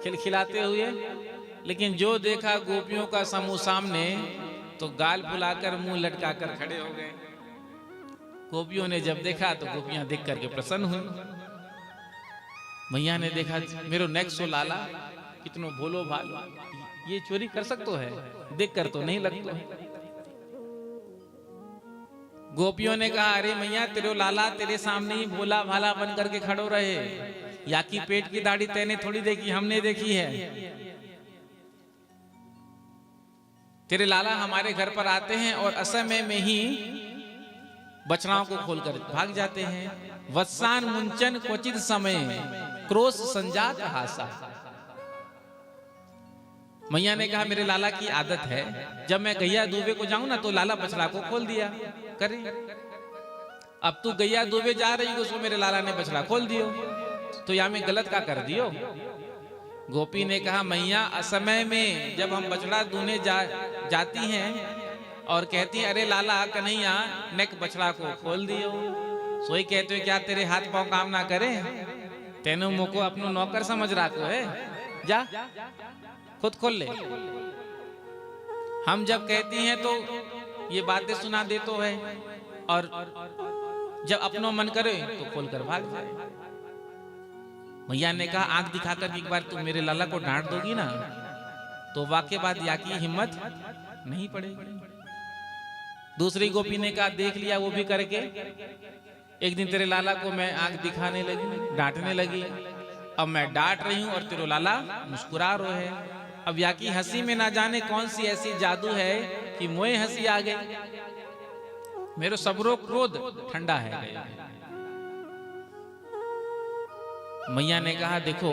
Speaker 1: खिलखिलाते हुए, लेकिन जो देखा गोपियों का समूह सामने तो गाल फुलाकर मुंह लटकाकर खड़े हो गए। गोपियों ने जब देखा तो गोपियां देख करके प्रसन्न हुई। मैया ने देखा मेरो नेक्सो लाला कितनो भोलो भालो, ये चोरी कर सकते है, देख कर तो नहीं लगता। गोपियों ने कहा अरे मैया तेरे लाला तेरे सामने ही भोला भाला बन करके खड़ो रहे, या की पेट की दाढ़ी तैने थोड़ी देखी, हमने देखी है। तेरे लाला हमारे घर पर आते हैं और असमय में ही बछड़ाओं को खोलकर भाग जाते हैं। वत्सान मुंचन क्वचित समय क्रोध संजात हासा। मैया ने कहा मेरे लाला की आदत है, जब मैं गैया दूबे को जाऊं ना तो लाला बछड़ा को खोल दिया करे। अब तू गैया दूबे जा रही हो, उसको मेरे लाला ने बछड़ा खोल दियो, तो या मैं गलत का कर दियो। गोपी ने कहा मैया असमय में जब हम बछड़ा दूने जाती हैं और कहती हैं अरे लाला कन्हैया नेक बछड़ा को खोल दियो, सोई कहते हो क्या तेरे हाथ पांव काम ना करे, तेनो मुको अपनो नौकर समझ रखो है, जा खुद खोल ले। हम जब कहती हैं तो ये बातें सुना दे तो है, और जब अपनो मन करे तो खोल कर भाग जाए। मैया ने कहा आंख दिखाकर एक बार तुम मेरे लाला को डांट दोगी ना तो वाकई बात या की हिम्मत नहीं पड़ेगी। दूसरी गोपी ने कहा देख लिया वो भी करके, एक दिन तेरे लाला को मैं आंख दिखाने लगी, डांटने लगी, अब मैं डांट रही हूं और तेरे लाला मुस्कुरा रहे हैं। अब या की हंसी में ना जाने कौन सी ऐसी जादू है कि मोए हंसी आ गई, मेरे सबरो क्रोध ठंडा है। मैया ने कहा देखो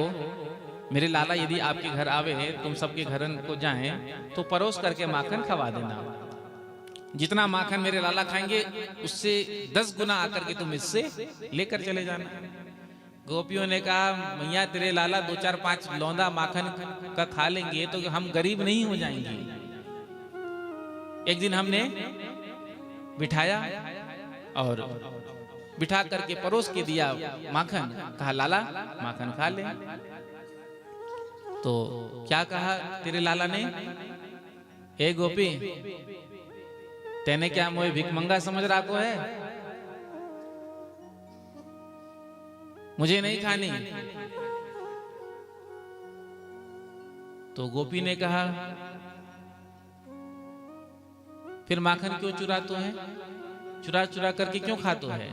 Speaker 1: मेरे लाला यदि आपके घर आवे, तुम सबके घर को जाएं तो परोस करके माखन खवा देना। जितना माखन मेरे लाला खाएंगे उससे 10 गुना आकर के तुम इससे लेकर चले जाना। गोपियों ने कहा मैया तेरे लाला 2 4 5 लौंदा माखन का खा लेंगे तो हम गरीब नहीं हो जाएंगे। एक दिन हमने बिठाया और बिठा करके परोस के दिया माखन, कहा लाला माखन खा ले। तो क्या कहा तेरे लाला ने, हे गोपी तेने क्या मोए भिखमंगा समझ रखो है, मुझे नहीं खानी। तो गोपी ने कहा फिर माखन क्यों चुराते है, चुरा चुरा करके क्यों खाते है।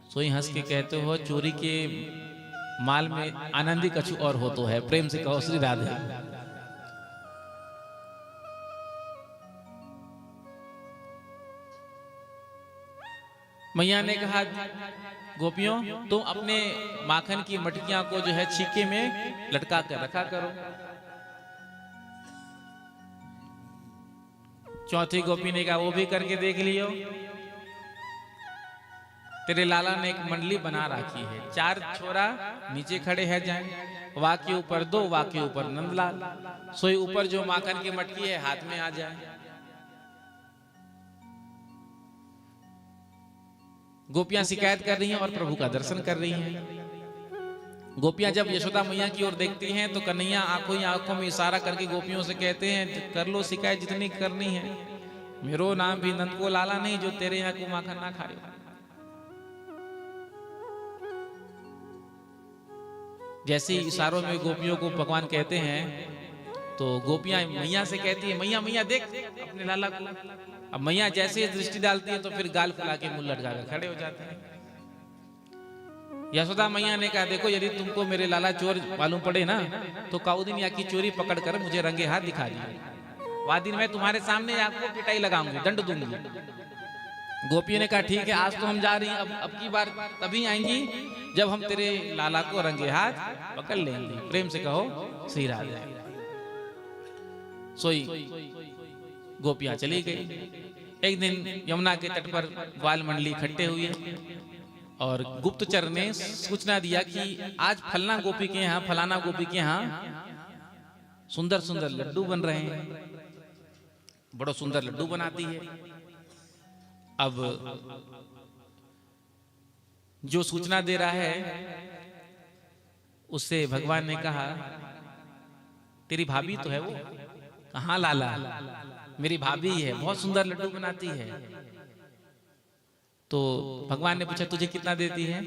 Speaker 1: सोई हंस के कहते हो चोरी के माल में आनंदी कछु और हो तो है। प्रेम से कहो श्री राधे। मैया ने कहा गोपियों तुम अपने माखन की मटकियां को जो है छीके में लटका कर रखा करो। चौथी गोपी ने कहा वो भी करके देख लियो। तेरे लाला ने एक मंडली बना रखी है, 4 छोरा नीचे खड़े हैं जाए, वा के ऊपर 2, वा के ऊपर नंदलाल, सोई ऊपर जो माखन की मटकी है हाथ में आ जाए। गोपियां शिकायत कर रही हैं और प्रभु का दर्शन कर रही हैं। गोपियां जब यशोदा मैया की ओर देखती हैं तो कन्हैया आंखों ही आंखों में इशारा करके गोपियों से कहते हैं कर लो शिकायत जितनी करनी है, मेरो नाम भी नंद को लाला नहीं जो तेरे यहाँ को माखन ना खाए। जैसे इशारों में गोपियों को भगवान कहते हैं तो गोपियां मैया से कहती है मैया मैया देख अपने लाला को। अब मैया जैसे ही दृष्टि डालती है तो फिर गाल फुला के मुंह लटका कर खड़े हो जाते हैं। यशोदा मैया ने कहा देखो यदि तुमको मेरे लाला चोर मालूम पड़े ना तो काउदिन या की चोरी पकड़कर मुझे रंगे हाथ दिखा दिए, वह दिन मैं तुम्हारे सामने आपको पिटाई लगाऊंगी, दंड दूंगी। गोपियों ने कहा ठीक है आज तो हम जा रही हैं, अब की बार तभी आएंगी जब हम तेरे लाला को रंगे हाथ पकड़ लेंगे। प्रेम से कहो श्री राधे। सोई गोपियां चली गई। एक दिन यमुना के तट पर ग्वाल मंडली इकट्ठे हुए और गुप्तचर ने सूचना दिया कि आज फलना गोपी के यहाँ फलाना गोपी के यहाँ सुंदर सुंदर लड्डू बन रहे हैं, बड़ा सुंदर लड्डू बनाती है। अब जो सूचना दे रहा है उससे भगवान ने कहा तेरी भाभी तो है वो। कहाँ लाला, मेरी भाभी है, बहुत सुंदर लड्डू बनाती है। तो भगवान ने पूछा तुझे कितना देती है,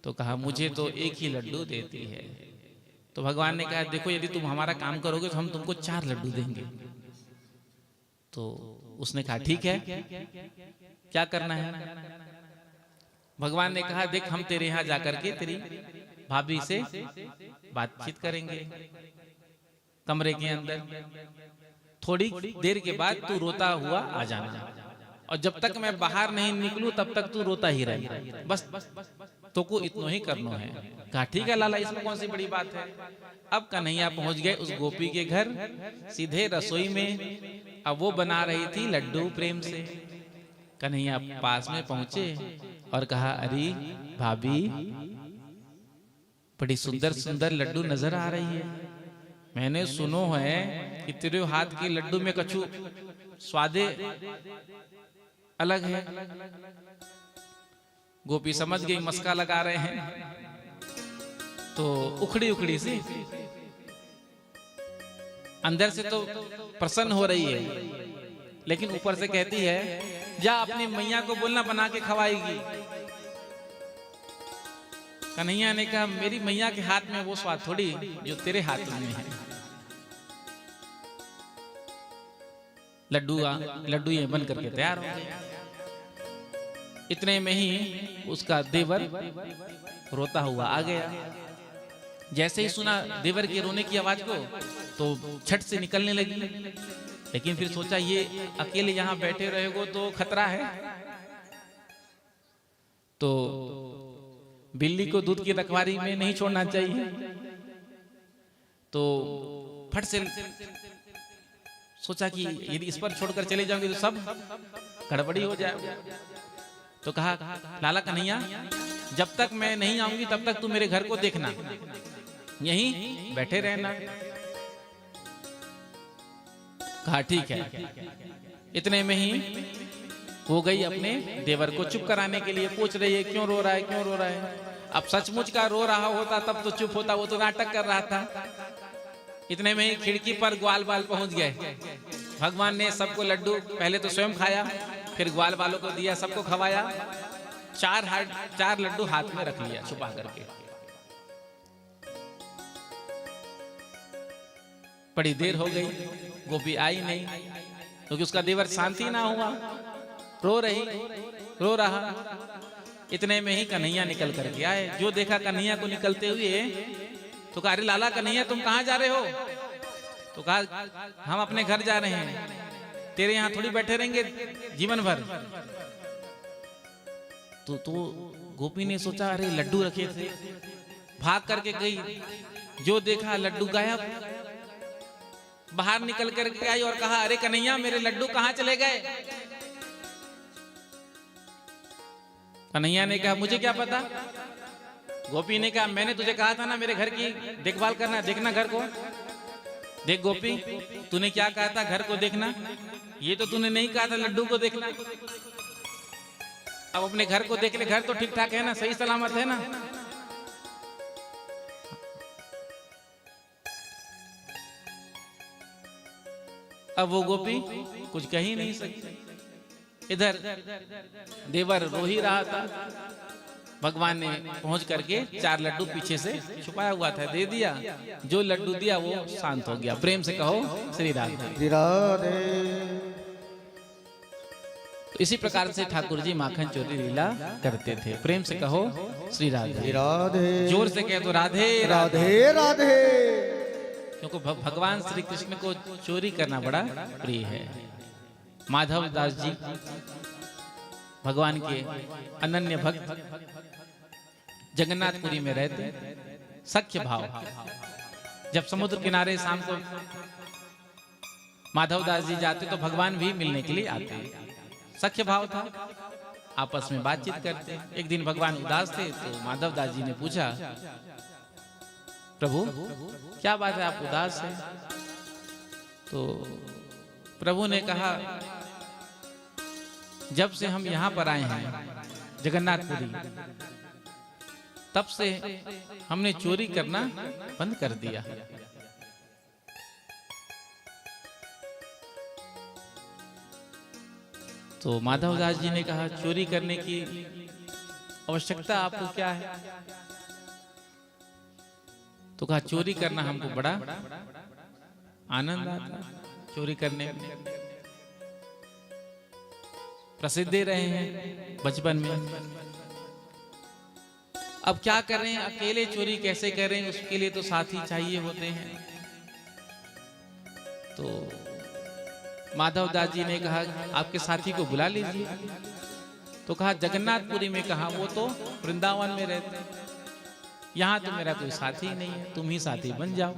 Speaker 1: तो कहा मुझे तो 1 ही लड्डू देती है। तो भगवान ने कहा देखो यदि तुम हमारा काम करोगे तो हम तुमको 4 लड्डू देंगे। तो उसने कहा ठीक है, क्या करना है? भगवान ने कहा देख, हम तेरे यहाँ जाकर के तेरी भाभी से बातचीत करेंगे कमरे के अंदर। थोड़ी देर के बाद तू रोता हुआ आ जाना, और जब तक मैं बाहर नहीं निकलूं तब तक तू रोता ही रहना, बस तो को इतना ही करना है। कहा ठीक है लाला, इसमें कौन सी बड़ी बात है। अब कन्हैया पहुंच गए उस गोपी के घर, सीधे रसोई में। अब वो बना रही थी लड्डू प्रेम से। कन्हैया पास में पहुंचे और कहा अरे भाभी, बड़ी सुंदर सुंदर लड्डू नजर आ रही है। मैंने सुनो है कि तेरे हाथ के लड्डू में कछु स्वादे अलग है। गोपी समझ गई मस्का लगा रहे हैं, तो उखड़ी उखड़ी सी अंदर से तो प्रसन्न हो रही है, लेकिन ऊपर से कहती है जा अपनी मैया को बोलना बना के खवाएगी। कन्हैया ने कहा मेरी मैया के हाथ में वो स्वाद थोड़ी जो तेरे हाथ में है। लड्डू ये बन करके तैयार हो गए। इतने में ही उसका देवर रोता हुआ आ गया। जैसे ही सुना देवर के रोने की आवाज को तो छट से निकलने लगी, लेकिन फिर सोचा ये अकेले यहाँ बैठे रहेगो तो खतरा है। तो बिल्ली को दूध की रखवारी में नहीं छोड़ना चाहिए। तो फट से सोचा कि यदि इस पर छोड़कर चले जाओगे तो सब गड़बड़ी हो जाएगा। तो कहा लाला कन्हैया, जब तक मैं नहीं आऊंगी तब तक तू मेरे घर को देखना, यहीं बैठे रहना। कहा ठीक है। इतने में ही वो गई अपने देवर को चुप कराने के लिए। पूछ रही है क्यों रो रहा है, क्यों रो रहा है। अब सचमुच का रो रहा होता तब तो चुप होता, वो तो नाटक कर रहा था। इतने में ही खिड़की पर ग्वाल बाल पहुंच गए। भगवान ने सबको लड्डू पहले तो स्वयं खाया, फिर ग्वाल बालों को दिया, सबको खवाया। चार लड्डू हाथ में रख लिया छुपा करके। बड़ी देर हो गई, गोपी आई नहीं, क्योंकि उसका देवर शांति ना हुआ, रो रहा। इतने में ही कन्हैया निकल करके आए। जो देखा कन्हैया को निकलते हुए तो कहा अरे लाला कन्हैया, तुम कहाँ जा रहे हो। तो कहा हम अपने घर जा रहे हैं, तेरे यहाँ थोड़ी बैठे रहेंगे जीवन भर। तो गोपी ने सोचा अरे लड्डू रखे थे, भाग करके गई। जो देखा लड्डू गायब। बाहर निकल करके आई और कहा अरे कन्हैया, मेरे लड्डू कहाँ चले गए। कन्हैया ने कहा मुझे क्या पता। गोपी ने कहा मैंने तुझे कहा था ना मेरे घर की देखभाल करना, देखना घर को। देख गोपी, तूने क्या कहा था घर को देखना, ये तो तूने नहीं कहा था लड्डू को देखना। अब अपने घर को देख ले, घर तो ठीक ठाक है ना, सही सलामत है ना। अब वो गोपी कुछ कह ही नहीं सकती। इधर देवर रो ही रहा था। भगवान ने पहुंच करके 4 लड्डू पीछे से छुपाया हुआ था दे दिया। जो लड्डू दिया वो शांत हो गया। प्रेम से कहो श्री राधे
Speaker 3: राधे।
Speaker 1: तो इसी प्रकार से ठाकुर जी माखन चोरी लीला करते थे। प्रेम से कहो श्री राधे
Speaker 3: राधे।
Speaker 1: जोर से कह दो राधे
Speaker 3: राधे राधे।
Speaker 1: क्योंकि भगवान श्री कृष्ण को चोरी करना बड़ा प्रिय है। माधव दास जी भगवान के अनन्य भक्त जगन्नाथपुरी में रहते। सख्य भाव, जब समुद्र किनारे शाम को माधव दास जी जाते तो भगवान भी मिलने के लिए आते। सख्य भाव था, आपस में बातचीत करते। एक दिन भगवान उदास थे तो माधव दास जी ने पूछा प्रभु क्या बात है, आप उदास हैं। तो प्रभु ने कहा जब से हम यहाँ पर आए हैं जगन्नाथपुरी, तब से हमने चोरी करना बंद कर दिया। तो माधव दास जी ने कहा चोरी करने की आवश्यकता आपको क्या है। तो कहा चोरी करना हमको बड़ा आनंद आता, चोरी करने में। प्रसिद्ध दे रहे हैं बचपन में। अब क्या करें, अकेले चोरी कैसे करें, उसके लिए तो साथी चाहिए होते हैं। तो माधव दास जी ने कहा आपके साथी को बुला लीजिए। तो कहा जगन्नाथपुरी में। कहा वो तो वृंदावन में रहते हैं, यहां तो मेरा कोई साथी नहीं है, तुम ही साथी बन जाओ।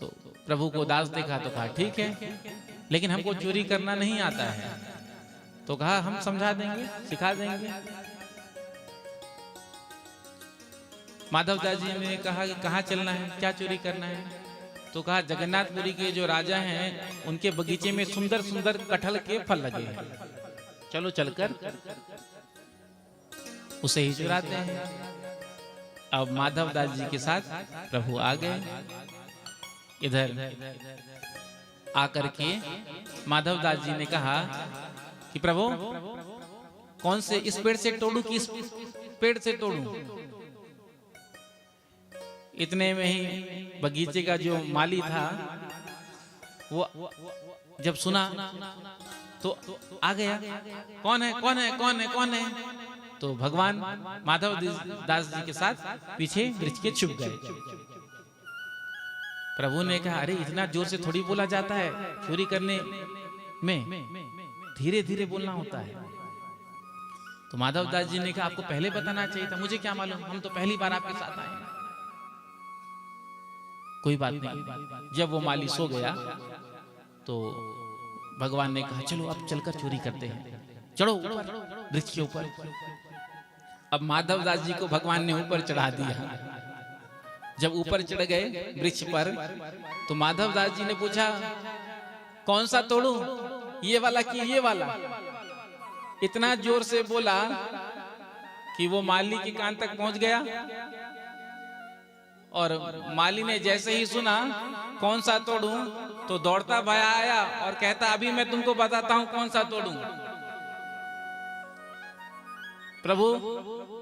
Speaker 1: तो प्रभु को दास देखा तो कहा ठीक है, लेकिन हमको चोरी करना नहीं आता है। तो कहा हम समझा देंगे, सिखा देंगे। माधव दास जी ने कहा कि कहाँ चलना है, क्या चोरी करना है। तो कहा जगन्नाथपुरी के जो राजा हैं उनके बगीचे में सुंदर सुंदर कटहल के फल लगे हैं, चलो चलकर उसे ही चुराते हैं। अब माधव दास जी के साथ प्रभु आ गए। इधर आकर के माधव दास जी ने कहा कि प्रभु कौन से, इस पेड़ से तोड़ू कि इस पेड़ से तोड़ू। इतने में ही बगीचे का जो माली था वो जब सुना तो आ गया, कौन है कौन है कौन है कौन है। तो भगवान माधव दास जी के साथ पीछे वृक्ष के छुप गए। प्रभु ने कहा अरे इतना जोर से थोड़ी बोला जाता है, चोरी करने में धीरे धीरे बोलना होता है। तो माधव दास जी ने कहा आपको पहले बताना चाहिए था, मुझे क्या मालूम, हम तो पहली बार आपके साथ आए हैं। कोई बात नहीं। जब वो माली सो गया तो भगवान ने कहा चलो अब चलकर चोरी करते हैं, चढ़ो वृक्ष के ऊपर। अब माधव दास जी को भगवान ने ऊपर चढ़ा दिया। जब ऊपर चढ़ गए वृक्ष पर तो माधव दास जी ने पूछा कौन सा तोड़ू, ये वाला कि ये वाला। इतना जोर से बोला कि वो माली के कान तक पहुंच गया। और माली ने जैसे ही सुना कौन सा तोड़ूं तो दौड़ता भाया आया और कहता अभी मैं तुमको बताता हूं कौन सा तोड़ूं। प्रभु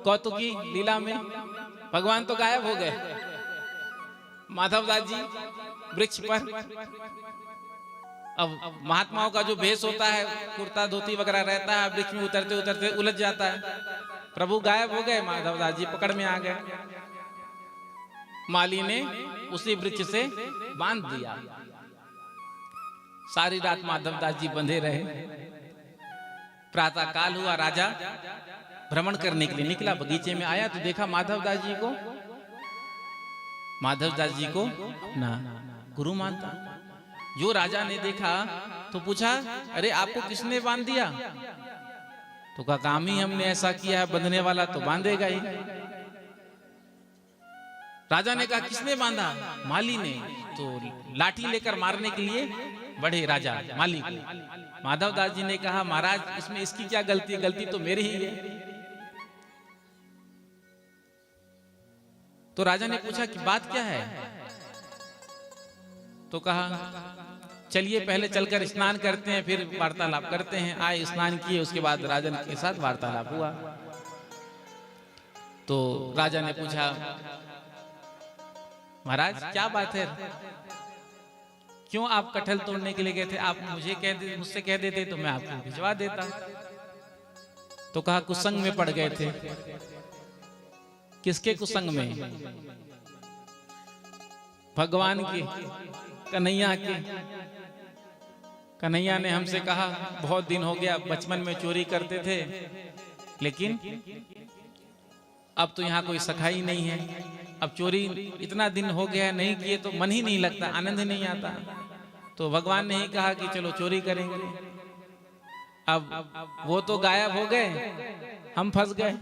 Speaker 1: कौतुकी लीला में भगवान तो गायब हो गए। माधव दास जी वृक्ष पर। अब महात्माओं का जो भेष होता है, कुर्ता धोती वगैरह रहता है, वृक्ष में उतरते उतरते उलझ जाता है। प्रभु गायब हो गए, माधव दास जी पकड़ में आ गए। माली ने उसी वृक्ष से बांध दिया। सारी रात माधव दास जी बंधे रहे। प्रातः काल हुआ, राजा भ्रमण करने के लिए निकला, बगीचे में आया तो देखा माधव दास जी को अपना गुरु मानता। जो राजा ने देखा तो पूछा अरे आपको किसने बांध दिया। तो कहा काम ही हमने ऐसा किया है, बंधने वाला तो बांधेगा ही। राजा ने कहा किसने बांधा, माली ने। तो लाठी लेकर मारने के लिए बढ़े राजा माली को। माधव दास जी ने कहा महाराज इसमें इसकी क्या गलती है, गलती तो मेरी ही है। तो राजा ने पूछा कि बात क्या है। तो कहा चलिए पहले चलकर स्नान करते हैं फिर वार्तालाप करते हैं। आए स्नान किए, उसके बाद राजन के साथ वार्तालाप हुआ। तो राजा ने पूछा महाराज क्या बात है, क्यों आप कटहल तोड़ने के लिए गए थे। आप मुझसे कह देते तो मैं आपको भिजवा देता। तो कहा कुसंग में पड़ गए थे। किसके कुसंग में, भगवान के, कन्हैया के। कन्हैया ने हमसे कहा बहुत दिन हो गया, बचपन में चोरी करते थे लेकिन अब तो यहाँ कोई सखाई नहीं है। अब चोरी इतना दिन हो गया नहीं किए तो मन ही नहीं लगता, आनंद नहीं आता। तो भगवान ने ही कहा कि चलो चोरी करेंगे। अब वो तो गायब हो गए, हम फंस गए।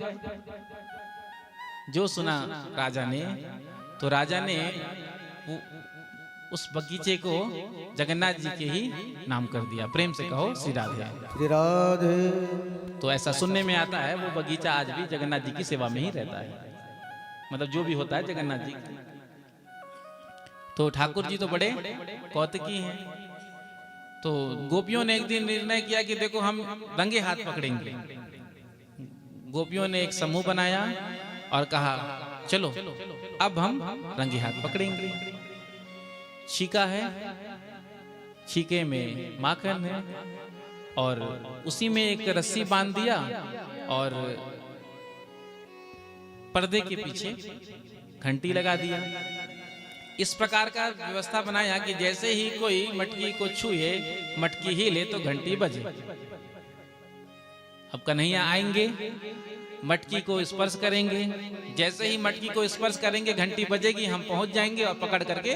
Speaker 1: जो सुना राजा ने, तो राजा ने उस बगीचे को जगन्नाथ जी के ही नाम कर दिया। प्रेम से कहो श्री राधे।
Speaker 3: श्री राधे।
Speaker 1: तो ऐसा सुनने में आता है वो बगीचा आज भी जगन्नाथ जी की सेवा में ही रहता है। मतलब जो भी होता है जगन्नाथ जी। तो ठाकुर जी तो बड़े कौतुकी हैं। तो गोपियों ने एक दिन निर्णय किया कि देखो हम रंगे हाथ पकड़ेंगे। गोपियों ने एक समूह बनाया और कहा चलो अब हम रंगे हाथ पकड़ेंगे। छीका है, छीके में माखन है, और उसी में एक रस्सी बांध दिया और पर्दे के पीछे घंटी लगा दिया। इस प्रकार का व्यवस्था बनाया कि जैसे ही कोई मटकी को छुए, मटकी हिले तो घंटी बजे। अब कन्हैया आएंगे, मटकी को स्पर्श करेंगे, जैसे ही मटकी को स्पर्श करेंगे घंटी बजेगी, हम पहुंच जाएंगे और पकड़ करके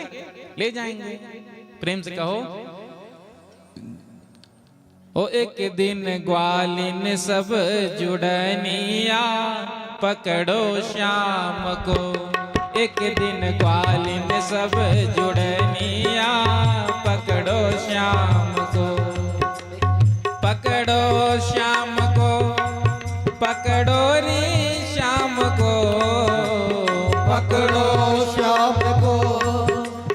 Speaker 1: ले जाएंगे। प्रेम से कहो, ओ एक दिन ग्वालिन सब जुड़निया पकड़ो शाम को। एक दिन ग्वालिन सब जुड़निया पकड़ो शाम को। पकड़ो शाम को, पकड़ो रे शाम को।
Speaker 2: पकड़ो शाम को,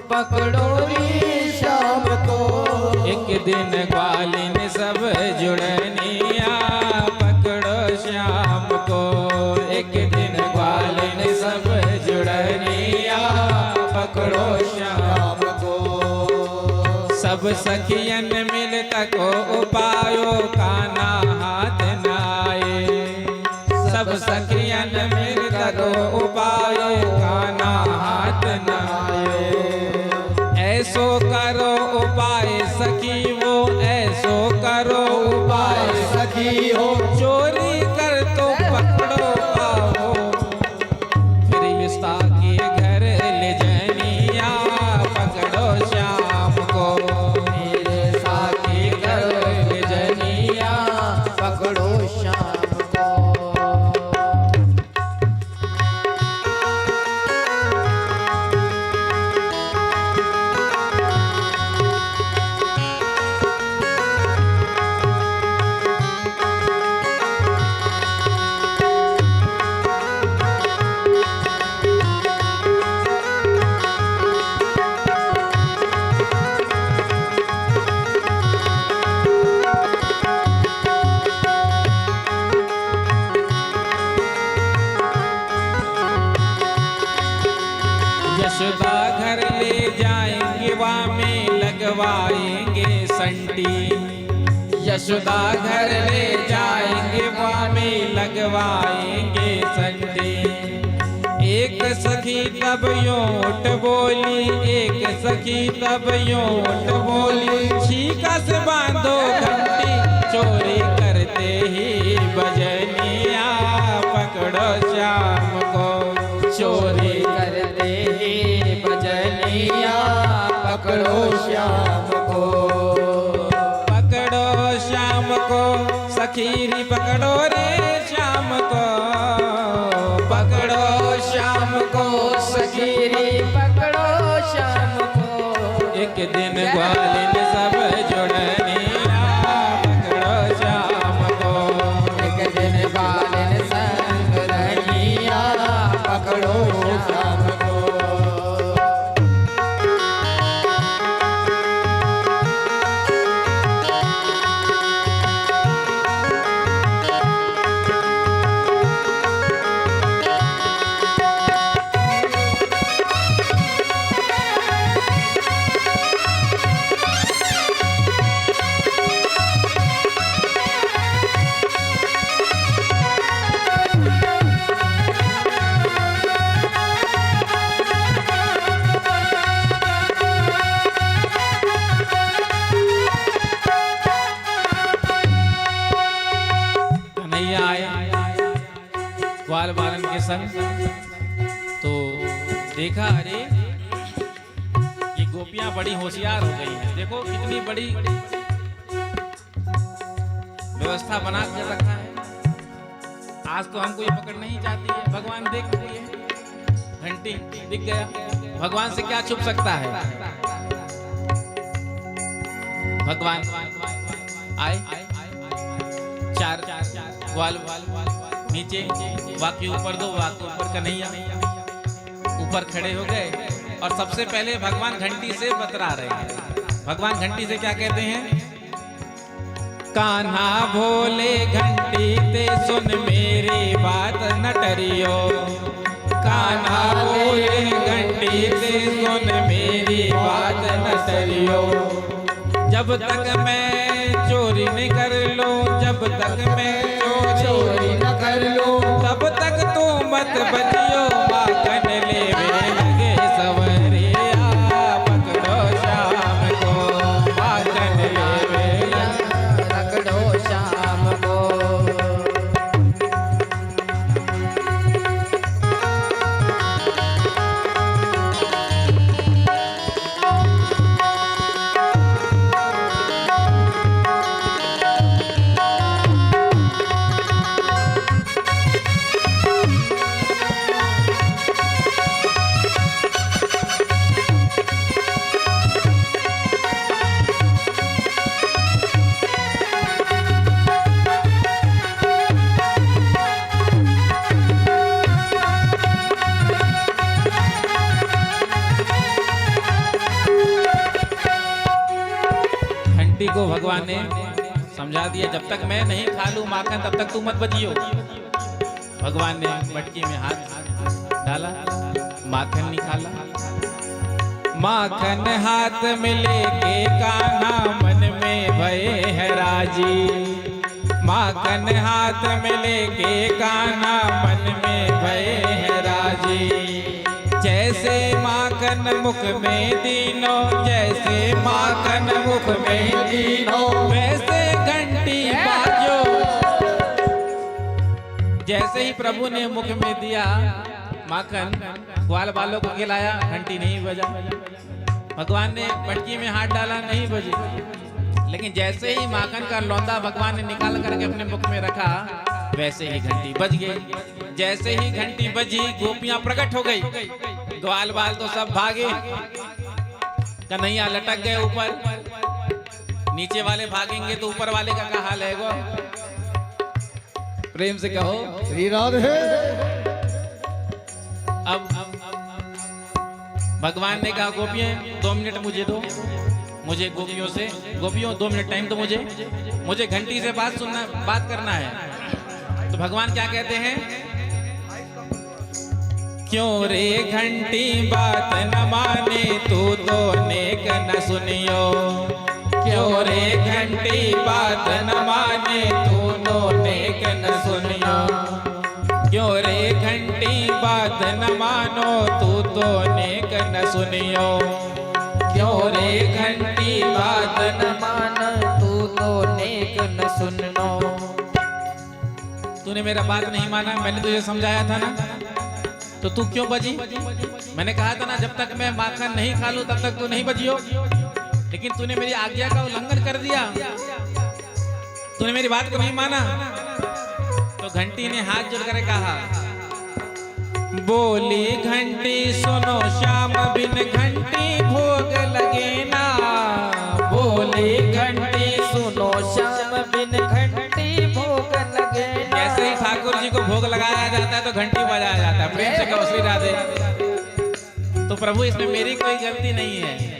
Speaker 2: पकड़ो रे शाम को।
Speaker 1: एक दिन ग्वालिन सब जुड़निया पकड़ो शाम को। एक दिन ग्वालिन सब जुड़निया पकड़ो शाम को। सब सखियन मिलता को उपायो काना हाथ नाए। सब सखियन मिलता को उपायो काना हाथ नाए। ऐसो करो उपाय सखी वो, ऐसो करो उपाय
Speaker 2: सखी हो।
Speaker 1: चोरी कर तो पकड़ो पाओ, फिर विस्ता के घर ले जनिया पकड़ो शाम को।
Speaker 2: मेरे साथी घर ले जनिया पकड़ो शाम को।
Speaker 1: यशोदा घर ले जाएंगे वहाँ में लगवाएंगे संटी। यशोदा घर ले जाएंगे वहाँ में लगवाएंगे संटी। एक सखी तब योट बोली, एक सखी तब योट बोली। छीका से बांधो घंटी, चोरी करते ही बजनिया पकड़ो शाम को। चोरी
Speaker 2: करते ही बजनिया पकड़ो शाम को।
Speaker 1: पकड़ो शाम को सखीरी पकड़ो रे शाम को। पकड़ो शाम को
Speaker 2: सखीरी पकड़ो शाम को।
Speaker 1: एक दिन ग्वालिन सब जुड़निया पकड़ो शाम को।
Speaker 2: एक दिन ग्वालिन संग रनिया पकड़ो शाम को। ग्वाल बालन के संग तो देखा, अरे ये गोपियां बड़ी होशियार हो गई हैं। देखो कितनी बड़ी व्यवस्था बना कर रखा है। आज तो हमको ये पकड़ नहीं जाती है। भगवान देख रही है, घंटी दिख गया, भगवान से क्या छुप सकता है। भगवान आए, चार ग्वाल नीचे, वाकी ऊपर दो, वाकी ऊपर कन्हैया ऊपर खड़े हो गए। और सबसे पहले भगवान घंटी से बतरा रहे हैं। भगवान घंटी से क्या कहते हैं? कान्हा भोले घंटी ते सुन मेरी बात न टरियो। कान्हा भोले घंटी ते सुन मेरी बात न टरियो। जब तक मैं चोरी चोरी न कर लो, जब तक मैं
Speaker 3: चोरी न कर लो,
Speaker 2: तब तक तू मत बजियो, माखन लेवे लगे सवरिया, पकड़ो शाम को, माखन लेवे
Speaker 4: पकड़ो शाम को।
Speaker 2: घंटी को भगवान ने समझा दिया, जब तक मैं नहीं खा लूं माखन तब तक तू मत बजियो। भगवान ने मटकी में हाथ डाला, माखन निकाला, माखन हाथ में लेके कान्हा मन में भये है राजी, माखन हाथ में लेके कान्हा मन में भये है राजी। जैसे माखन मुख में दीनो, जैसे माखन मुख में दीनो, वैसे घंटी बाजो। जैसे ही प्रभु ने मुख में दिया माखन, ग्वाल बालों को खिलाया, घंटी नहीं बजा। भगवान ने मटकी में हाथ डाला, नहीं बजी। लेकिन जैसे ही माखन का लौंदा भगवान ने निकाल करके अपने मुख में रखा, वैसे ही घंटी बज गई। जैसे ही घंटी बजी, गोपियां प्रकट हो गई, ग्वाल बाल तो सब भागे, कन्हैया लटक गए ऊपर। नीचे वाले भागेंगे तो ऊपर वाले का क्या हाल है गो? प्रेम से कहो
Speaker 3: श्री राधे।
Speaker 2: अब भगवान ने कहा, गोपियां 2 मिनट मुझे दो, मुझे गोपियों से, गोपियों 2 मिनट टाइम तो मुझे घंटी से बात करना है। तो भगवान क्या कहते हैं, क्यों रे घंटी बात न माने, तू तो नेक न सुनियो। क्यों रे घंटी बात न माने, तू तो नेक न सुनियो। क्यों रे घंटी बात न मानो, तू तो नेक न सुनियो। क्यों रे घंटी बात न
Speaker 4: मान तू तो नेक न सुनो।
Speaker 2: तूने मेरा बात नहीं माना, मैंने तुझे समझाया था ना, तो तू क्यों बजी? मैंने कहा था ना, जब तक मैं माखन नहीं खा लूं तब तक तू नहीं बजियो। लेकिन तूने मेरी आज्ञा का उल्लंघन कर दिया, तूने मेरी बात को नहीं माना। तो घंटी ने हाथ जोड़कर कहा, बोली घंटी सुनो श्याम, बिन घंटी भोग लगे ना। बोली घंटी
Speaker 4: सुनो श्याम, बिन घंटी भोग लगे ना।
Speaker 2: जैसे ही ठाकुर जी को भोग लगाया जाता है तो घंटी बजाया जाता है। प्रेम से कहो श्री राधे। तो प्रभु इसमें मेरी कोई गलती नहीं है,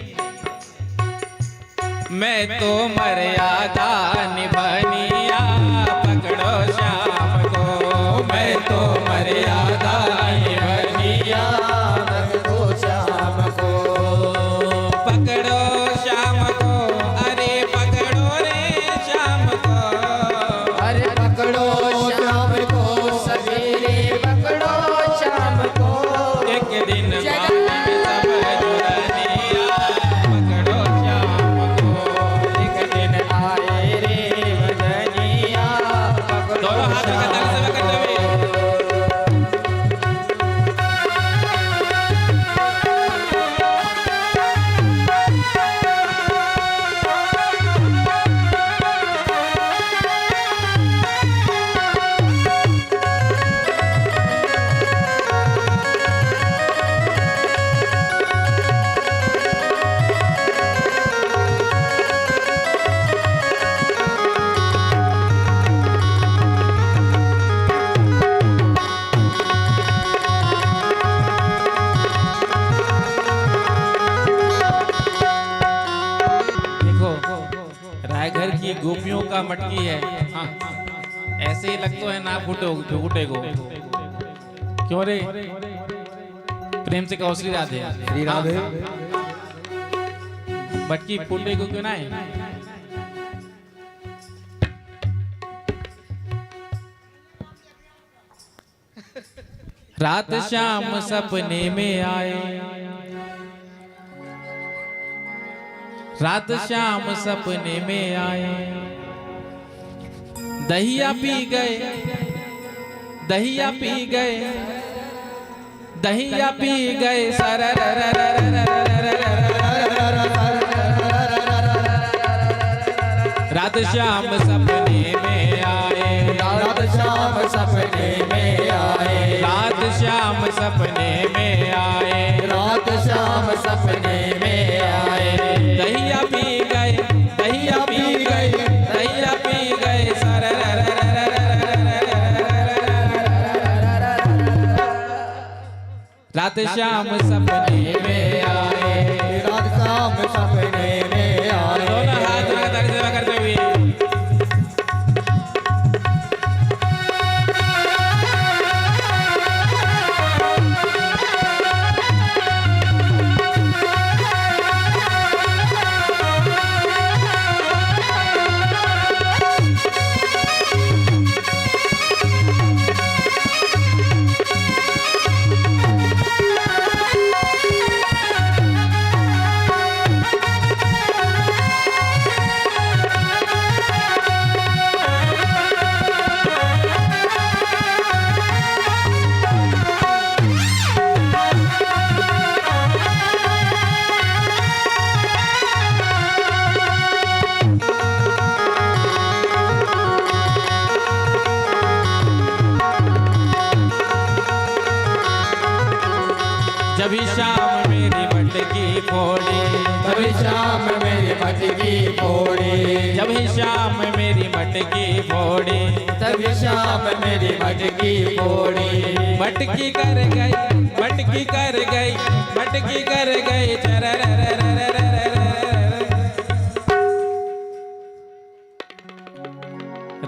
Speaker 2: मैं तो मर्यादा निभानिया, पकड़ो श्याम को। मैं तो मर्यादा निभानिया,
Speaker 4: पकड़ो श्याम को।
Speaker 2: पकड़ो श्याम को, अरे पकड़ो रे श्याम को।
Speaker 4: अरे पकड़ो श्याम को, सवेरे पकड़ो श्याम को।
Speaker 2: एक दिन बाद में सब जुड़निया, पकड़ो श्याम को।
Speaker 4: एक दिन आए रे भजनिया, पकड़ो
Speaker 2: दोनों हाथ में ताली से करते हुए गोपियों का मटकी है। हाँ, ऐसे ही लगता है ना फूटे को। क्यों रे? प्रेम से कहो श्री राधे।
Speaker 3: श्री राधे।
Speaker 2: मटकी फूटे को क्यों ना है?
Speaker 1: रात शाम सपने में आए, रात शाम सपने में आए, दहिया पी गए, दहिया पी गए, दहिया पी गए रात शाम सपने में आए,
Speaker 3: रात शाम सपने में आए,
Speaker 1: रात शाम सपने में आए,
Speaker 3: रात शाम सपने में आए,
Speaker 1: दहिया पी गए, दहिया पी गए, दहिया पी गए रात शाम सपने में आए,
Speaker 3: रात शाम सपने में आए।
Speaker 1: दोनों हाथ लगातार सेवा करते हुए जब शाम मेरी मटकी फोड़ी,
Speaker 3: जब शाम मेरी मटकी फोड़ी,
Speaker 1: जब शाम मेरी मटकी फोड़ी,
Speaker 3: तब शाम मेरी मटकी फोड़ी,
Speaker 1: मटकी कर गई, मटकी कर गई, मटकी कर गई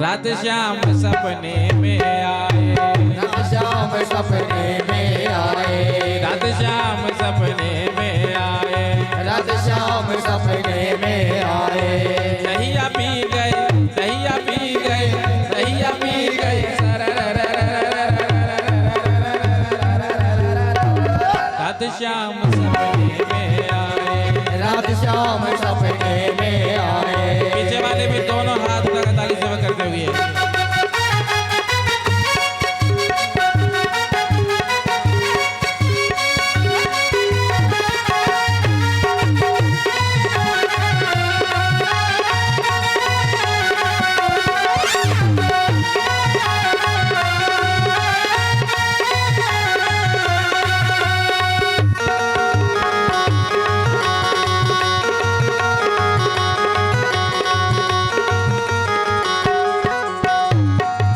Speaker 1: रात शाम सपने में आए,
Speaker 3: रात शाम सपने में आए,
Speaker 1: रात शाम सपने में आए,
Speaker 3: रात शाम सपने में आए,
Speaker 1: दहिया पी गए, दहिया पी गए, दहिया पी गए रात शाम सपने में आए,
Speaker 3: रात शाम सपने में आए।
Speaker 1: पीछे वाले भी दोनों हाथ उठाकर ताली सेवा करते हुए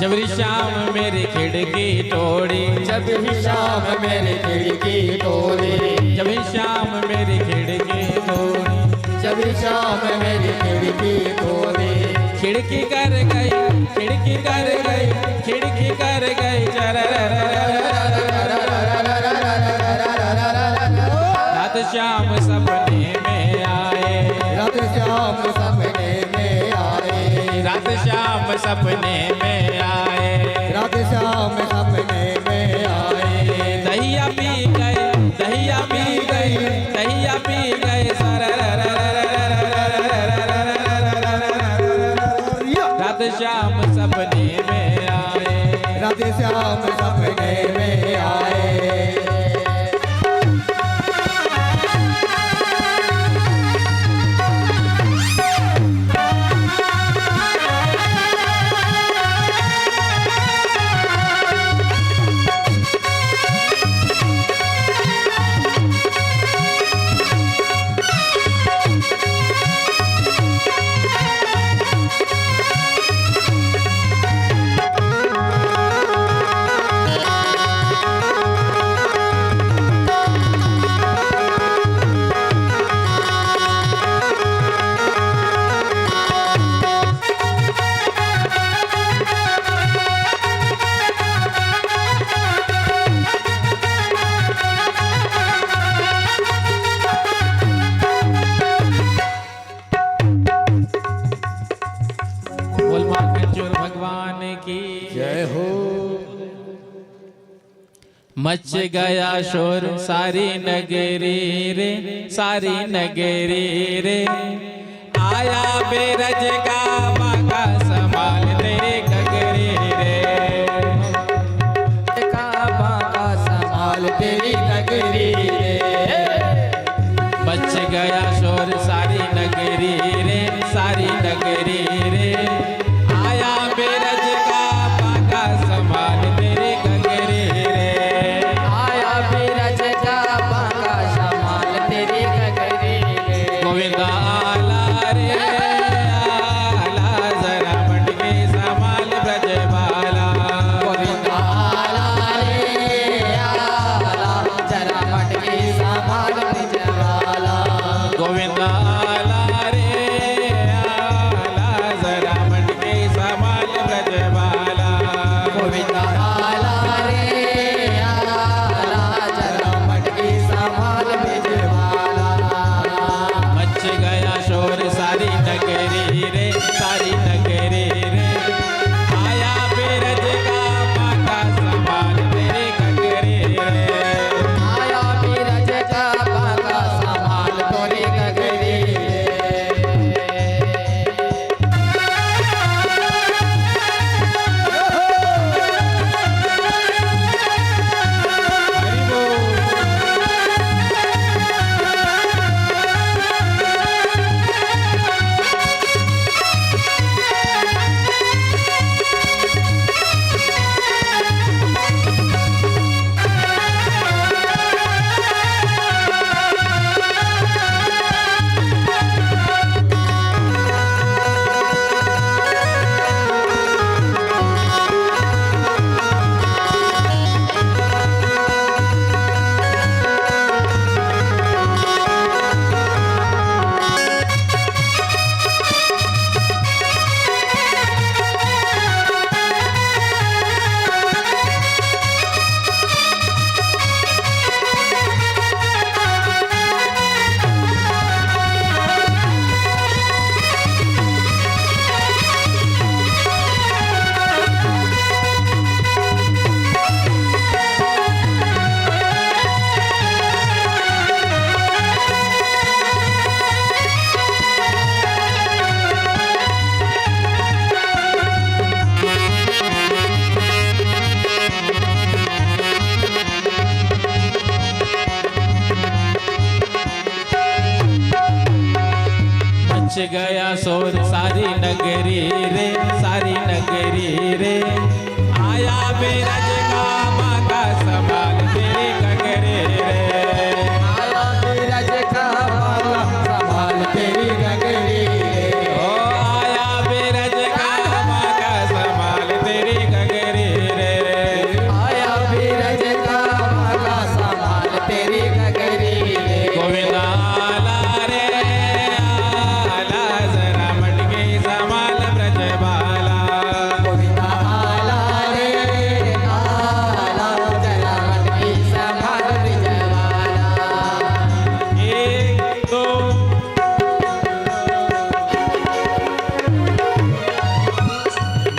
Speaker 1: जब शाम मेरी खिड़की तोड़ी,
Speaker 3: जब शाम मेरी खिड़की तोड़ी,
Speaker 1: जब शाम मेरी खिड़की तोड़ी,
Speaker 3: जब शाम मेरी खिड़की तोड़ी,
Speaker 1: खिड़की कर गई, खिड़की कर गई, खिड़की कर गई रात शाम सपने में आए,
Speaker 3: रात शाम सपने में आए,
Speaker 1: रात शाम सपने में आए,
Speaker 3: रात शाम सपने में आए,
Speaker 1: दहिया पी गए, दहिया पी गई, दहिया पी गए रात शाम सपने में आए,
Speaker 3: रात शाम सपने में आए।
Speaker 1: मच गया शोर सारी नगरी रे, सारी नगरी रे। आया बेरज का बाका संभाल तेरे गगरी रे,
Speaker 3: का बाका संभाल तेरी नगरी रे।
Speaker 1: मच गया शोर सारी नगरी रे, सारी नगरी रे। आया बेरज का बाका संभाल तेरे गगरी रे,
Speaker 3: आया बिरज का बाका संभाल तेरी नगरी रे।
Speaker 1: गोविंदा आला रे आला, जरा मटके संभाल ब्रजबाला।
Speaker 3: गोविंदा आला रे आला, जरा मटके संभाल ब्रजबाला।
Speaker 1: गोविंदा आला रे आला, जरा मटके संभाल ब्रजबाला।
Speaker 3: गोविंदा आला रे आला, जरा मटके संभाल ब्रजबाला।
Speaker 1: मच गया शोर सारी नगरी रे, सारी नगरी रे। आया बेरज का बाका संभाल तेरे गगरी रे,
Speaker 3: आया बिरज का बाका संभाल तोरे गगरी रे।
Speaker 1: हरि बोल। मच गया शोर सारी नगरी रे, सारी नगरी रे। आया बेरज का बाका संभाल तेरे गगरी रे,
Speaker 3: आया बिरज का बाका संभाल तेरी गगरी रे।
Speaker 1: ओ आया बेरज का बाका संभाल तेरे गगरी रे।
Speaker 3: आया बिरज का बाका संभाल तेरी गगरी रे।
Speaker 1: गोविंदा आला रे आला, जरा मटके संभाल ब्रजबाला।
Speaker 3: गोविंदा आला रे आला, जरा मटके संभाल ब्रजबाला।
Speaker 1: एक दो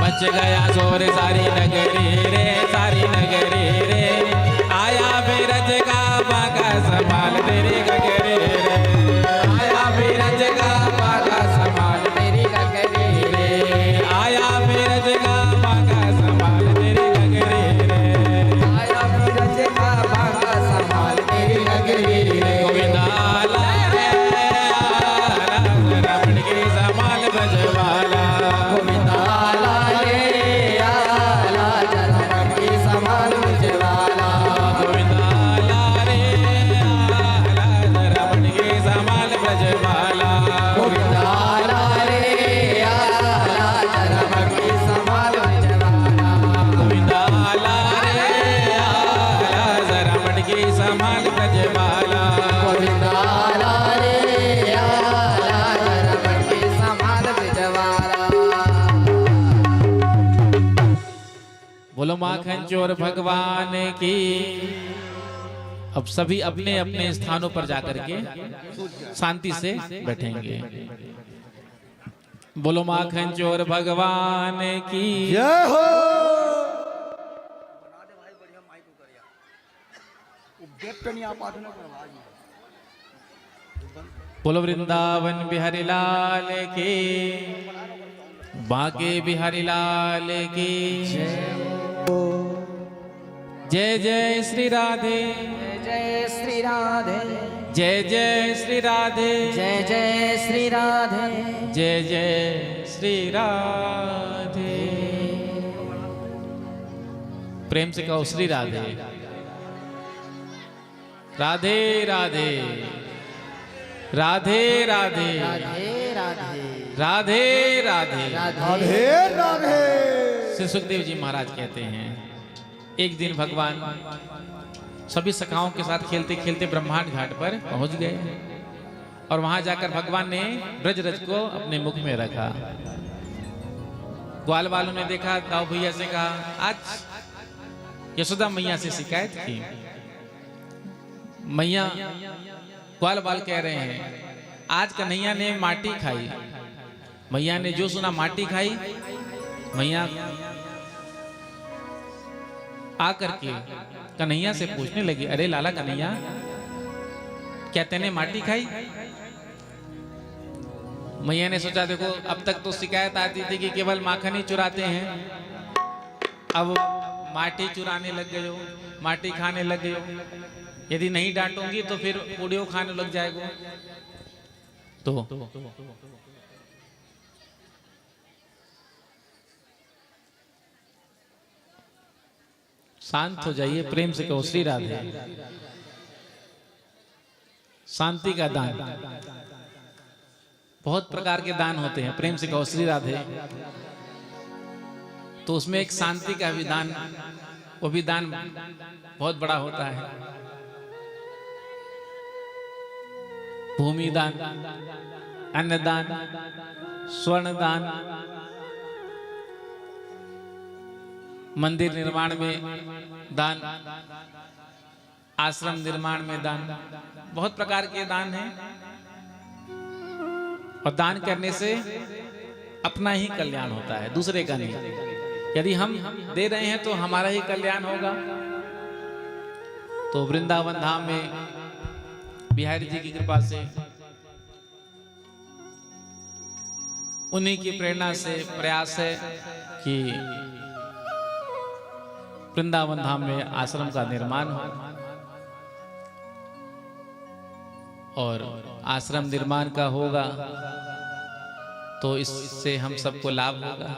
Speaker 1: मच गया शोर सारी नगरी रे, सारी नगरी रे। आया बेरज का बाका संभाल तेरे गगरी रे, आया बेरज का बाका संभाल
Speaker 3: तेरी गगरी रे।
Speaker 1: आया बेरज का बाका संभाल तेरे गगरी रे।
Speaker 3: आया बिरज का बाका संभाल तेरी गगरी रे।
Speaker 1: गोविंदा आला रे आला, जरा मटके संभाल ब्रजबाला।
Speaker 3: गोविंदा आला रे आला, जरा मटके संभाल ब्रजबाला।
Speaker 1: गोविंदा आला रे आला, जरा मटके संभाल ब्रजबाला।
Speaker 3: गोविंदा आला रे आला, जरा मटके संभाल ब्रजबाला।
Speaker 1: गोविंदा आला रे आला, जरा मटके संभाल ब्रजबाला।
Speaker 3: गोविंदा आला रे आला, जरा मटके संभाल ब्रजबाला।
Speaker 1: बोलो माखन चोर भगवान की। अब सभी अपने अपने स्थानों पर जाकर के शांति से बैठेंगे। बोलो माखन चोर भगवान की। बोलो वृंदावन बिहारी लाल की, बांके बिहारी लाल की जय जय श्री राधे,
Speaker 3: जय श्री राधे,
Speaker 1: जय जय श्री राधे,
Speaker 3: जय जय श्री राधे,
Speaker 1: जय जय श्री राधे। प्रेम से कहो श्री राधे, राधे राधे, राधे राधे,
Speaker 3: राधे राधे,
Speaker 1: राधे राधे,
Speaker 3: राधे राधे।
Speaker 1: श्री सुखदेव जी महाराज कहते हैं एक दिन भगवान सभी सखाओं के साथ खेलते खेलते ब्रह्मांड घाट पर पहुंच गए और वहां जाकर भगवान ने ब्रज रज को अपने मुख में रखा। ग्वाल वालों ने देखा, गाँव भैया से कहा, आज यशोदा मैया से शिकायत की। मैया ग्वाल बाल कह रहे हैं आज कन्हैया ने माटी खाई। मैया ने जो सुना माटी खाई, मैया आकर के कन्हैया से पूछने लगी, अरे लाला कन्हैया, क्या तूने माटी खाई? मैया ने सोचा देखो अब तक तो शिकायत आती थी कि केवल माखन ही चुराते हैं, अब माटी चुराने लग गए हो, माटी खाने लग गए हो। यदि नहीं डांटूंगी तो फिर पूड़ियों खाने लग जाएगा। तो शांत हो जाइए, प्रेम से कहो श्री राधे। शांति का दान, बहुत प्रकार के दान होते हैं, प्रेम से कहो श्री राधे। तो उसमें एक शांति का भी दान, वो भी दान बहुत बड़ा होता है। भूमि दान, अन्न दान, स्वर्ण दान, मंदिर निर्माण में दान, आश्रम निर्माण में दान, बहुत प्रकार के दान हैं। और दान करने से अपना ही कल्याण होता है, दूसरे का नहीं। यदि हम दे रहे हैं तो हमारा ही कल्याण होगा। तो वृंदावन धाम में बिहारी जी की कृपा से, उन्हीं की प्रेरणा से प्रयास है कि वृंदावन धाम में आश्रम का निर्माण हो और आश्रम निर्माण का होगा तो इससे हम सबको लाभ होगा।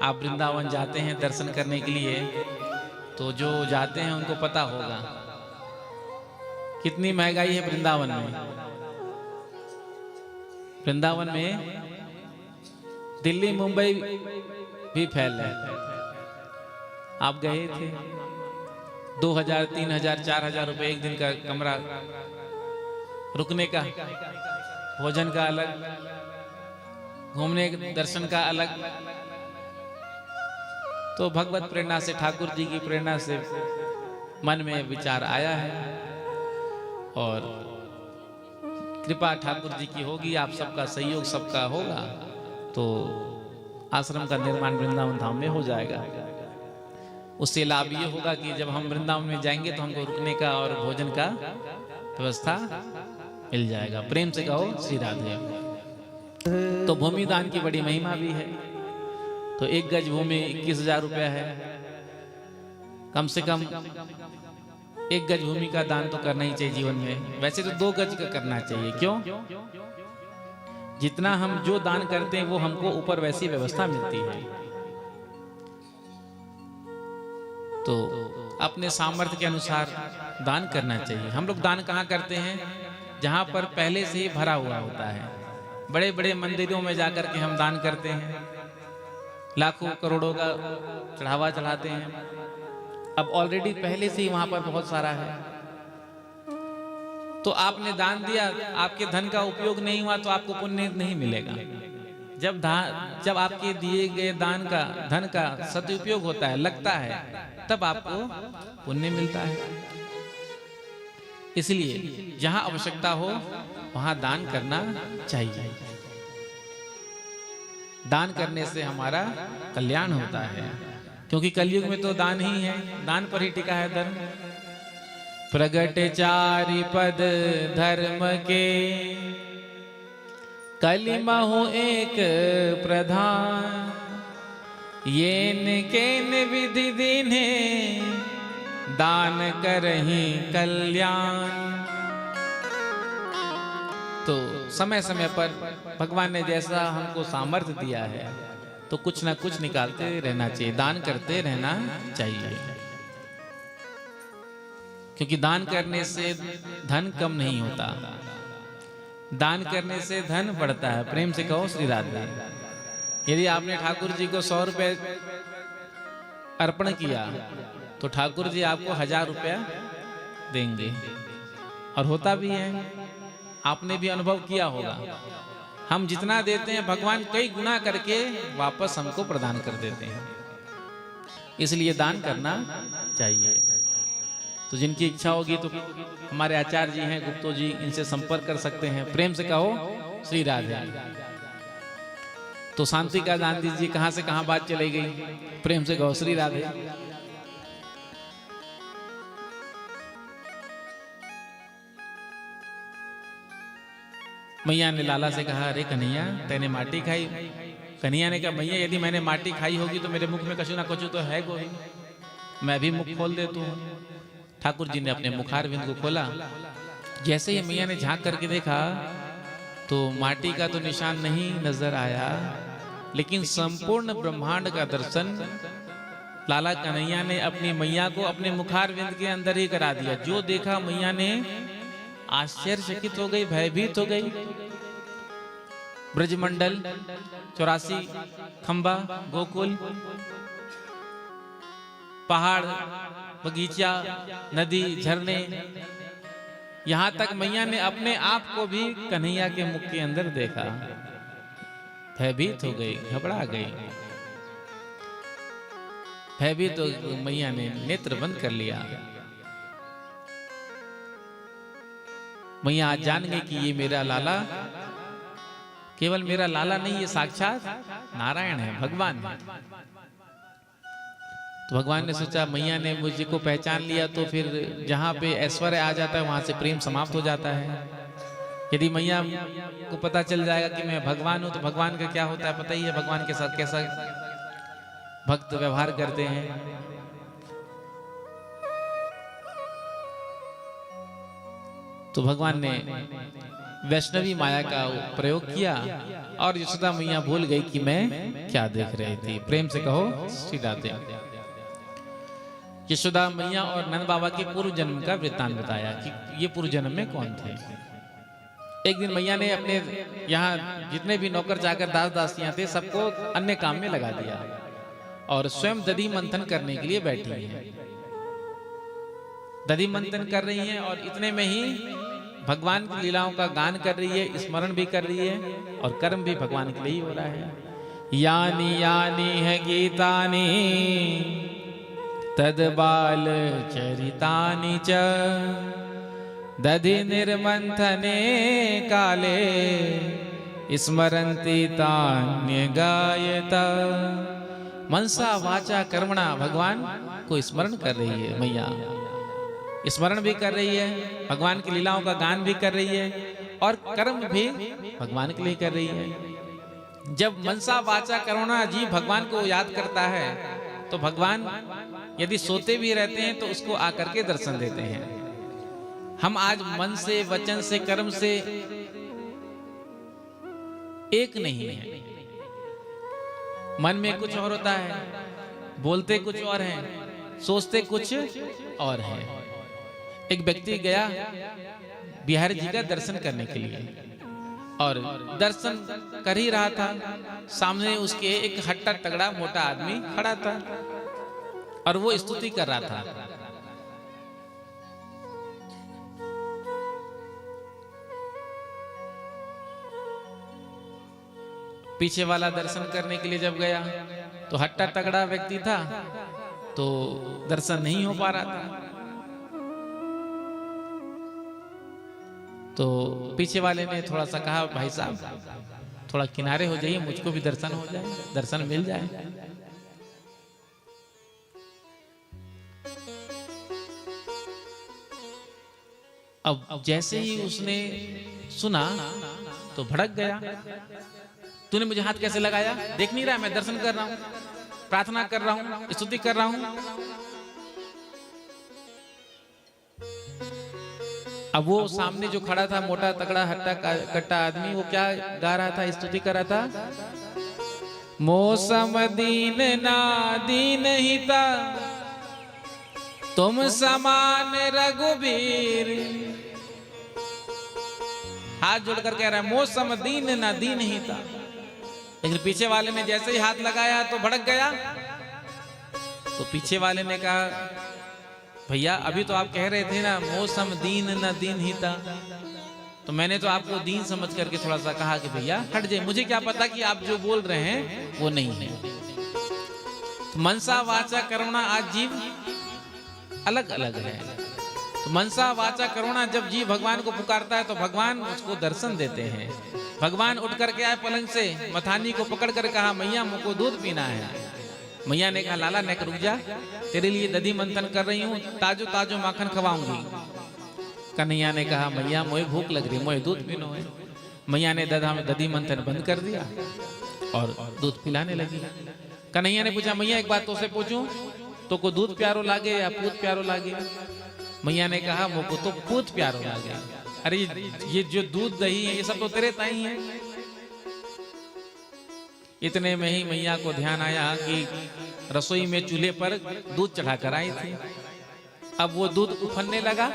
Speaker 1: आप वृंदावन जाते हैं दर्शन करने के लिए, तो जो जाते हैं उनको पता होगा कितनी महंगाई है वृंदावन में। वृंदावन में दिल्ली मुंबई भी फैल है। आप गए थे, 2000, 3000, 4000 रुपए एक दिन का कमरा, रुकने का, भोजन का अलग, घूमने दर्शन का अलग। तो भगवत प्रेरणा से, ठाकुर जी की प्रेरणा से मन में विचार आया है और कृपा ठाकुर जी की होगी, आप सबका सहयोग सबका होगा तो आश्रम का निर्माण वृंदावन धाम में हो जाएगा। उससे लाभ ये होगा कि जब हम वृंदावन में जाएंगे तो हमको रुकने का और भोजन का व्यवस्था मिल जाएगा। प्रेम से कहो श्री राधे। तो भूमि दान की बड़ी महिमा भी है। तो 1 गज भूमि 21,000 रुपया है। कम से कम 1 गज भूमि का दान तो करना ही चाहिए जीवन में। वैसे तो 2 गज का करना चाहिए। क्यों? जितना हम जो दान करते हैं वो हमको ऊपर वैसी व्यवस्था मिलती है। तो अपने सामर्थ्य के अनुसार दान करना चाहिए। हम लोग दान कहाँ करते हैं? जहाँ पर पहले से ही भरा हुआ होता है। बड़े बड़े मंदिरों में जाकर के हम दान करते हैं, लाखों करोड़ों का चढ़ावा चढ़ाते हैं। अब ऑलरेडी पहले से ही वहां पर बहुत सारा है। तो आपने दान दिया, आपके धन का उपयोग नहीं हुआ तो आपको पुण्य नहीं मिलेगा। जब आपके दिए गए दान का, धन का सदुपयोग होता है, लगता है, तब आपको पुण्य मिलता है। इसलिए जहां आवश्यकता हो वहां दान करना चाहिए। दान करने से हमारा कल्याण होता है, क्योंकि कलयुग में तो दान ही है, दान पर ही टिका है धर्म। प्रगट चारि पद धर्म के, कलिमहु एक प्रधान। येन केन विधि दीन्हे, दान करहि कल्याण। तो समय समय पर भगवान ने जैसा हमको सामर्थ्य दिया है, तो कुछ ना कुछ निकालते रहना चाहिए, दान करते रहना चाहिए। क्योंकि दान करने से धन कम नहीं होता, दान करने से धन बढ़ता है। प्रेम से कहो श्री राधे। यदि आपने ठाकुर जी को 100 रुपए अर्पण किया, तो ठाकुर जी आपको 1000 रुपया देंगे। और होता भी है, आपने भी अनुभव किया होगा। हम जितना देते हैं, भगवान कई गुना करके वापस हमको प्रदान कर देते हैं। इसलिए दान करना चाहिए। तो जिनकी इच्छा होगी तो हमारे आचार्य जी हैं गुप्तो जी, इनसे संपर्क कर सकते हैं। प्रेम से कहो श्री राधे। तो शांति का दान दीजिए। कहां से कहां बात चली गई। प्रेम से कहो श्री राधे। मैया ने लाला से कहा, अरे कन्हैया तेने माटी खाई। कन्हैया ने कहा, मैया यदि मैंने माटी खाई होगी तो मेरे मुख में कछु ना कछु तो है कोई, मैं भी मुख खोल देता हूँ। ठाकुर जी ने अपने मुखारविंद को खोला। जैसे ही मैया ने झांक करके देखा तो माटी का तो निशान नहीं नजर आया, लेकिन संपूर्ण ब्रह्मांड का दर्शन लाला कन्हैया ने अपनी मैया को अपने मुखारविंद के अंदर ही करा दिया। जो देखा मैया ने आश्चर्यचकित हो गई, भयभीत हो गई। ब्रजमंडल, 84 खंबा, गोकुल, पहाड़, बगीचा, नदी, झरने, यहां तक मैया ने अपने आप को भी कन्हैया के मुख के अंदर देखा। भयभीत हो गई, घबरा गई। भयभीत तो मैया ने नेत्र बंद कर लिया। मैया आज जान गई कि ये मेरा लाला केवल मेरा लाला नहीं, ये साक्षात नारायण है, भगवान है। तो भगवान ने सोचा मैया ने मुझे को पहचान लिया तो फिर जहाँ पे ऐश्वर्य आ जाता है वहां से प्रेम समाप्त हो जाता है। यदि मैया को पता चल जाएगा कि मैं भगवान हूं तो भगवान का क्या होता है पता ही है, भगवान के साथ कैसा भक्त व्यवहार करते हैं। तो भगवान ने वैष्णवी माया का प्रयोग किया और यशोदा मैया भूल गई कि मैं क्या देख रही थी। प्रेम से कहो श्री राधे। यशोदा मैया और नंद बाबा के पूर्व जन्म का वृत्तांत बताया कि ये पूर्व जन्म में कौन थे। एक दिन मैया ने अपने यहाँ जितने भी नौकर चाकर दास दासियां थे सबको अन्य काम में लगा दिया और स्वयं दधी मंथन करने के लिए बैठी है। दधी मंथन कर रही हैं और इतने में ही भगवान की लीलाओं का गान कर रही है, स्मरण भी कर रही है और कर्म भी भगवान के लिए ही हो रहा है। यानी यानी है गीतानी तद बाल चरितानि च दधि निर्मंथने काले स्मरन्ति तान्य गायता। मनसा वाचा कर्मणा भगवान को स्मरण कर रही है मैया, स्मरण भी कर रही है, भगवान की लीलाओं का गान भी कर रही है और कर्म भी भगवान के लिए कर रही है। जब मनसा वाचा कर्मणा जीव भगवान को याद करता है तो भगवान यदि सोते भी रहते हैं तो उसको आकर के दर्शन देते हैं। हम आज मन से, वचन से, कर्म से एक नहीं है। मन में कुछ और होता है, बोलते कुछ और है, सोचते कुछ और है। एक व्यक्ति गया बिहारी जी का दर्शन करने के लिए और दर्शन कर ही रहा था, सामने उसके एक हट्टा तगड़ा मोटा आदमी खड़ा था और वो स्तुति कर रहा था। पीछे वाला दर्शन करने के लिए जब गया तो हट्टा तगड़ा व्यक्ति था तो दर्शन नहीं हो पा रहा था। तो पीछे वाले ने थोड़ा सा कहा, भाई साहब थोड़ा किनारे हो जाइए, मुझको भी दर्शन हो जाए, दर्शन मिल जाए।
Speaker 2: अब जैसे ही उसने सुना तो भड़क गया। तूने मुझे हाथ कैसे लगाया? देख नहीं रहा मैं दर्शन कर रहा हूं, प्रार्थना कर रहा हूं, स्तुति कर रहा हूं। अब वो सामने जो खड़ा था मोटा तगड़ा हट्टा कट्टा आदमी, वो क्या गा रहा था, स्तुति कर रहा था? मौसम दीन ना दीन ही था, तुम समान रघुबीर। हाथ जोड़कर कह रहा है मौसम दीन ना दीन ही था, लेकिन पीछे वाले ने जैसे ही हाथ लगाया तो भड़क गया। तो पीछे वाले ने कहा भैया अभी तो आप कह रहे थे ना मौसम दीन न दीन ही था, तो मैंने तो आपको दीन समझ करके थोड़ा सा कहा कि भैया हट जाए, मुझे क्या पता कि आप जो बोल रहे हैं वो नहीं है। तो मनसा वाचा करुणा आज जीव अलग अलग है। तो मनसा वाचा करुणा जब जीव भगवान को पुकारता है तो भगवान उसको दर्शन देते हैं। भगवान उठ करके आए पलंग से, मथानी को पकड़ कर कहा मैया मुझको दूध पीना है। मैया ने कहा लाला नेक रुक जा, तेरे लिए दधी मंथन कर रही हूँ, ताजो ताजो माखन खवाऊंगी। कन्हैया ने कहा मैया मोए भूख लग रही, मोए दूध पीनो है। मैया ने दधी मंथन बंद कर दिया और दूध पिलाने लगी। कन्हैया ने पूछा मैया एक बात तो से पूछूं, तो को दूध प्यारो लागे या पूत प्यारो लागे? मैया ने कहा मुझको तो पूत प्यारो लागे। अरे ये जो दूध दही है ये सब तो तेरे ताई है। इतने में ही मैया को ध्यान आया कि रसोई में चूल्हे पर दूध चढ़ाकर आई थी। अब वो दूध उफनने लगा,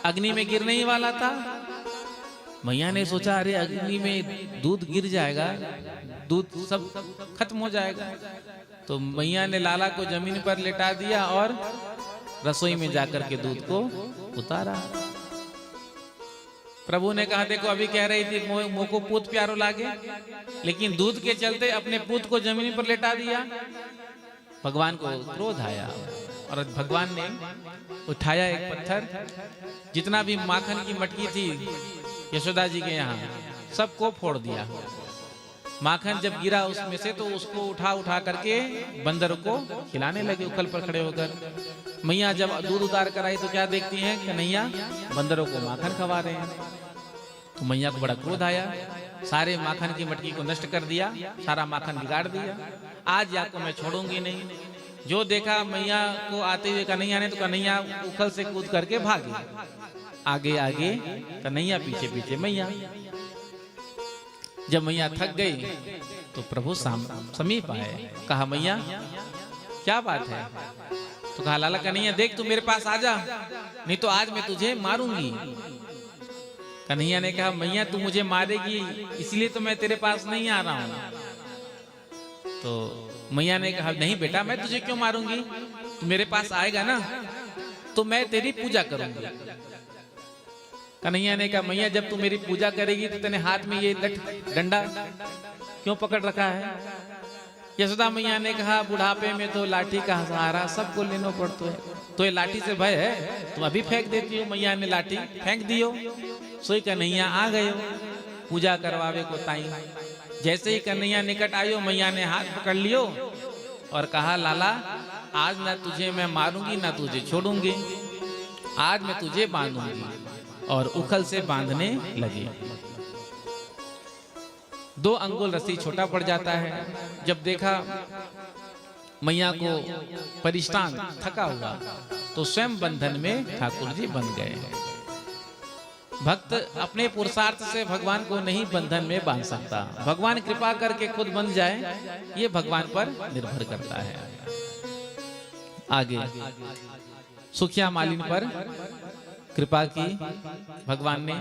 Speaker 2: अग्नि में गिरने ही वाला था। मैया ने सोचा अरे अग्नि में दूध गिर जाएगा, दूध सब खत्म हो जाएगा। तो मैया ने लाला को जमीन पर लेटा दिया और रसोई में जाकर के दूध को उतारा। प्रभु ने कहा देखो अभी कह रही थी मुझ को पूत प्यारो लागे, लेकिन दूध के चलते अपने पूत को जमीन पर लेटा दिया। भगवान को क्रोध आया और भगवान ने उठाया एक पत्थर, जितना भी माखन की मटकी थी यशोदा जी के यहाँ सबको फोड़ दिया। माखन जब गिरा उसमें से तो उसको उठा करके बंदर को खिलाने लगे उखल पर खड़े होकर। मैया जब दूध उतार कर आई तो क्या देखती हैं कन्हैया बंदरों को माखन खवा रहे हैं। तो मैया को बड़ा क्रोध आया, सारे माखन की मटकी को नष्ट कर दिया, सारा माखन बिगाड़ दिया। आज या को मैं छोड़ूंगी नहीं। जो देखा मैया को आते हुए कन्हैया ने तो कन्हैया उखल से कूद करके भागी, आगे आगे कन्हैया पीछे पीछे मैया। जब मैया थक गई तो प्रभु समीप आए, कहा मैया क्या बात है? तो कहा लाला कन्हैया देख तू मेरे पास आ जा, नहीं तो आज मैं तुझे मारूंगी। कन्हैया ने कहा मैया तू मुझे मारेगी इसलिए तो मैं तेरे पास नहीं आ रहा हूं। तो मैया ने कहा नहीं बेटा मैं तुझे क्यों मारूंगी, तू मेरे पास आएगा ना तो मैं तेरी पूजा करूंगी। कन्हैया ने कहा मैया जब तू मेरी पूजा करेगी तो तेने हाथ में ये डंडा क्यों पकड़ रखा है? यशोदा मैया ने कहा बुढ़ापे में तो लाठी का सहारा सबको लेना पड़ता है, तो ये लाठी से भय है तुम अभी फेंक देती हो। मैया ने लाठी फेंक दियो, सोई कन्हैया आ गए पूजा करवावे को ताई। जैसे ही कन्हैया निकट आयो मैया ने हाथ पकड़ लियो और कहा लाला आज ना तुझे मैं मारूंगी ना तुझे छोड़ूंगी, आज मैं तुझे बांधूंगी। और उखल से बांधने लगी। 2 अंगुल रस्सी छोटा पड़ जाता है। जब देखा मैया को परिश्राम थका हुआ तो स्वयं बंधन में ठाकुर जी बंध गए। भक्त अपने पुरुषार्थ से भगवान को नहीं बंधन में बांध सकता, भगवान कृपा करके खुद बंध जाए ये भगवान पर निर्भर करता है। आगे सुखिया मालिन पर कृपा की भगवान ने।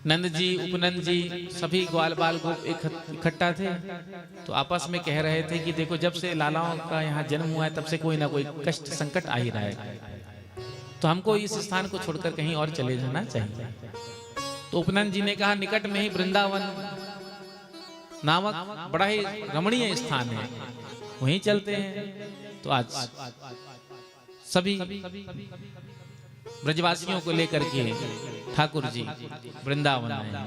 Speaker 2: नंद जी उपनंद जी सभी ग्वाल बाल गोप इकट्ठा थे, तो आपस में कह रहे थे कि देखो जब से लालाओं का यहाँ जन्म हुआ है तब से कोई ना कोई कष्ट संकट आ ही रहा है, तो हमको इस स्थान को छोड़कर कहीं और चले जाना चाहिए। तो उपनंद जी ने कहा निकट में ही वृंदावन नामक बड़ा ही रमणीय स्थान है, वहीं चलते हैं। तो आज सभी ब्रजवासियों को लेकर के ठाकुर जी वृंदावन आए।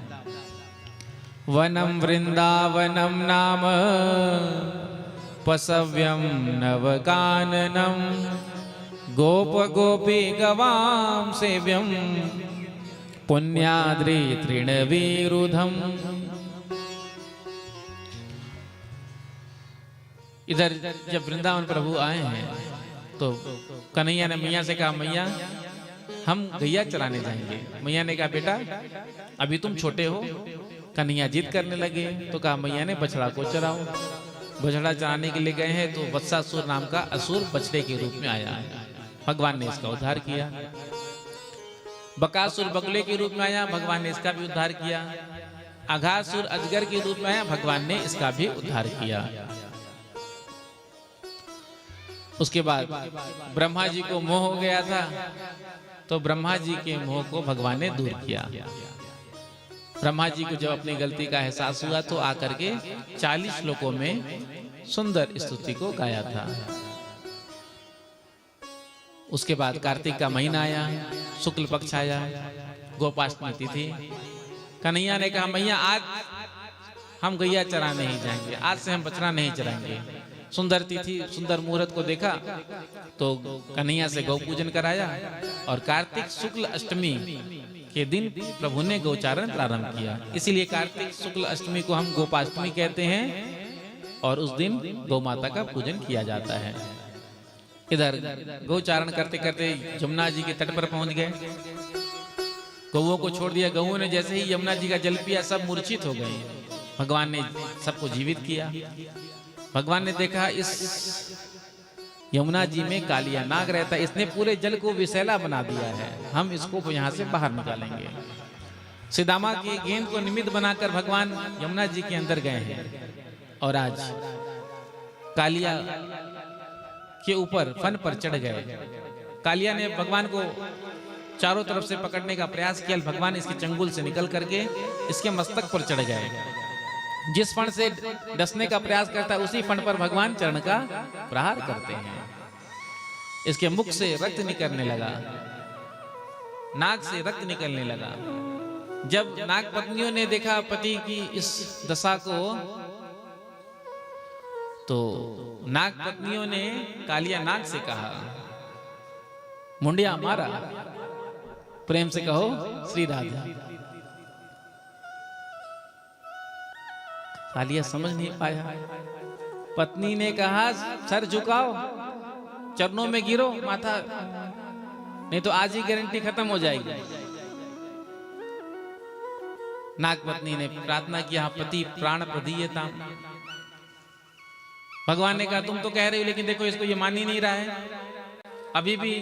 Speaker 2: वनम वृंदावनम नाम पसव्यम नवकाननम
Speaker 1: गोप गोपी गवाम सेव्यम पुण्याद्रि तृणवीरुधम। इधर जब वृंदावन प्रभु आए हैं तो कन्हैया ने मैया से कहा, मैया हम गैया चराने जाएंगे। मैया ने कहा, बेटा अभी तुम छोटे हो। कन्हैया जिद करने लगे तो कहा, मैया ने बछड़ा को चराओ। बछड़ा चराने के लिए गए हैं तो वत्सासुर नाम का असुर बछड़े के रूप में आया। भगवान ने इसका उद्धार किया। बकासुर बगुले के रूप में आया, भगवान ने इसका भी उद्धार किया। अघासुर अजगर के रूप में आया, भगवान ने इसका भी उद्धार किया। उसके बाद ब्रह्मा जी को मोह हो गया था तो ब्रह्मा जी के मोह को भगवान ने दूर किया। ब्रह्मा जी को जब अपनी गलती का एहसास हुआ तो आकर के 40 श्लोकों में सुंदर स्तुति को गाया था। उसके बाद कार्तिक का महीना आया, शुक्ल पक्ष आया, गोपाष्टमी तिथि। कन्हैया ने कहा, मैया आज हम गैया चराने नहीं जाएंगे, आज से हम बछड़ा नहीं चराएंगे। सुंदर तिथि, सुंदर मुहूर्त को देखा तो कन्हैया से गौ पूजन कराया और कार्तिक शुक्ल अष्टमी के दिन प्रभु ने गौचारण प्रारंभ किया। इसीलिए कार्तिक शुक्ल अष्टमी को हम गोपाष्टमी कहते हैं और उस दिन गौ माता का पूजन किया जाता है। इधर गौचारण करते करते यमुना जी के तट पर पहुंच गए। गौओं को छोड़ दिया। गौओं ने जैसे ही यमुना जी का जल पिया सब मूर्छित हो गए। भगवान ने सबको जीवित किया। भगवान ने देखा इस यमुना जी में कालिया नाग रहता है, इसने पूरे जल को विषैला बना दिया है, हम इसको यहाँ से बाहर निकालेंगे। सीदामा की गेंद को निमित्त बनाकर भगवान यमुना जी के अंदर गए हैं और आज कालिया के ऊपर फन पर चढ़ गए। कालिया ने भगवान को चारों तरफ से पकड़ने का प्रयास किया। भगवान इसके चंगुल से निकल करके इसके मस्तक पर चढ़ गए। जिस फण से डसने का प्रयास करता है उसी फण पर भगवान चरण का प्रहार करते हैं। इसके मुख से रक्त निकलने लगा, नाक से रक्त निकलने लगा। जब नाग पत्नियों ने देखा पति की इस दशा को तो नाग पत्नियों ने कालिया नाग से कहा, मुंडिया मारा। प्रेम से कहो श्री राधा। कालिया समझ नहीं पाया। पत्नी ने कहा, सर झुकाओ, चरणों में गिरो माथा, नहीं तो आज ही गारंटी खत्म हो जाएगी। नाग पत्नी ने प्रार्थना किया, पति प्राण प्रदीयताम। भगवान ने कहा, तुम तो कह रहे हो लेकिन देखो इसको ये मान ही नहीं रहा है। अभी भी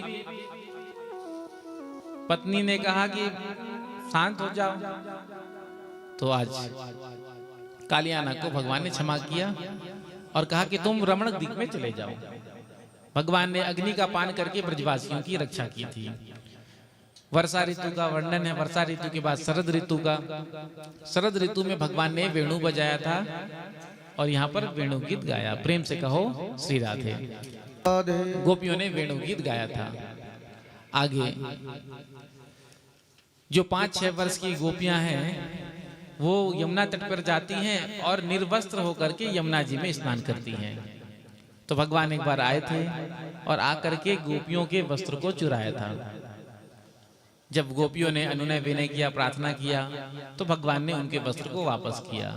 Speaker 1: पत्नी ने कहा कि शांत हो जाओ। तो आज कालियाना को भगवान ने क्षमा किया और कहा कि तुम रमणक दिक में चले जाओ। भगवान ने अग्नि का पान करके ब्रजवासियों की रक्षा की थी। वर्षा ऋतु का वर्णन है। वर्षा ऋतु के बाद शरद ऋतु का। शरद ऋतु में भगवान ने वेणु बजाया था और यहाँ पर वेणु गीत गाया। प्रेम से कहो श्री राधे। गोपियों ने वेणु गीत गाया था। आगे जो 5-6 वर्ष की गोपियां हैं वो यमुना तट पर जाती हैं और निर्वस्त्र होकर के यमुना जी में स्नान करती हैं। तो भगवान एक बार आए थे और आकर के गोपियों के वस्त्र को चुराया था। जब गोपियों ने अनुनय विनय किया, प्रार्थना किया, तो भगवान ने उनके वस्त्र को वापस किया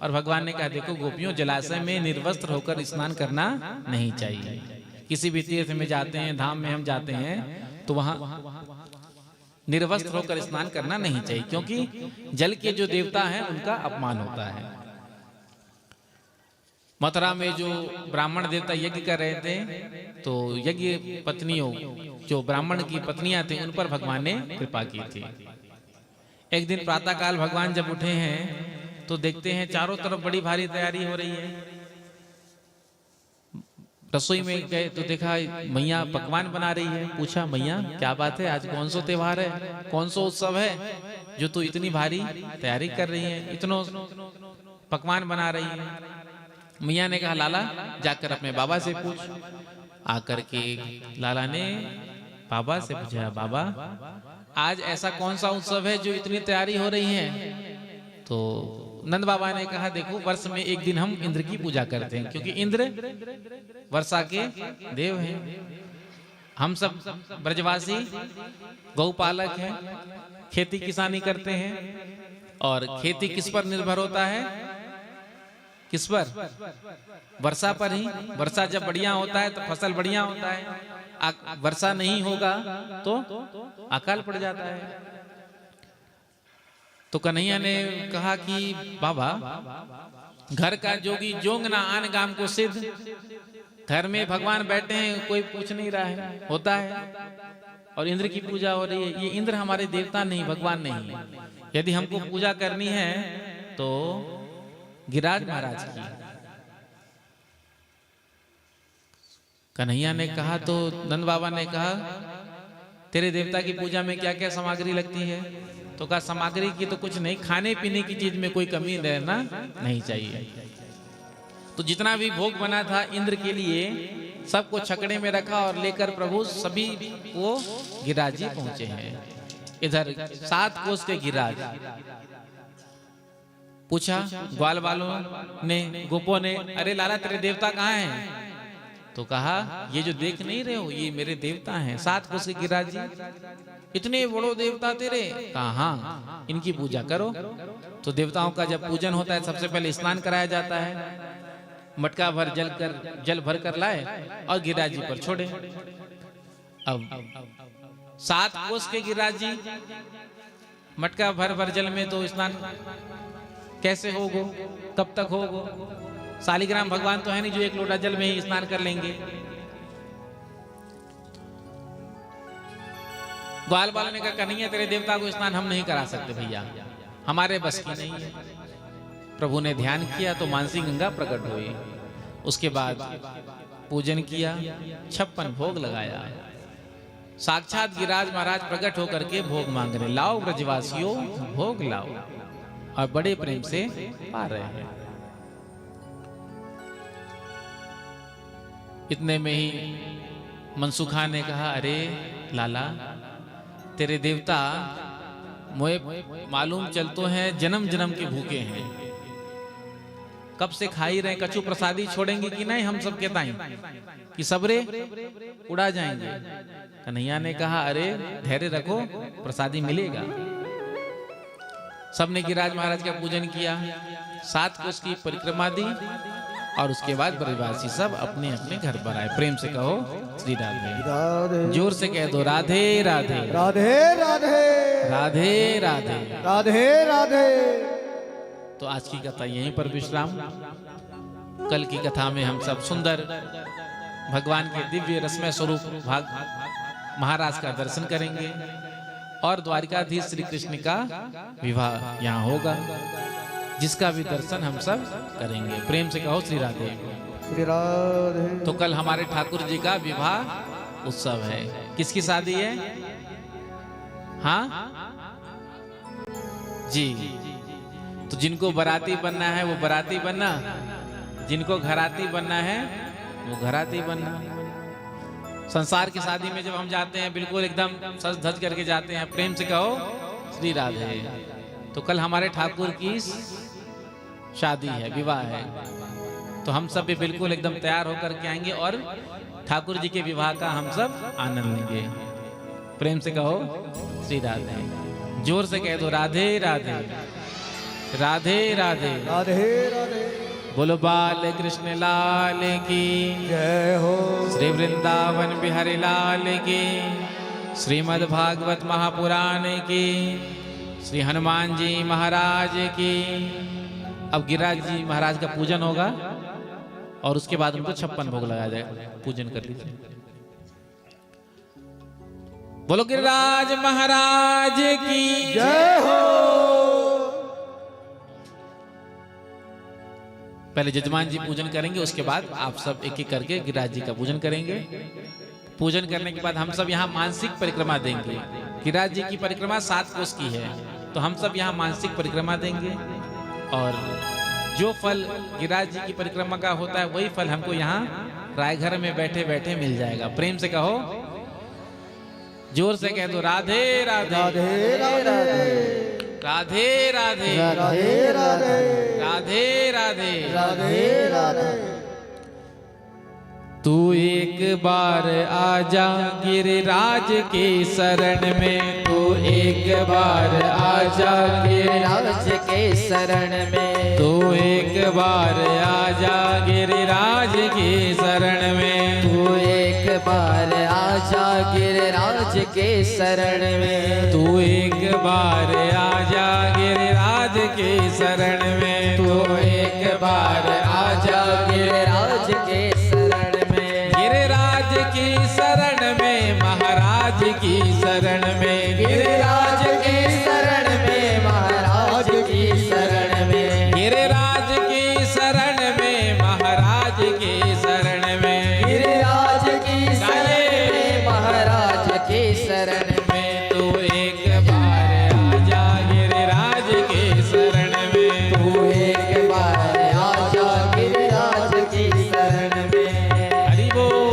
Speaker 1: और भगवान ने कहा, देखो गोपियों, जलाशय में निर्वस्त्र होकर स्नान करना नहीं चाहिए। किसी भी तीर्थ में जाते हैं, धाम में हम जाते हैं तो वहां निर्वस्त्र होकर स्नान करना नहीं चाहिए, क्योंकि जल के जो देवता हैं उनका अपमान होता है। मथुरा में जो ब्राह्मण देवता यज्ञ कर रहे थे तो यज्ञ पत्नियों, जो ब्राह्मण की पत्नियां थी, उन पर भगवान ने कृपा की थी। एक दिन प्रातःकाल भगवान जब उठे हैं तो देखते हैं चारों तरफ बड़ी भारी तैयारी हो रही है। रसोई में गए तो देखा मैया पकवान बना रही है। पूछा, मैया क्या बात है, आज कौन सा त्योहार है, कौन सा उत्सव है जो तू इतनी भारी तैयारी कर रही है, इतनो पकवान बना रही है। मैया ने कहा, लाला जाकर अपने बाबा से पूछ। आकर के लाला ने बाबा से पूछा, बाबा आज ऐसा कौन सा उत्सव है जो इतनी तैयारी हो रही है? तो नंद बाबा ने कहा, देखो वर्ष में एक दिन हम इंद्र की पूजा करते हैं, क्योंकि इंद्र वर्षा के देव हैं।
Speaker 2: हम सब ब्रजवासी गौपालक हैं, खेती किसानी करते हैं। और खेती किस पर निर्भर होता है? किस पर? वर्षा पर ही। वर्षा जब बढ़िया होता है तो फसल बढ़िया होता है, वर्षा नहीं होगा तो अकाल पड़ जाता है। तो कन्हैया ने कहा कि बाबा, घर का जोगी जोंग ना आन गाम को सिद्ध। घर में भगवान बैठे हैं, कोई पूछ नहीं रहा है, होता है। और इंद्र की पूजा हो रही है। ये इंद्र हमारे देवता नहीं, भगवान नहीं है। यदि हमको पूजा करनी है तो गिरिराज महाराज की। कन्हैया ने कहा तो नंद बाबा ने कहा, तेरे देवता की पूजा में क्या क्या सामग्री लगती है? तो कहा सामग्री की तो कुछ नहीं, खाने पीने की चीज में कोई कमी रहना नहीं चाहिए। तो जितना भी भोग बना था इंद्र के लिए, सबको छकड़े में रखा और लेकर प्रभु सभी वो गिरिराज जी पहुंचे हैं। इधर 7 कोस के गिरिराज। पूछा ग्वाल वालों ने, गोपों ने, अरे लाला तेरे देवता कहाँ हैं? तो कहा ये जो देख नहीं रहे हो, ये मेरे देवता हैं 7 कोस के गिरिराज जी। इतने बड़ो देवता तेरे? कहा हाँ, इनकी पूजा करो। तो देवताओं का जब पूजन होता है, सबसे पहले स्नान कराया जाता है। मटका भर जल भर कर लाए और गिरिराज जी पर छोड़े। अब 7 कोस के गिरिराज जी, मटका भर जल में तो स्नान कैसे होगो? कब तक होगो? शालिग्राम भगवान तो है नहीं जो 1 लोटा जल में ही स्नान कर लेंगे। ग्वाल वालों ने कहा, कन्हैया तेरे देवता को स्नान हम नहीं करा सकते भैया, हमारे बस की नहीं है। प्रभु ने ध्यान किया तो मानसी गंगा प्रकट हुई। उसके बाद पूजन किया, 56 भोग लगाया। साक्षात गिरिराज महाराज प्रकट होकर के भोग मांग रहे, लाओ ब्रजवासियों भोग लाओ, और बड़े प्रेम से पा रहे हैं। इतने में ही मनसुखा ने कहा, अरे लाला तेरे देवता मोए मालूम चलतो हैं जन्म जन्म के भूखे हैं, कब से खा ही रहे, कछु प्रसादी छोड़ेंगे कि नहीं? हम सब कहता हैं कि सबरे उड़ा जाएंगे। कन्हैया ने कहा, अरे धैर्य रखो, प्रसादी मिलेगा। सबने गिरिराज महाराज का पूजन किया, 7 कोस की परिक्रमा दी, और उसके बाद ब्रजवासी सब अपने अपने घर पर आए। प्रेम से कहो श्री राधे, जोर से कह दो राधे राधे
Speaker 5: राधे राधे
Speaker 2: राधे राधे
Speaker 5: राधे राधे।
Speaker 2: तो आज की कथा यहीं पर विश्राम। कल की कथा में हम सब सुंदर भगवान के दिव्य रसमय स्वरूप भाग महाराज का दर्शन करेंगे, और द्वारिकाधीश श्री कृष्ण का विवाह यहाँ होगा, जिसका भी दर्शन हम सब करेंगे। प्रेम से कहो श्री राधे
Speaker 5: श्री राधे।
Speaker 2: तो कल हमारे ठाकुर जी का विवाह उत्सव है। किसकी शादी है? हाँ जी। तो जिनको बराती बनना है वो बराती बनना, जिनको घराती बनना है वो घराती बनना। संसार की शादी में जब हम जाते हैं बिल्कुल एकदम सज धज करके जाते हैं। प्रेम से कहो श्री राधे। तो कल हमारे ठाकुर की शादी है, विवाह है, तो हम सब भी बिल्कुल एकदम तैयार होकर के आएंगे और ठाकुर जी के विवाह का हम सब आनंद लेंगे। प्रेम से कहो श्री राधे, जोर से कह दो राधे राधे राधे राधे
Speaker 5: राधे राधे।
Speaker 2: बोलो बाल कृष्ण लाल की
Speaker 5: जय हो।
Speaker 2: श्री वृंदावन बिहारी लाल की, श्रीमद् भागवत महापुराण की, श्री हनुमान जी महाराज की। अब गिरिराज जी महाराज का पूजन होगा और उसके बाद उनको 56 भोग लगाया जाएगा। पूजन कर लीजिए। बोलो गिरिराज महाराज की
Speaker 5: जय हो।
Speaker 2: पहले जजमान जी पूजन करेंगे, उसके बाद आप सब एक एक करके गिरिराज जी का पूजन करेंगे। पूजन करने के बाद हम सब यहाँ मानसिक परिक्रमा देंगे। गिरिराज जी की परिक्रमा 7 कोस की है, तो हम सब यहाँ मानसिक परिक्रमा देंगे, और जो फल गिरिराज जी की परिक्रमा का होता है वही फल हमको यहाँ रायघर में बैठे बैठे मिल जाएगा। प्रेम से कहो, जोर से कह दो राधे राधे
Speaker 5: राधे राधे
Speaker 2: राधे राधे
Speaker 5: राधे राधे
Speaker 2: राधे राधे
Speaker 5: राधे राधे।
Speaker 2: तू एक बार आजा गिरिराज के शरण में, तू एक बार आजा
Speaker 3: गिरिराज के शरण में,
Speaker 2: तू एक बार आजा गिरिराज के शरण में,
Speaker 3: तू एक बार आजा गिरिराज के शरण में,
Speaker 2: तू एक बार आजा गिरिराज के शरण में,
Speaker 3: तू एक बार आजा गिरिराज के शरण में,
Speaker 2: गिरिराज की शरण में महाराज की शरण में,
Speaker 3: गिरिराज के शरण में महाराज की शरण में,
Speaker 2: गिरिराज की शरण में महाराज की शरण में,
Speaker 3: गिरिराज की शरण में महाराज की शरण में,
Speaker 2: तू एक बार आजा गिरिराज के शरण में,
Speaker 3: तू एक बार आजा गिरिराज की शरण में।
Speaker 2: हरि बोल।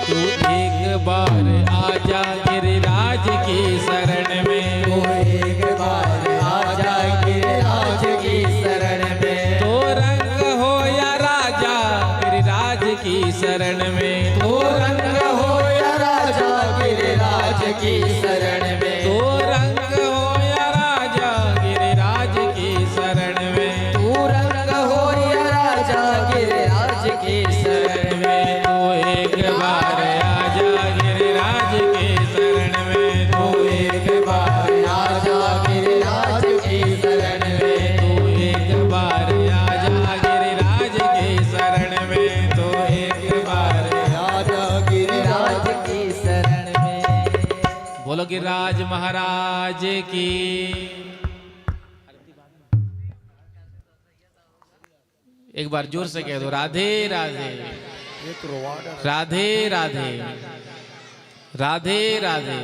Speaker 2: तू एक बार आजा गिरिराज की शरण में,
Speaker 3: तू एक बार आजा गिरिराज की शरण में,
Speaker 2: तो रंग हो या राजा गिरिराज की शरण में,
Speaker 3: तू रंग हो या राजा गिरिराज की शरण में,
Speaker 2: तो रंग हो या राजा गिरिराज की शरण में,
Speaker 3: तू रंग हो या राजा गिरिराज की शरण में,
Speaker 2: तू एक बार आजा गिरिराज की शरण में,
Speaker 3: तू एक बार आजा गिरिराज की शरण में,
Speaker 2: तू एक बार आजा गिरिराज की शरण में, तू एक बार
Speaker 3: आजा गिरिराज की शरण में।
Speaker 2: बोलो गिरिराज महाराज की। एक बार जोर से कह दो राधे राधे,
Speaker 5: एक रोवाड़ा
Speaker 2: राधे राधे, राधे राधे।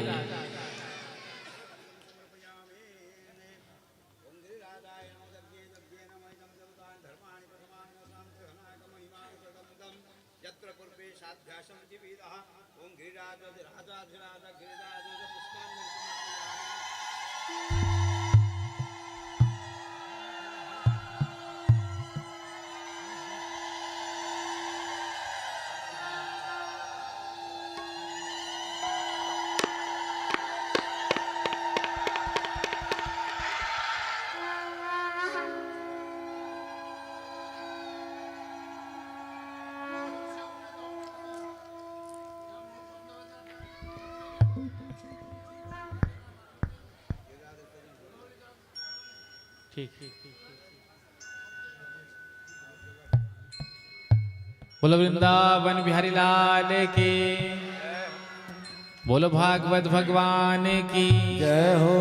Speaker 2: ठीक। बोलो वृंदावन बिहारी लाल की, बोलो भागवत भगवान की,
Speaker 5: जय हो,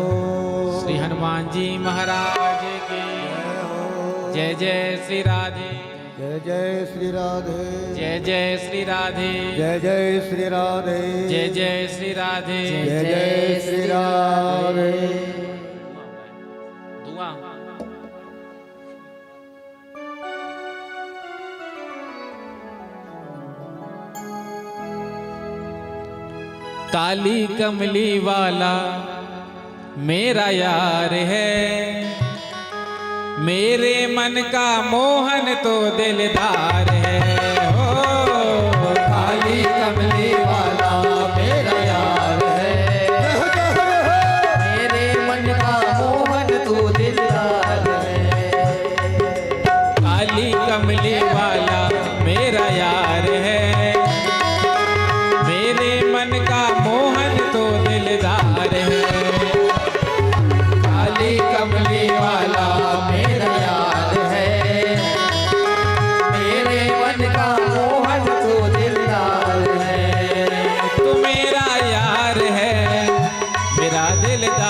Speaker 2: श्री हनुमान जी महाराज की, जय जय श्री राधे,
Speaker 5: जय जय श्री राधे,
Speaker 2: जय जय श्री राधे,
Speaker 5: जय जय श्री राधे,
Speaker 2: जय जय श्री राधे,
Speaker 5: जय जय श्री राधे।
Speaker 2: दुआ। काली कमली वाला मेरा यार है, मेरे मन का मोहन तो दिलदार है। हो
Speaker 3: काली कमली वाला मेरा यार है, मेरे मन का मोहन तू दिलदार है।
Speaker 2: काली कमली वाला मेरा यार है, मेरे मन का मोहन तो दिलदार है।
Speaker 3: काली कमली वाला मेरा यार है, मेरे मन का मोहन तू दिलदार है।
Speaker 2: तू मेरा यार है, मेरा दिलदार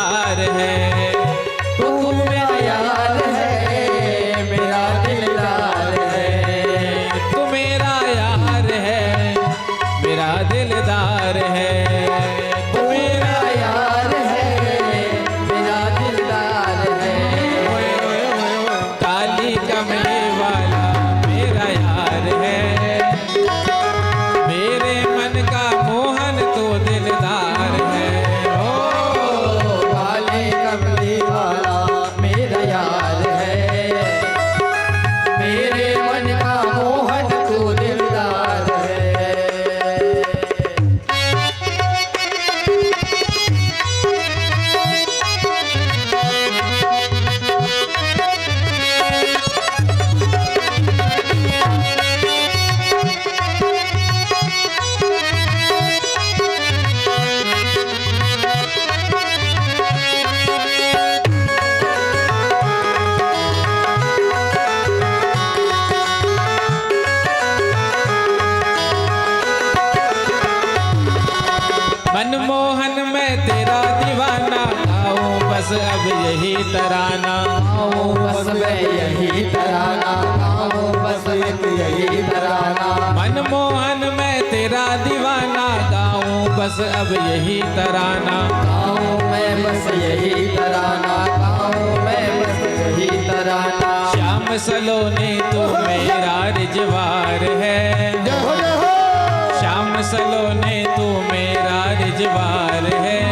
Speaker 1: अब यही तराना,
Speaker 3: गाऊं बस मैं यही तराना, गाऊं बस एक यही तराना।
Speaker 1: मनमोहन मैं तेरा दीवाना, गाऊं बस अब यही तराना।
Speaker 3: गाऊं मैं बस यही तराना, गाऊं मैं बस यही तराना।
Speaker 1: श्याम सलोने तू मेरा रिजवार है, श्याम सलोने तू मेरा रिजवार है।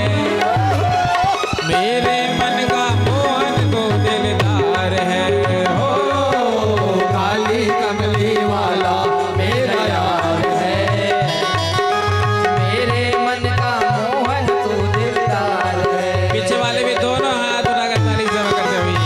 Speaker 1: मेरे मन का मोहन तो दिलदार है, हो
Speaker 3: काली कमली वाला मेरा यार है, मेरे मन का मोहन तू दिलदार है।
Speaker 1: पीछे वाले भी दोनों हाथ उठाकर ताली जमा करते हुए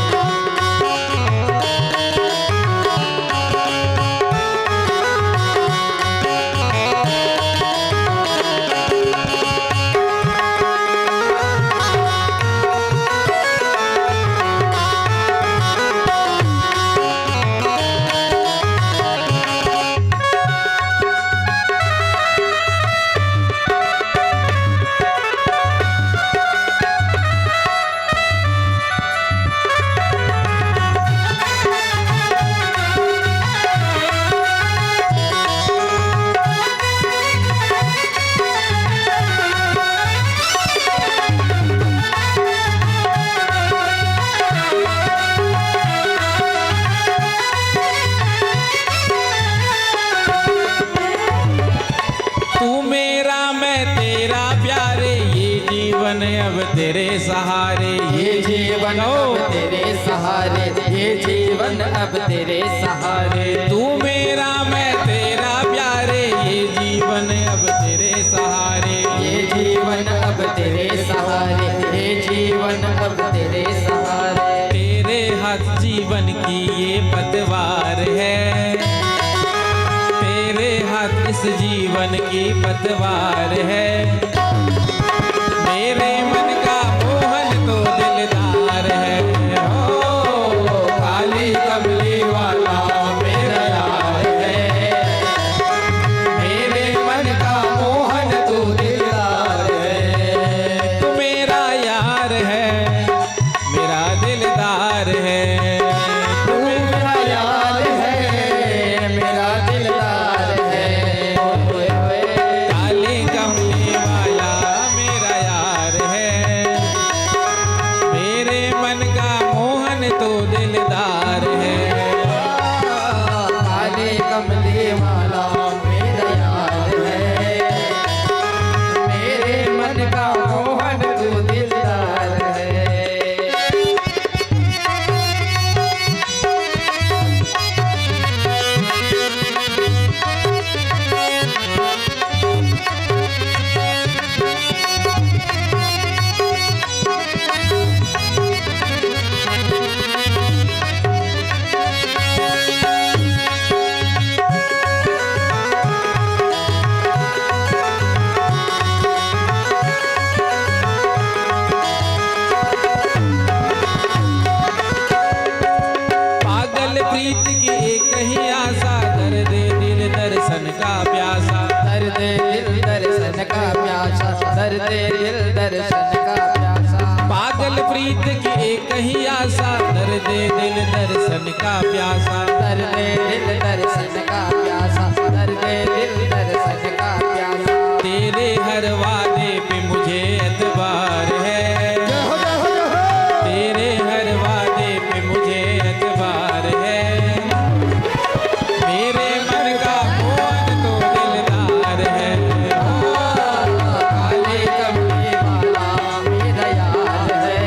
Speaker 1: अब तेरे सहारे,
Speaker 3: ये जीवन अब तेरे सहारे, ये जीवन अब तेरे सहारे।
Speaker 1: तू मेरा मैं तेरा प्यारे, ये जीवन अब तेरे सहारे,
Speaker 3: ये जीवन अब तेरे सहारे, ये जीवन अब तेरे सहारे।
Speaker 1: तेरे हाथ जीवन की ये पतवार है, तेरे हाथ इस जीवन की पतवार है। मेरे मन का मोहन तो दिलदार है, हो काली कमली वाला मेरा यार है।
Speaker 3: मेरे मन का मोहन तू दिलदार है,
Speaker 1: तू मेरा यार है, मेरा दिलदार है।
Speaker 3: तू मेरा यार है, मेरा दिलदार है। ओए ओए
Speaker 1: काली कमली वाला मेरा यार है, मेरे मन का मोहन तो दिलदार है।
Speaker 3: काले कमली वाला मेरा यार है, मेरे मन का मोहन तू दिलदार है।
Speaker 1: पागल प्रीत की एक ही आशा, दर्द दिल दर्शन का प्यासा।
Speaker 3: दर्द दिल दर्शन का प्यासा, दर्द दिल दर्शन का प्यासा।
Speaker 1: पागल प्रीत की एक ही आशा, दर्द दिल दर्शन का प्यासा।
Speaker 3: दर्द दिल दर्शन का प्यासा, दर्द दिल दर्शन का प्यासा।
Speaker 1: तेरे हर वादे पे मुझे एतबार है, तेरे हर वादे पे मुझे एतबार है। मेरे मन का मोहन तो दिलदार है,
Speaker 3: काले कमली वाला मेरा यार है,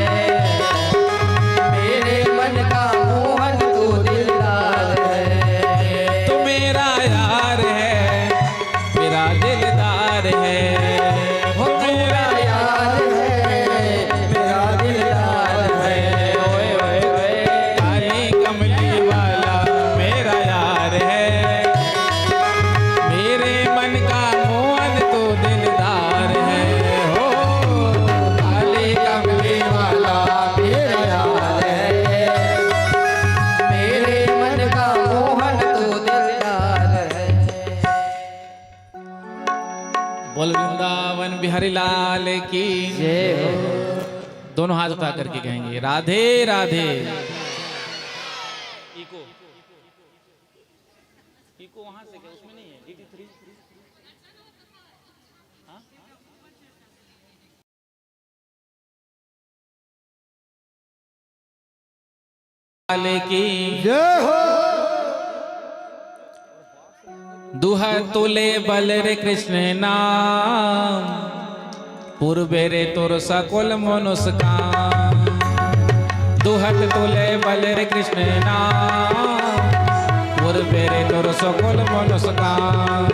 Speaker 3: मेरे मन का मोहन तू दिलदार है।
Speaker 1: तू मेरा यार है, मेरा दिलदार है।
Speaker 3: हो मेरा यार है, मेरा दिलदार है। ओए ओए ओए
Speaker 1: काली कमली वाला मेरा यार है, मेरे मन का मोहन तो दिलदार है। हो
Speaker 3: काले कमली वाला मेरा यार है, मेरे मन का मोहन तू दिलदार है।
Speaker 1: बोल वृंदावन बिहारी लाल की।
Speaker 3: जय हो।
Speaker 1: दोनों हाथ उठा करके कहेंगे राधे राधे।
Speaker 2: इको इको वहां से क्या उसमें नहीं है DD3
Speaker 1: वाले की
Speaker 5: जय हो।
Speaker 1: दुहा तुले बल रे कृष्ण नाम पूर्वे रे तोर सकल मनुष्य काम। दुहत तुले बल रे कृष्ण नाम पूर्वे रे तोर सकल मनुष्य काम।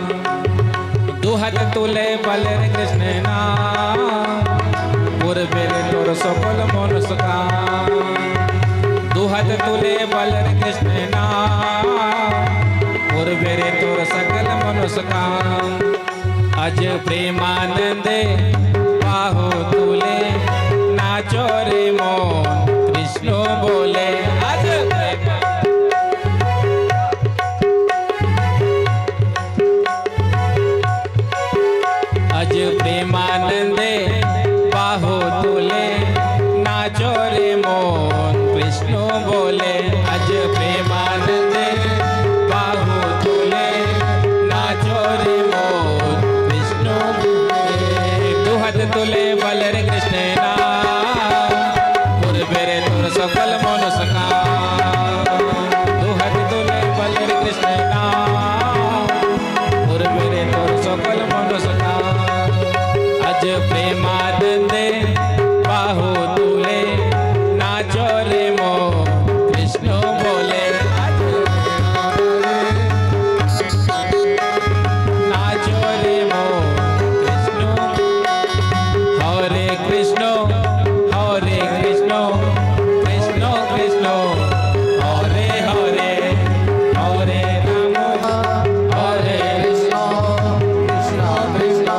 Speaker 1: दुहत तुले बल रे कृष्ण नाम पूर्वे रे तोर सकल मनुष्य काम। दुहत तुले बल रे कृष्ण नाम पूर्वे रे तोर सकल मनुष्य काम। अज प्रेमानंद बाहो तुले नाचो रे मोन कृष्ण बोले। अज प्रेमानंद बाहो तुले नाचो रे मोन कृष्ण बोले। अज प्रेमानंद बाहो तुले नाचो रे मोन कृष्ण बोले। दुहत तुले बल रे कृष्ण नाम पूर्वे रे तोर सकल मनुष्य काम। दुहत तुले बल रे कृष्ण नाम पूर्वे रे तोर सकल मनुष्य काम। अज प्रेमानंद बाहो तुले नाचो रे मोन कृष्ण बोले। नाचो रे मोन कृष्ण। हरे कृष्ण कृष्ण कृष्ण हरे हरे हरे राम हरे
Speaker 5: कृष्ण कृष्ण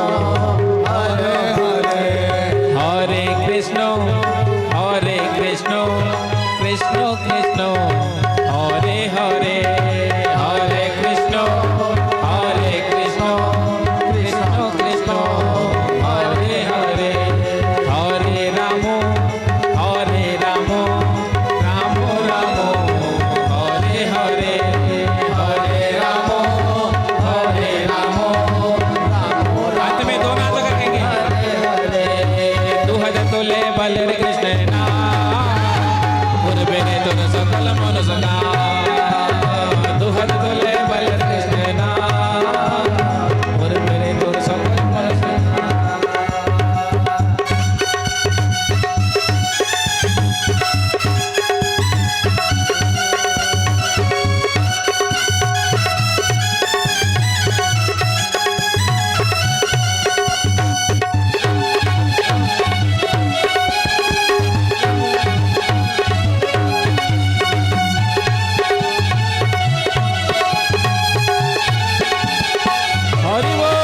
Speaker 5: हरे हरे
Speaker 1: हरे कृष्ण कृष्ण कृष्ण हरे हरे हरे कृष्ण कृष्ण कृष्ण हरे हरे हरे राम राम राम हरे हरे हरे राम अंत में दोनों हाथ करेंगे। दुहत तुले बल रे कृष्ण नाम पूर्वे रे तोर सकल मनुष्य काम। दुहत तुले बल रे कृष्ण नाम पूर्वे रे तोर सकल मनुष्य काम। हरि बोल।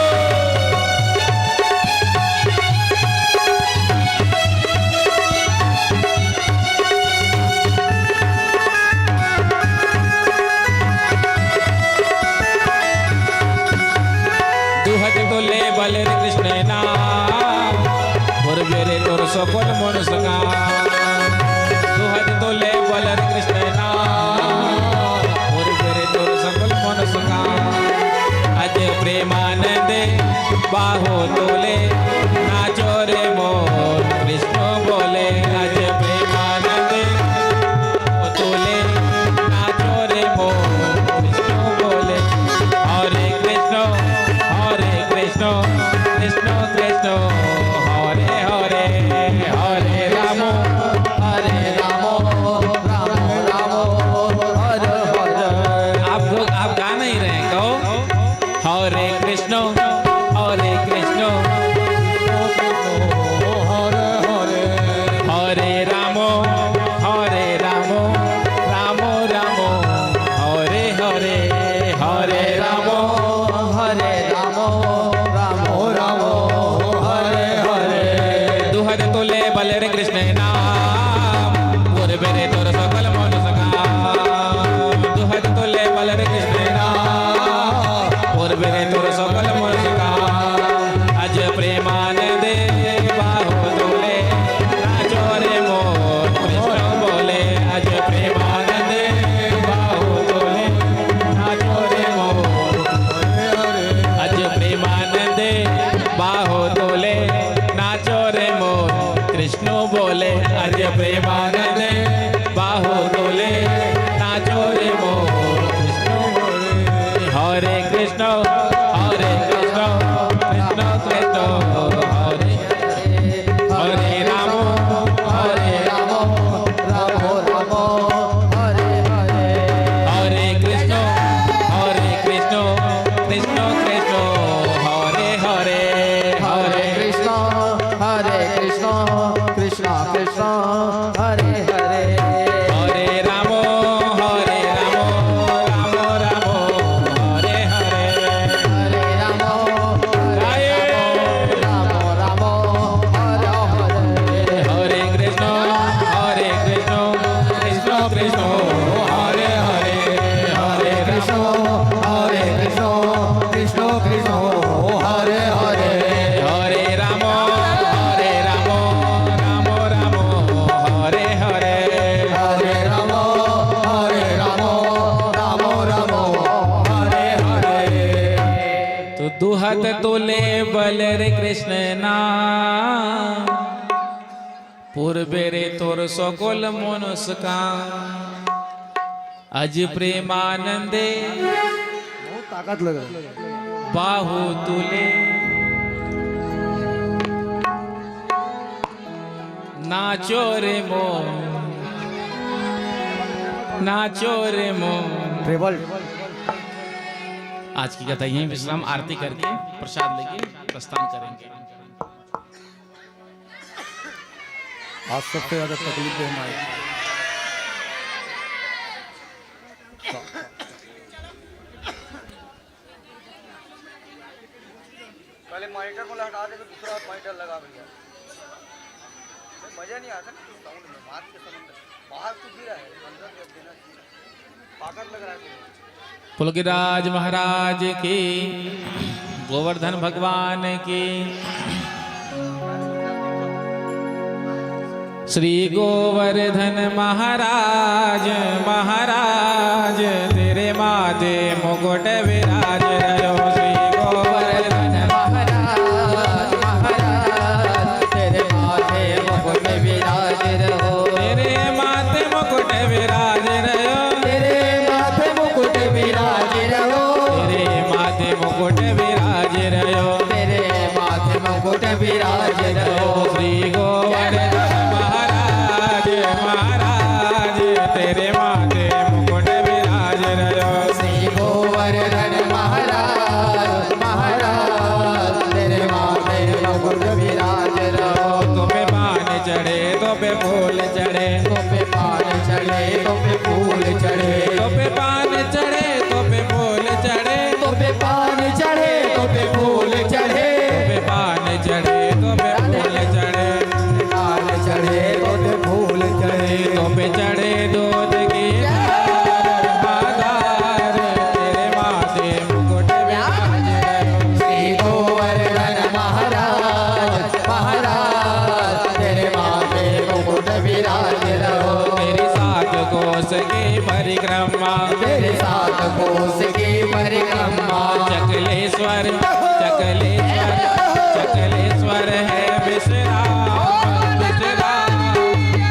Speaker 1: दुहत तुले बल रे कृष्ण नाम पूर्वे रे तोर सकल मनुष्य काम। दुहत तुले बल रे कृष्ण नाम पूर्वे रे तोर सकल मनुष्य काम। अज प्रेमानंद बाहो तुले नाचो रे मोन कृष्ण बोले। अज प्रेमानंद तुले नाचो रे मोन कृष्ण बोले। हरे कृष्ण कृष्ण कृष्ण हरे हरे हरे राम
Speaker 3: राम हरे हरे।
Speaker 1: आप गा नहीं रहे कहो हरे कृष्ण
Speaker 5: हरे हरे
Speaker 1: हरे राम राम राम हरे हरे हरे राम
Speaker 3: हरे राम
Speaker 5: राम हरे हरे।
Speaker 1: दुहत तुले बल रे कृष्ण नाम पूर्वे रे तोर सकल मनुष्य काम। दुहत तुले बल रे कृष्ण नाम पूर्वे रे तोर सकल मनुष्य काम। अज प्रेमानंद बाहो तुले नाचो रे
Speaker 2: कृष्ण कृष्ण कृष्ण हरे राम
Speaker 3: हरे राम राम हरे हरे
Speaker 2: हरे कृष्ण कृष्ण कृष्ण हरे हरे
Speaker 3: हरे कृष्ण कृष्ण कृष्ण हरे हरे
Speaker 2: हरे राम राम राम हरे हरे
Speaker 3: हरे राम राम राम हरे हरे
Speaker 2: हरे कृष्ण कृष्ण कृष्ण हरे हरे
Speaker 5: हरे कृष्ण कृष्ण कृष्ण हरे हरे
Speaker 2: हरे राम राम राम हरे हरे
Speaker 5: हरे राम राम हरे हरे
Speaker 2: तो दुहत तुले बल रे कृष्ण नाम पूर्वे रे तोर सकल मनुष्का अज प्रेमानंदे
Speaker 5: ताकत लग रहा है
Speaker 2: बाहु तुले नाचो रे मो
Speaker 5: ट्रेवल
Speaker 2: आज की कथा यहीं विश्राम आरती करके प्रसाद लेके प्रस्थान करेंगे।
Speaker 5: आज सबसे ज्यादा तकलीफ है हमारी
Speaker 6: पहले मॉनिटर को हटा दे तो दूसरा मॉनिटर लगा भैया मजा नहीं आता साउंड में बात के समंदर बाहर कुछ भी रहा है अंदर जब देना चाहिए ताकत लग रहा है
Speaker 2: पुलगिराज महाराज की गोवर्धन भगवान की श्री गोवर्धन महाराज महाराज तेरे माथे मुकुट विराज रहो श्री गोवर्धन
Speaker 3: महाराज महाराज तेरे माथे मुकुट विराज रहो
Speaker 2: तेरे माथे मुकुट विराज रहो
Speaker 3: तेरे माथे मुकुट विराज रहो
Speaker 2: तेरे माथे मुकुट विराज रहो
Speaker 3: तेरे माथे मुकुट विराज रहो
Speaker 2: श्री गोवर्धन महाराज महाराज तेरे माथे मुकुट विराज रहो
Speaker 3: श्री गोवर्धन महाराज महाराज तेरे माथे मुकुट विराज रहो
Speaker 2: तुम्हें पान चढ़े तो पे फूल चढ़े
Speaker 3: तो पे पान चढ़े तो पे फूल चढ़े
Speaker 2: तो पे पान चढ़े तो पे फूल चढ़े
Speaker 3: तो पे पान चढ़े तो पे फूल चढ़े
Speaker 2: तो पे पान चढ़े तो पे फूल चढ़े
Speaker 3: पान चढ़े तो पे फूल चढ़े
Speaker 2: तो पे चढ़े दूध की धार तेरे माथे मुकुट विराज रहो
Speaker 3: श्री गोवर्धन महाराज महाराज तेरे माथे मुकुट विराज रहो
Speaker 2: तेरी सात कोस की परिक्रमा
Speaker 3: तेरे साथ कोस की परिक्रमा
Speaker 2: चकलेश्वर चकलेश्वर चकलेश्वर है विश्राम विश्राम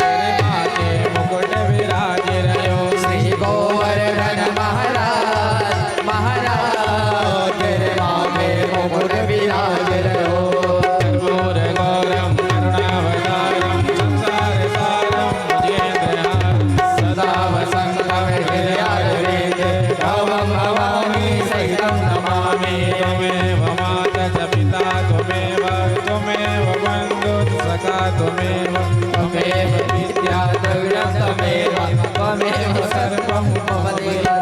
Speaker 2: तेरे माथे मुकुट विराज रहो
Speaker 3: श्री गोवर्धन महाराज महाराज तेरे माथे मुकुट विराज रहो
Speaker 2: कर्पूर गौरम करुणावतारम संसार सारम भुजेन्द्रहारम
Speaker 3: सदा वसंतम हृदयारविंदे भवं भवानी सहितं नमामि
Speaker 2: त्वमेव माता च पिता त्वमेव बन्धु सखा त्वमेव
Speaker 3: त्वमेव विद्या द्रविणं त्वमेव त्वमेव सर्वं मम देवा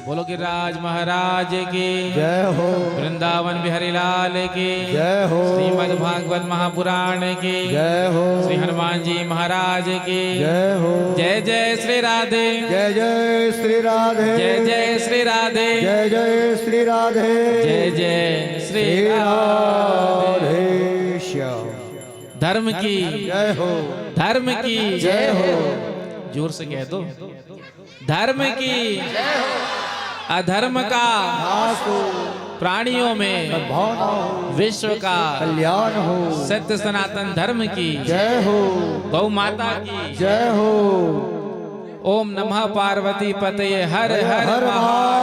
Speaker 2: बोलो गिरिराज महाराज की
Speaker 5: जय हो
Speaker 2: वृंदावन बिहारी लाल की
Speaker 5: जय हो
Speaker 2: श्रीमद् भागवत महापुराण की
Speaker 5: जय हो
Speaker 2: श्री हनुमान जी महाराज की
Speaker 5: जय हो
Speaker 2: जय जय श्री राधे
Speaker 5: जय जय श्री राधे
Speaker 2: जय जय श्री राधे
Speaker 5: जय जय श्री राधे
Speaker 2: जय जय श्री
Speaker 5: श्री
Speaker 2: राधे
Speaker 5: राधे श्याम
Speaker 2: धर्म की
Speaker 5: जय हो
Speaker 2: धर्म की
Speaker 3: जय हो
Speaker 2: जोर से कह दो धर्म की अधर्म का
Speaker 5: नाश हो
Speaker 2: प्राणियों में
Speaker 5: सद्भावना हो
Speaker 2: विश्व का
Speaker 5: कल्याण हो
Speaker 2: सत्य सनातन धर्म की
Speaker 5: जय हो
Speaker 2: गौ माता की
Speaker 5: जय हो
Speaker 2: ओम नमः पार्वती पतये हर हर
Speaker 5: हर
Speaker 2: महादेव।